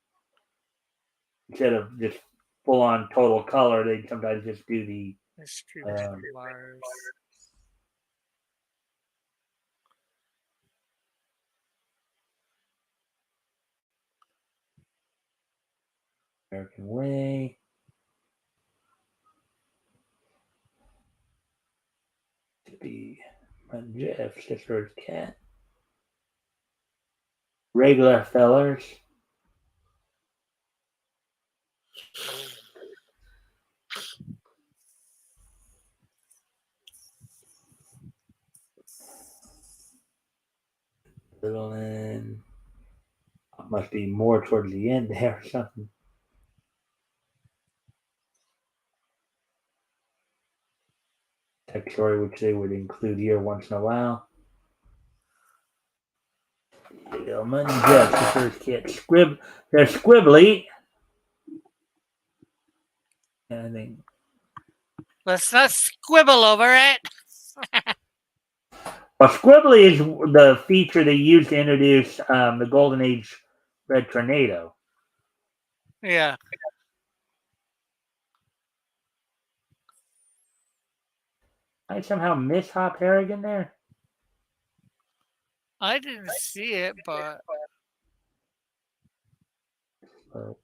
Speaker 1: Instead of just full on total color, they'd sometimes just do the
Speaker 2: Mars.
Speaker 1: American Way. To be Jeff, sister's cat. Regular fellers. Little and must be more towards the end there or something. Tech story which they would include here once in a while. Gentleman, Jeff, sister's cat. They're squibbly. And I think.
Speaker 2: Let's not squibble over it.
Speaker 1: Well, squibbly is the feature they used to introduce the Golden Age Red Tornado.
Speaker 2: Yeah.
Speaker 1: I somehow miss Hop Harrigan there.
Speaker 2: I didn't see it, but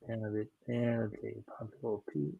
Speaker 1: Kind of it there. Let's see, possible Pete.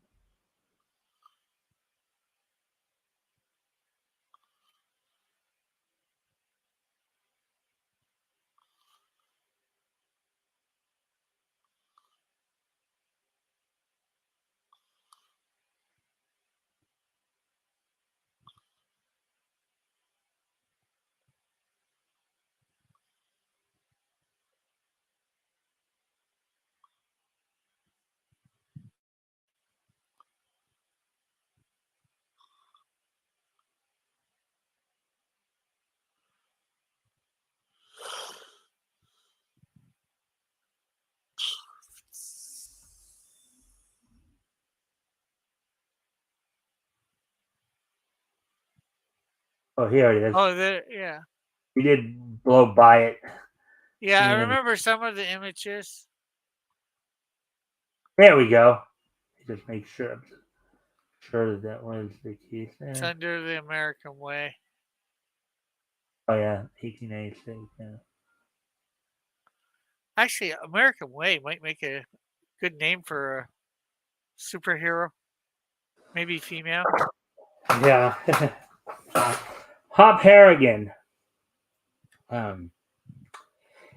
Speaker 1: Oh, here it is.
Speaker 2: oh, yeah.
Speaker 1: We did blow by it.
Speaker 2: Yeah, I remember some of the images.
Speaker 1: There we go. Just make sure that was the case there.
Speaker 2: It's under the American Way.
Speaker 1: Oh yeah, 1886. Yeah.
Speaker 2: Actually, American Way might make a good name for a superhero. Maybe female.
Speaker 1: Yeah. Hop Harrigan. Um,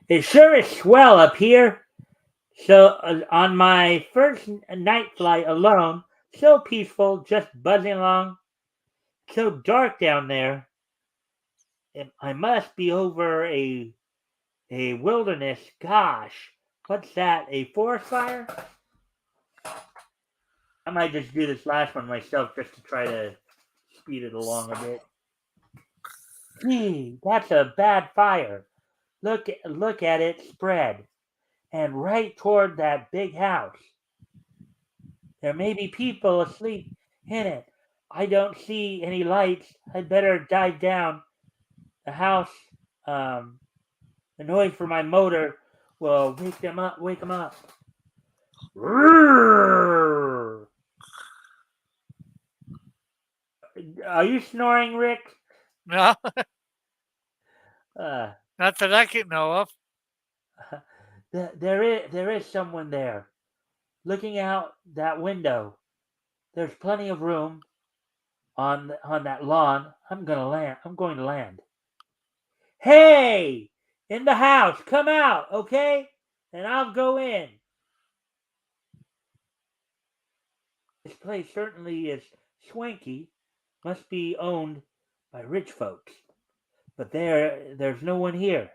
Speaker 1: it sure is swell up here. So on my first night flight alone, so peaceful, just buzzing along. So dark down there. I must be over a wilderness. Gosh, what's that? A forest fire? I might just do this last one myself just to try to speed it along a bit. Gee, that's a bad fire. Look at it spread, and right toward that big house. There may be people asleep in it. I don't see any lights. I'd better dive down. The house, um, the noise from my motor will wake them up. Wake them up. Roar! Are you snoring, Rick?
Speaker 2: No,
Speaker 1: Uh,
Speaker 2: not that I can know of.
Speaker 1: there is someone there, looking out that window. There's plenty of room on that lawn. I'm gonna land. I'm going to land. Hey, in the house, come out, okay? And I'll go in. This place certainly is swanky. Must be owned by rich folks. But there's no one here.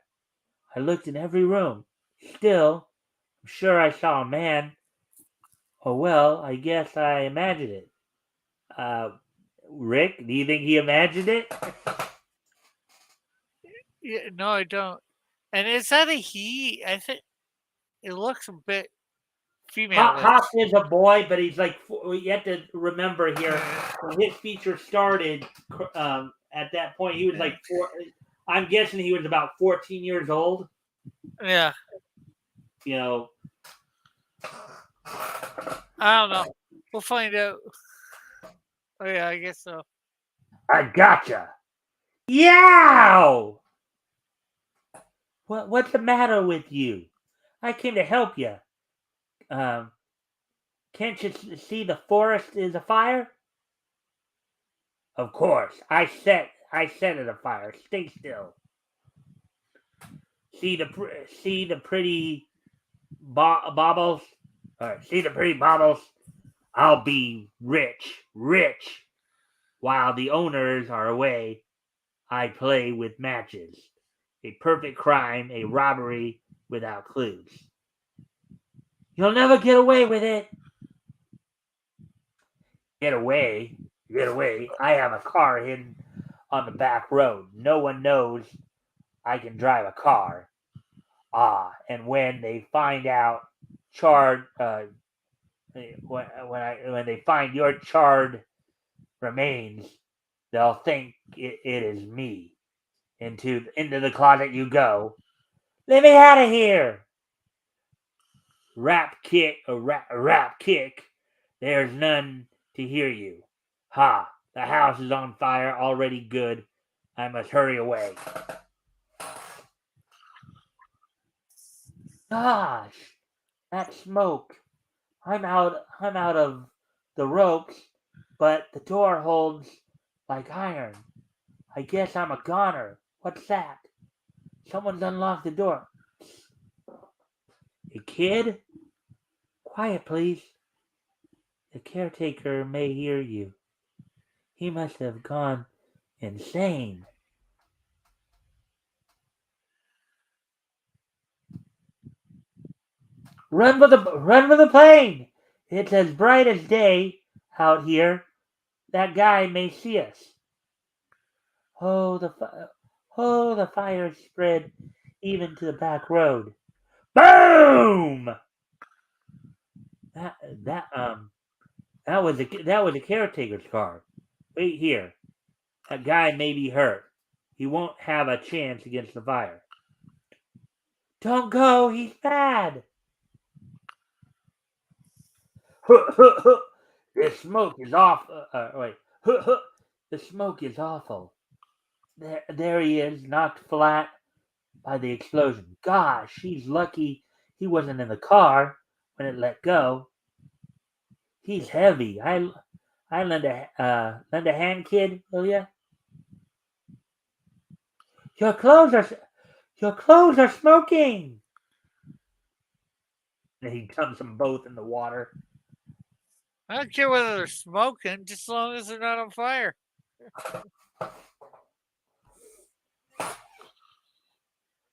Speaker 1: I looked in every room. Still, I'm sure I saw a man. Oh well, I guess I imagined it. Uh, Rick, do you think he imagined it?
Speaker 2: Yeah, no, I don't. And is that a he? I think it looks a bit female-ish.
Speaker 1: Hop is a boy, but he's like, you have to remember here, when his feature started, at that point, he was like four. I'm guessing he was about 14 years old.
Speaker 2: Yeah,
Speaker 1: You know,
Speaker 2: I don't know. We'll find out. Oh yeah, I guess so.
Speaker 1: I gotcha. Yow! What's the matter with you? I came to help you. Um, can't you see the forest is afire? Of course, I set it afire. Stay still. See the pretty baubles. All right, see the pretty baubles. I'll be rich, rich. While the owners are away, I play with matches. A perfect crime, a robbery without clues. You'll never get away with it. Get away, get away. I have a car hidden on the back road. No one knows I can drive a car. Ah, and when they find out charred, when they find your charred remains, they'll think it is me. Into the closet you go. Let me out of here. Rap kick. There's none to hear you. Ha! The house is on fire already. Good. I must hurry away. Gosh, that smoke. I'm out of the ropes, but the door holds like iron. I guess I'm a goner. What's that? Someone's unlocked the door. A kid? Quiet, please. The caretaker may hear you. He must have gone insane. Run for the plane! It's as bright as day out here. That guy may see us. Oh, the fire spread even to the back road. Boom! That that um that was a caretaker's car. Wait here. That guy may be hurt. He won't have a chance against the fire. Don't go. He's bad. This smoke is awful. Wait. The smoke is awful. There he is, knocked flat by the explosion. Gosh, he's lucky He wasn't in the car when it let go. He's heavy. I lend a hand, kid, will ya? Your clothes are your clothes are smoking. And he dumps them both in the water.
Speaker 2: I don't care whether they're smoking, just as long as they're not on fire.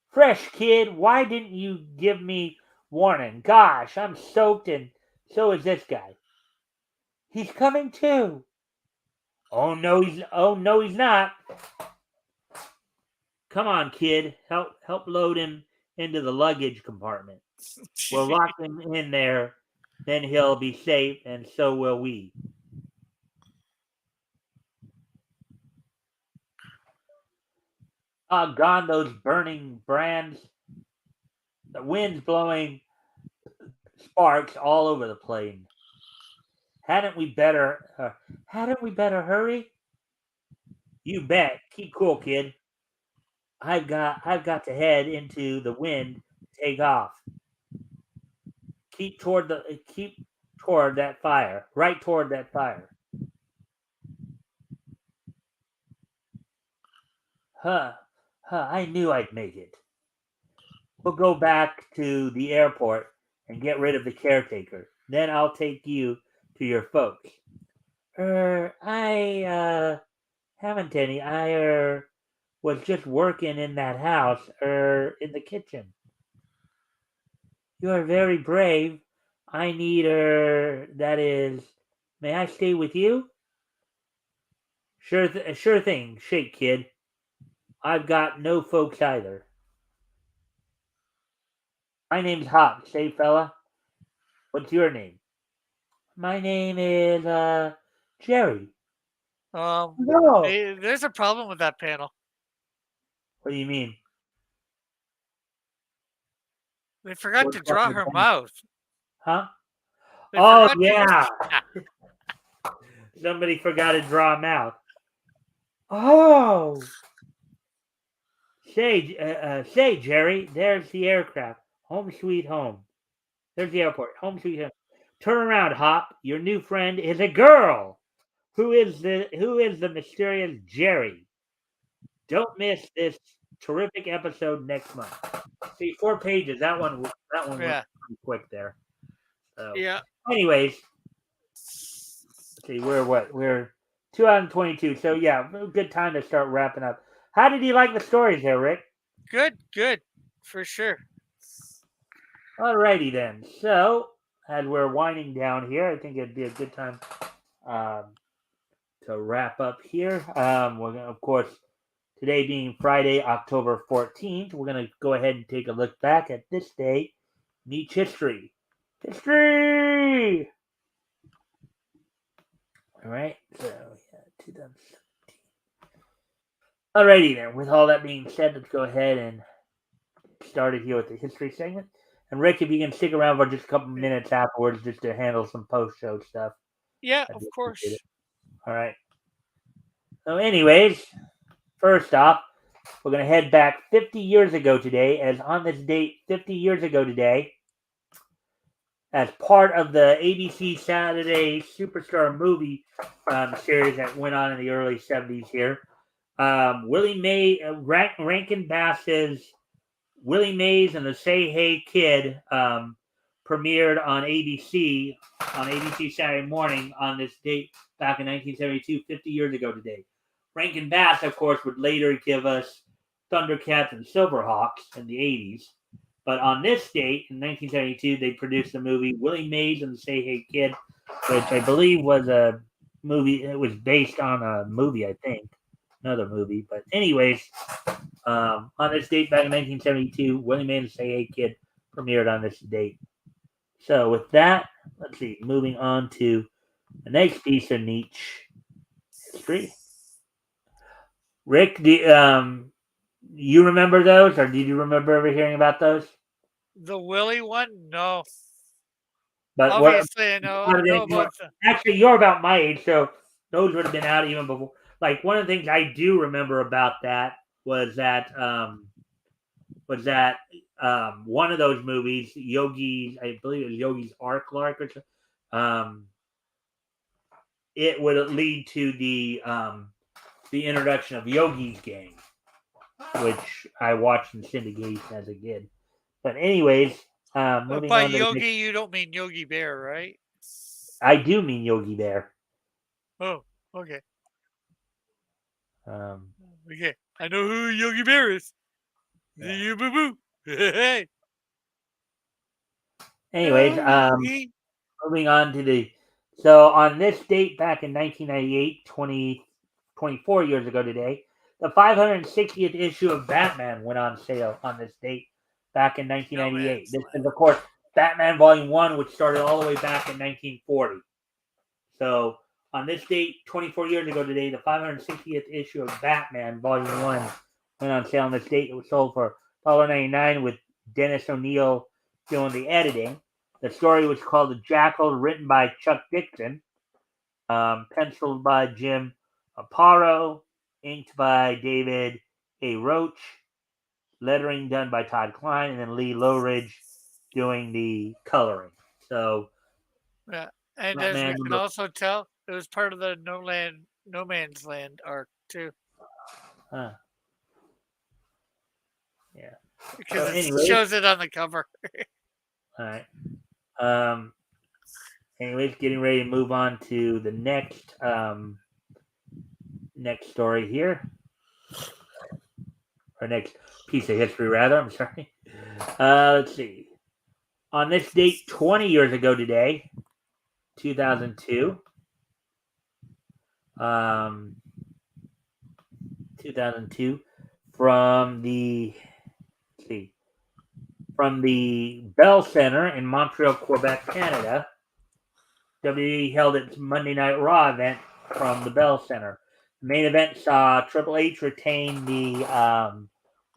Speaker 1: Fresh, kid. Why didn't you give me warning? Gosh, I'm soaked, and so is this guy. He's coming too. Oh no, he's not. Come on, kid. Help load him into the luggage compartment. We'll lock him in there. Then he'll be safe, and so will we. Gone those burning brands. The wind's blowing sparks all over the plane. Hadn't we better hurry? You bet. Keep cool, kid. I've got to head into the wind to take off. Keep toward that fire. Right toward that fire. Huh. I knew I'd make it. We'll go back to the airport and get rid of the caretaker. Then I'll take you to your folks. I haven't any. I was just working in that house, in the kitchen. You are very brave. I need that is, may I stay with you? Sure thing, shake, kid. I've got no folks either. My name's Hop, say fella. What's your name? My name is, Jerry. No.
Speaker 2: There's a problem with that panel.
Speaker 1: What do you mean?
Speaker 2: They forgot to draw her mouth.
Speaker 1: Huh?
Speaker 2: They
Speaker 1: Oh,
Speaker 2: forgot
Speaker 1: yeah. Somebody forgot to draw a mouth. Oh. Say, Jerry, there's the aircraft. Home sweet home. There's the airport. Home sweet home. Turn around, Hop. Your new friend is a girl. Who is the mysterious Jerry? Don't miss this terrific episode next month. See, 4 pages. That one went
Speaker 2: Yeah.
Speaker 1: pretty quick there. So,
Speaker 2: Yeah.
Speaker 1: anyways, let's see, we're 2022. So yeah, good time to start wrapping up. How did you like the stories there, Rick?
Speaker 2: Good, for sure.
Speaker 1: Alrighty then. So as we're winding down here, I think it'd be a good time to wrap up here. We're gonna, of course, today being Friday, October 14th, we're gonna go ahead and take a look back at this day, Meets History. History. All right. So yeah, 2017. Alrighty then. With all that being said, let's go ahead and get started here with the history segment. And Rick, if you can stick around for just a couple minutes afterwards, just to handle some post-show stuff.
Speaker 2: Yeah, of course.
Speaker 1: All right. So, anyways, first off, we're going to head back 50 years ago today, as on this date, 50 years ago today, as part of the ABC Saturday Superstar movie series that went on in the early 70s here. Rankin Bass's Willie Mays and the Say Hey Kid premiered on ABC Saturday morning on this date back in 1972, 50 years ago today. Rankin Bass, of course, would later give us Thundercats and Silverhawks in the 80s. But on this date, in 1972, they produced the movie Willie Mays and the Say Hey Kid, which I believe was a movie. It was based on a movie, I think. Another movie. But anyways, on this date back in 1972, Willie Mays and the Say Hey Kid premiered on this date. So with that, let's see. Moving on to the next piece of niche history. Rick, you remember those, or did you remember ever hearing about those?
Speaker 2: The Willie one? No.
Speaker 1: But
Speaker 2: obviously, I know about
Speaker 1: actually, you're about my age, so those would have been out even before. Like, one of the things I do remember about that was that was that one of those movies, Yogi's, I believe it was Yogi's Ark Lark or something, it would lead to the introduction of Yogi's Gang, which I watched in syndication as a kid. But anyways, moving
Speaker 2: By
Speaker 1: on to the
Speaker 2: Yogi,
Speaker 1: next.
Speaker 2: you don't mean Yogi Bear, right?
Speaker 1: I do mean Yogi Bear.
Speaker 2: Oh, okay.
Speaker 1: Um,
Speaker 2: Okay. I know who Yogi Bear is.
Speaker 1: yeah.
Speaker 2: You boo boo. Hey.
Speaker 1: Anyways,
Speaker 2: Yogi.
Speaker 1: moving on to the. So on this date back in 1998, 24 years ago today, the 560th issue of Batman went on sale on this date back in
Speaker 2: No
Speaker 1: 1998.
Speaker 2: man's
Speaker 1: This
Speaker 2: land.
Speaker 1: is, of course, Batman Volume 1, which started all the way back in 1940. So on this date, 24 years ago today, the 560th issue of Batman Volume 1 went on sale on this date. It was sold for $1.99 with Dennis O'Neil doing the editing. The story was called The Jackal, written by Chuck Dixon, penciled by Jim Aparo, inked by David A. Roach, lettering done by Todd Klein, and then Lee Lowridge doing the coloring. So
Speaker 2: Yeah. And as we
Speaker 1: Batman
Speaker 2: can
Speaker 1: number.
Speaker 2: also tell, it was part of the No Man's Land arc too,
Speaker 1: Huh, yeah. So
Speaker 2: because it
Speaker 1: anyway,
Speaker 2: shows it on the cover.
Speaker 1: all right. Um, anyways, getting ready to move on to the next story here, or next piece of history, rather. I'm sorry. Let's see. On this date, 20 years ago today, 2002, um, 2002, from the let's see, from the Bell Center in Montreal, Quebec, Canada, WWE held its Monday Night Raw event from the Bell Center. The main event saw Triple H retain the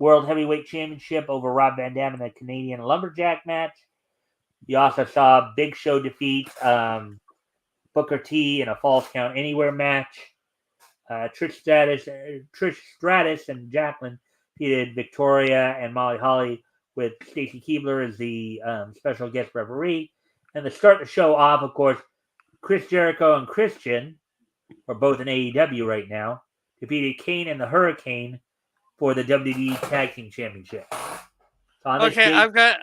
Speaker 1: World Heavyweight Championship over Rob Van Dam in the Canadian Lumberjack match. You also saw Big Show defeat Booker T in a Falls Count Anywhere match. Trish Stratus and Jacqueline defeated Victoria and Molly Holly with Stacy Keebler as the special guest referee. And to start the show off, of course, Chris Jericho and Christian are both in AEW right now, defeated Kane and the Hurricane for the WWE Tag Team Championship. So on this
Speaker 2: Okay,
Speaker 1: date,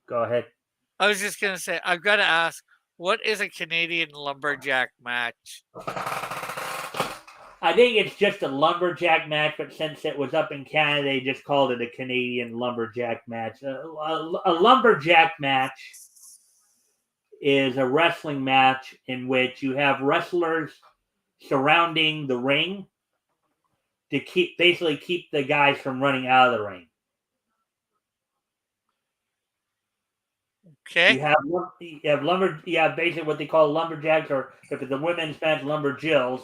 Speaker 1: go ahead.
Speaker 2: I was just gonna say, I've got to ask, what is a Canadian lumberjack match?
Speaker 1: I think it's just a lumberjack match, but since it was up in Canada, they just called it a Canadian lumberjack match. A lumberjack match is a wrestling match in which you have wrestlers surrounding the ring to keep the guys from running out of the ring.
Speaker 2: Okay.
Speaker 1: You have basically what they call lumberjacks, or if it's a women's match, lumberjills,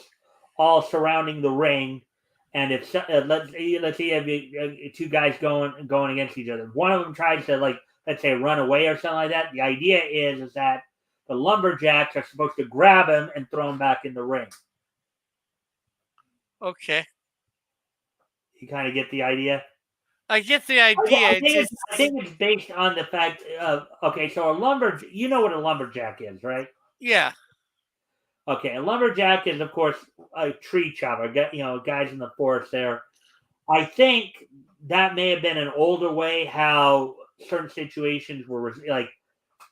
Speaker 1: all surrounding the ring. And if let's say you have two guys going against each other, one of them tries to, like, let's say, run away or something like that. The idea is that the lumberjacks are supposed to grab him and throw him back in the ring.
Speaker 2: Okay.
Speaker 1: You kind of get the idea.
Speaker 2: I get the idea.
Speaker 1: I think it's based on the fact of, okay, so you know what a lumberjack is, right?
Speaker 2: Yeah.
Speaker 1: Okay, a lumberjack is, of course, a tree chopper. Guys in the forest there. I think that may have been an older way how certain situations were, like,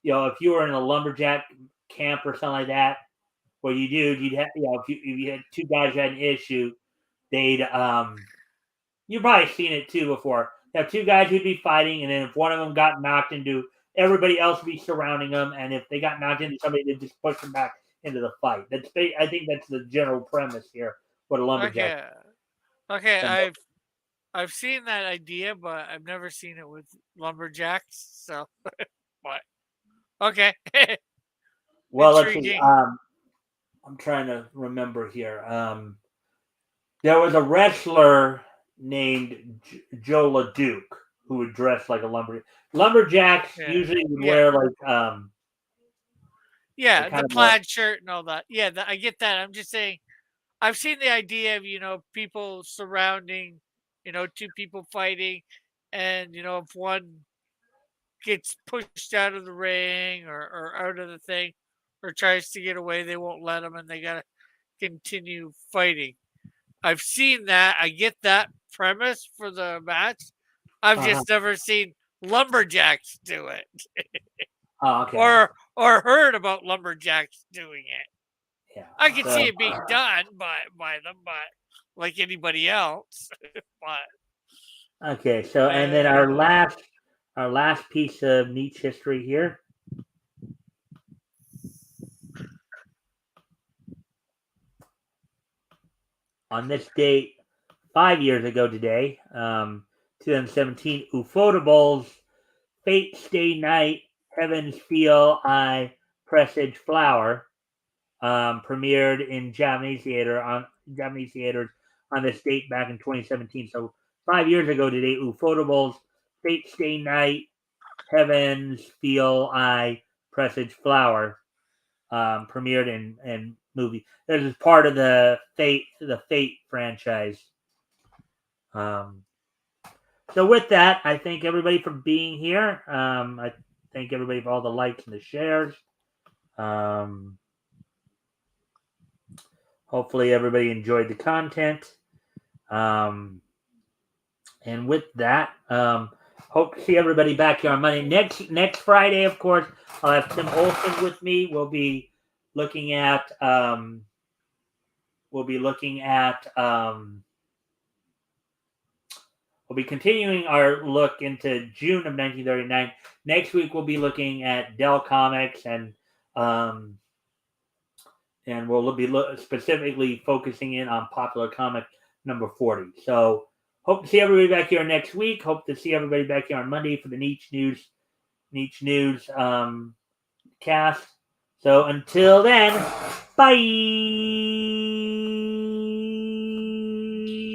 Speaker 1: if you were in a lumberjack camp or something like that, what you'd have, if you had two guys who had an issue, they'd you've probably seen it too before. You have two guys who'd be fighting, and then if one of them got knocked into, everybody else would be surrounding them, and if they got knocked into somebody, they'd just push them back into the fight. I think that's the general premise here. What a lumberjack.
Speaker 2: Okay. Okay.
Speaker 1: And,
Speaker 2: I've seen that idea, but I've never seen it with lumberjacks. So, what? Okay.
Speaker 1: well, let's see.
Speaker 2: Intriguing.
Speaker 1: I'm trying to remember here. There was a wrestler named Joe LaDuke who would dress like a lumberjacks
Speaker 2: Yeah.
Speaker 1: usually would
Speaker 2: Yeah.
Speaker 1: wear like
Speaker 2: Yeah. The
Speaker 1: kind of
Speaker 2: plaid shirt and all that. Yeah. I get that. I'm just saying, I've seen the idea of, people surrounding, two people fighting, and if one gets pushed out of the ring or out of the thing or tries to get away, they won't let them, and they gotta continue fighting. I've seen that. I get that premise for the match. I've
Speaker 1: Uh-huh.
Speaker 2: just never seen lumberjacks do it,
Speaker 1: Oh, okay.
Speaker 2: or heard about lumberjacks doing it.
Speaker 1: Yeah.
Speaker 2: I can
Speaker 1: So,
Speaker 2: see it being done by them, but like anybody else. But
Speaker 1: okay. So, and then our last piece of niche history here. On this date, 5 years ago today, 2017, Ufotables, Fate Stay Night, Heavens Feel I Presage Flower, premiered in Japanese theaters on this date back in 2017. So 5 years ago today, Ufotables, Fate Stay Night, Heavens Feel I Presage Flower, premiered in movie. This is part of the Fate franchise. So with that, I thank everybody for being here. I thank everybody for all the likes and the shares. Hopefully everybody enjoyed the content. And with that, hope to see everybody back here on Monday. Next Friday, of course, I'll have Tim Olson with me. We'll be looking at we'll be continuing our look into June of 1939. Next week we'll be looking at Dell Comics and we'll be specifically focusing in on Popular Comic number 40. So hope to see everybody back here next week. Hope to see everybody back here on Monday for the Niche News cast. So until then, bye.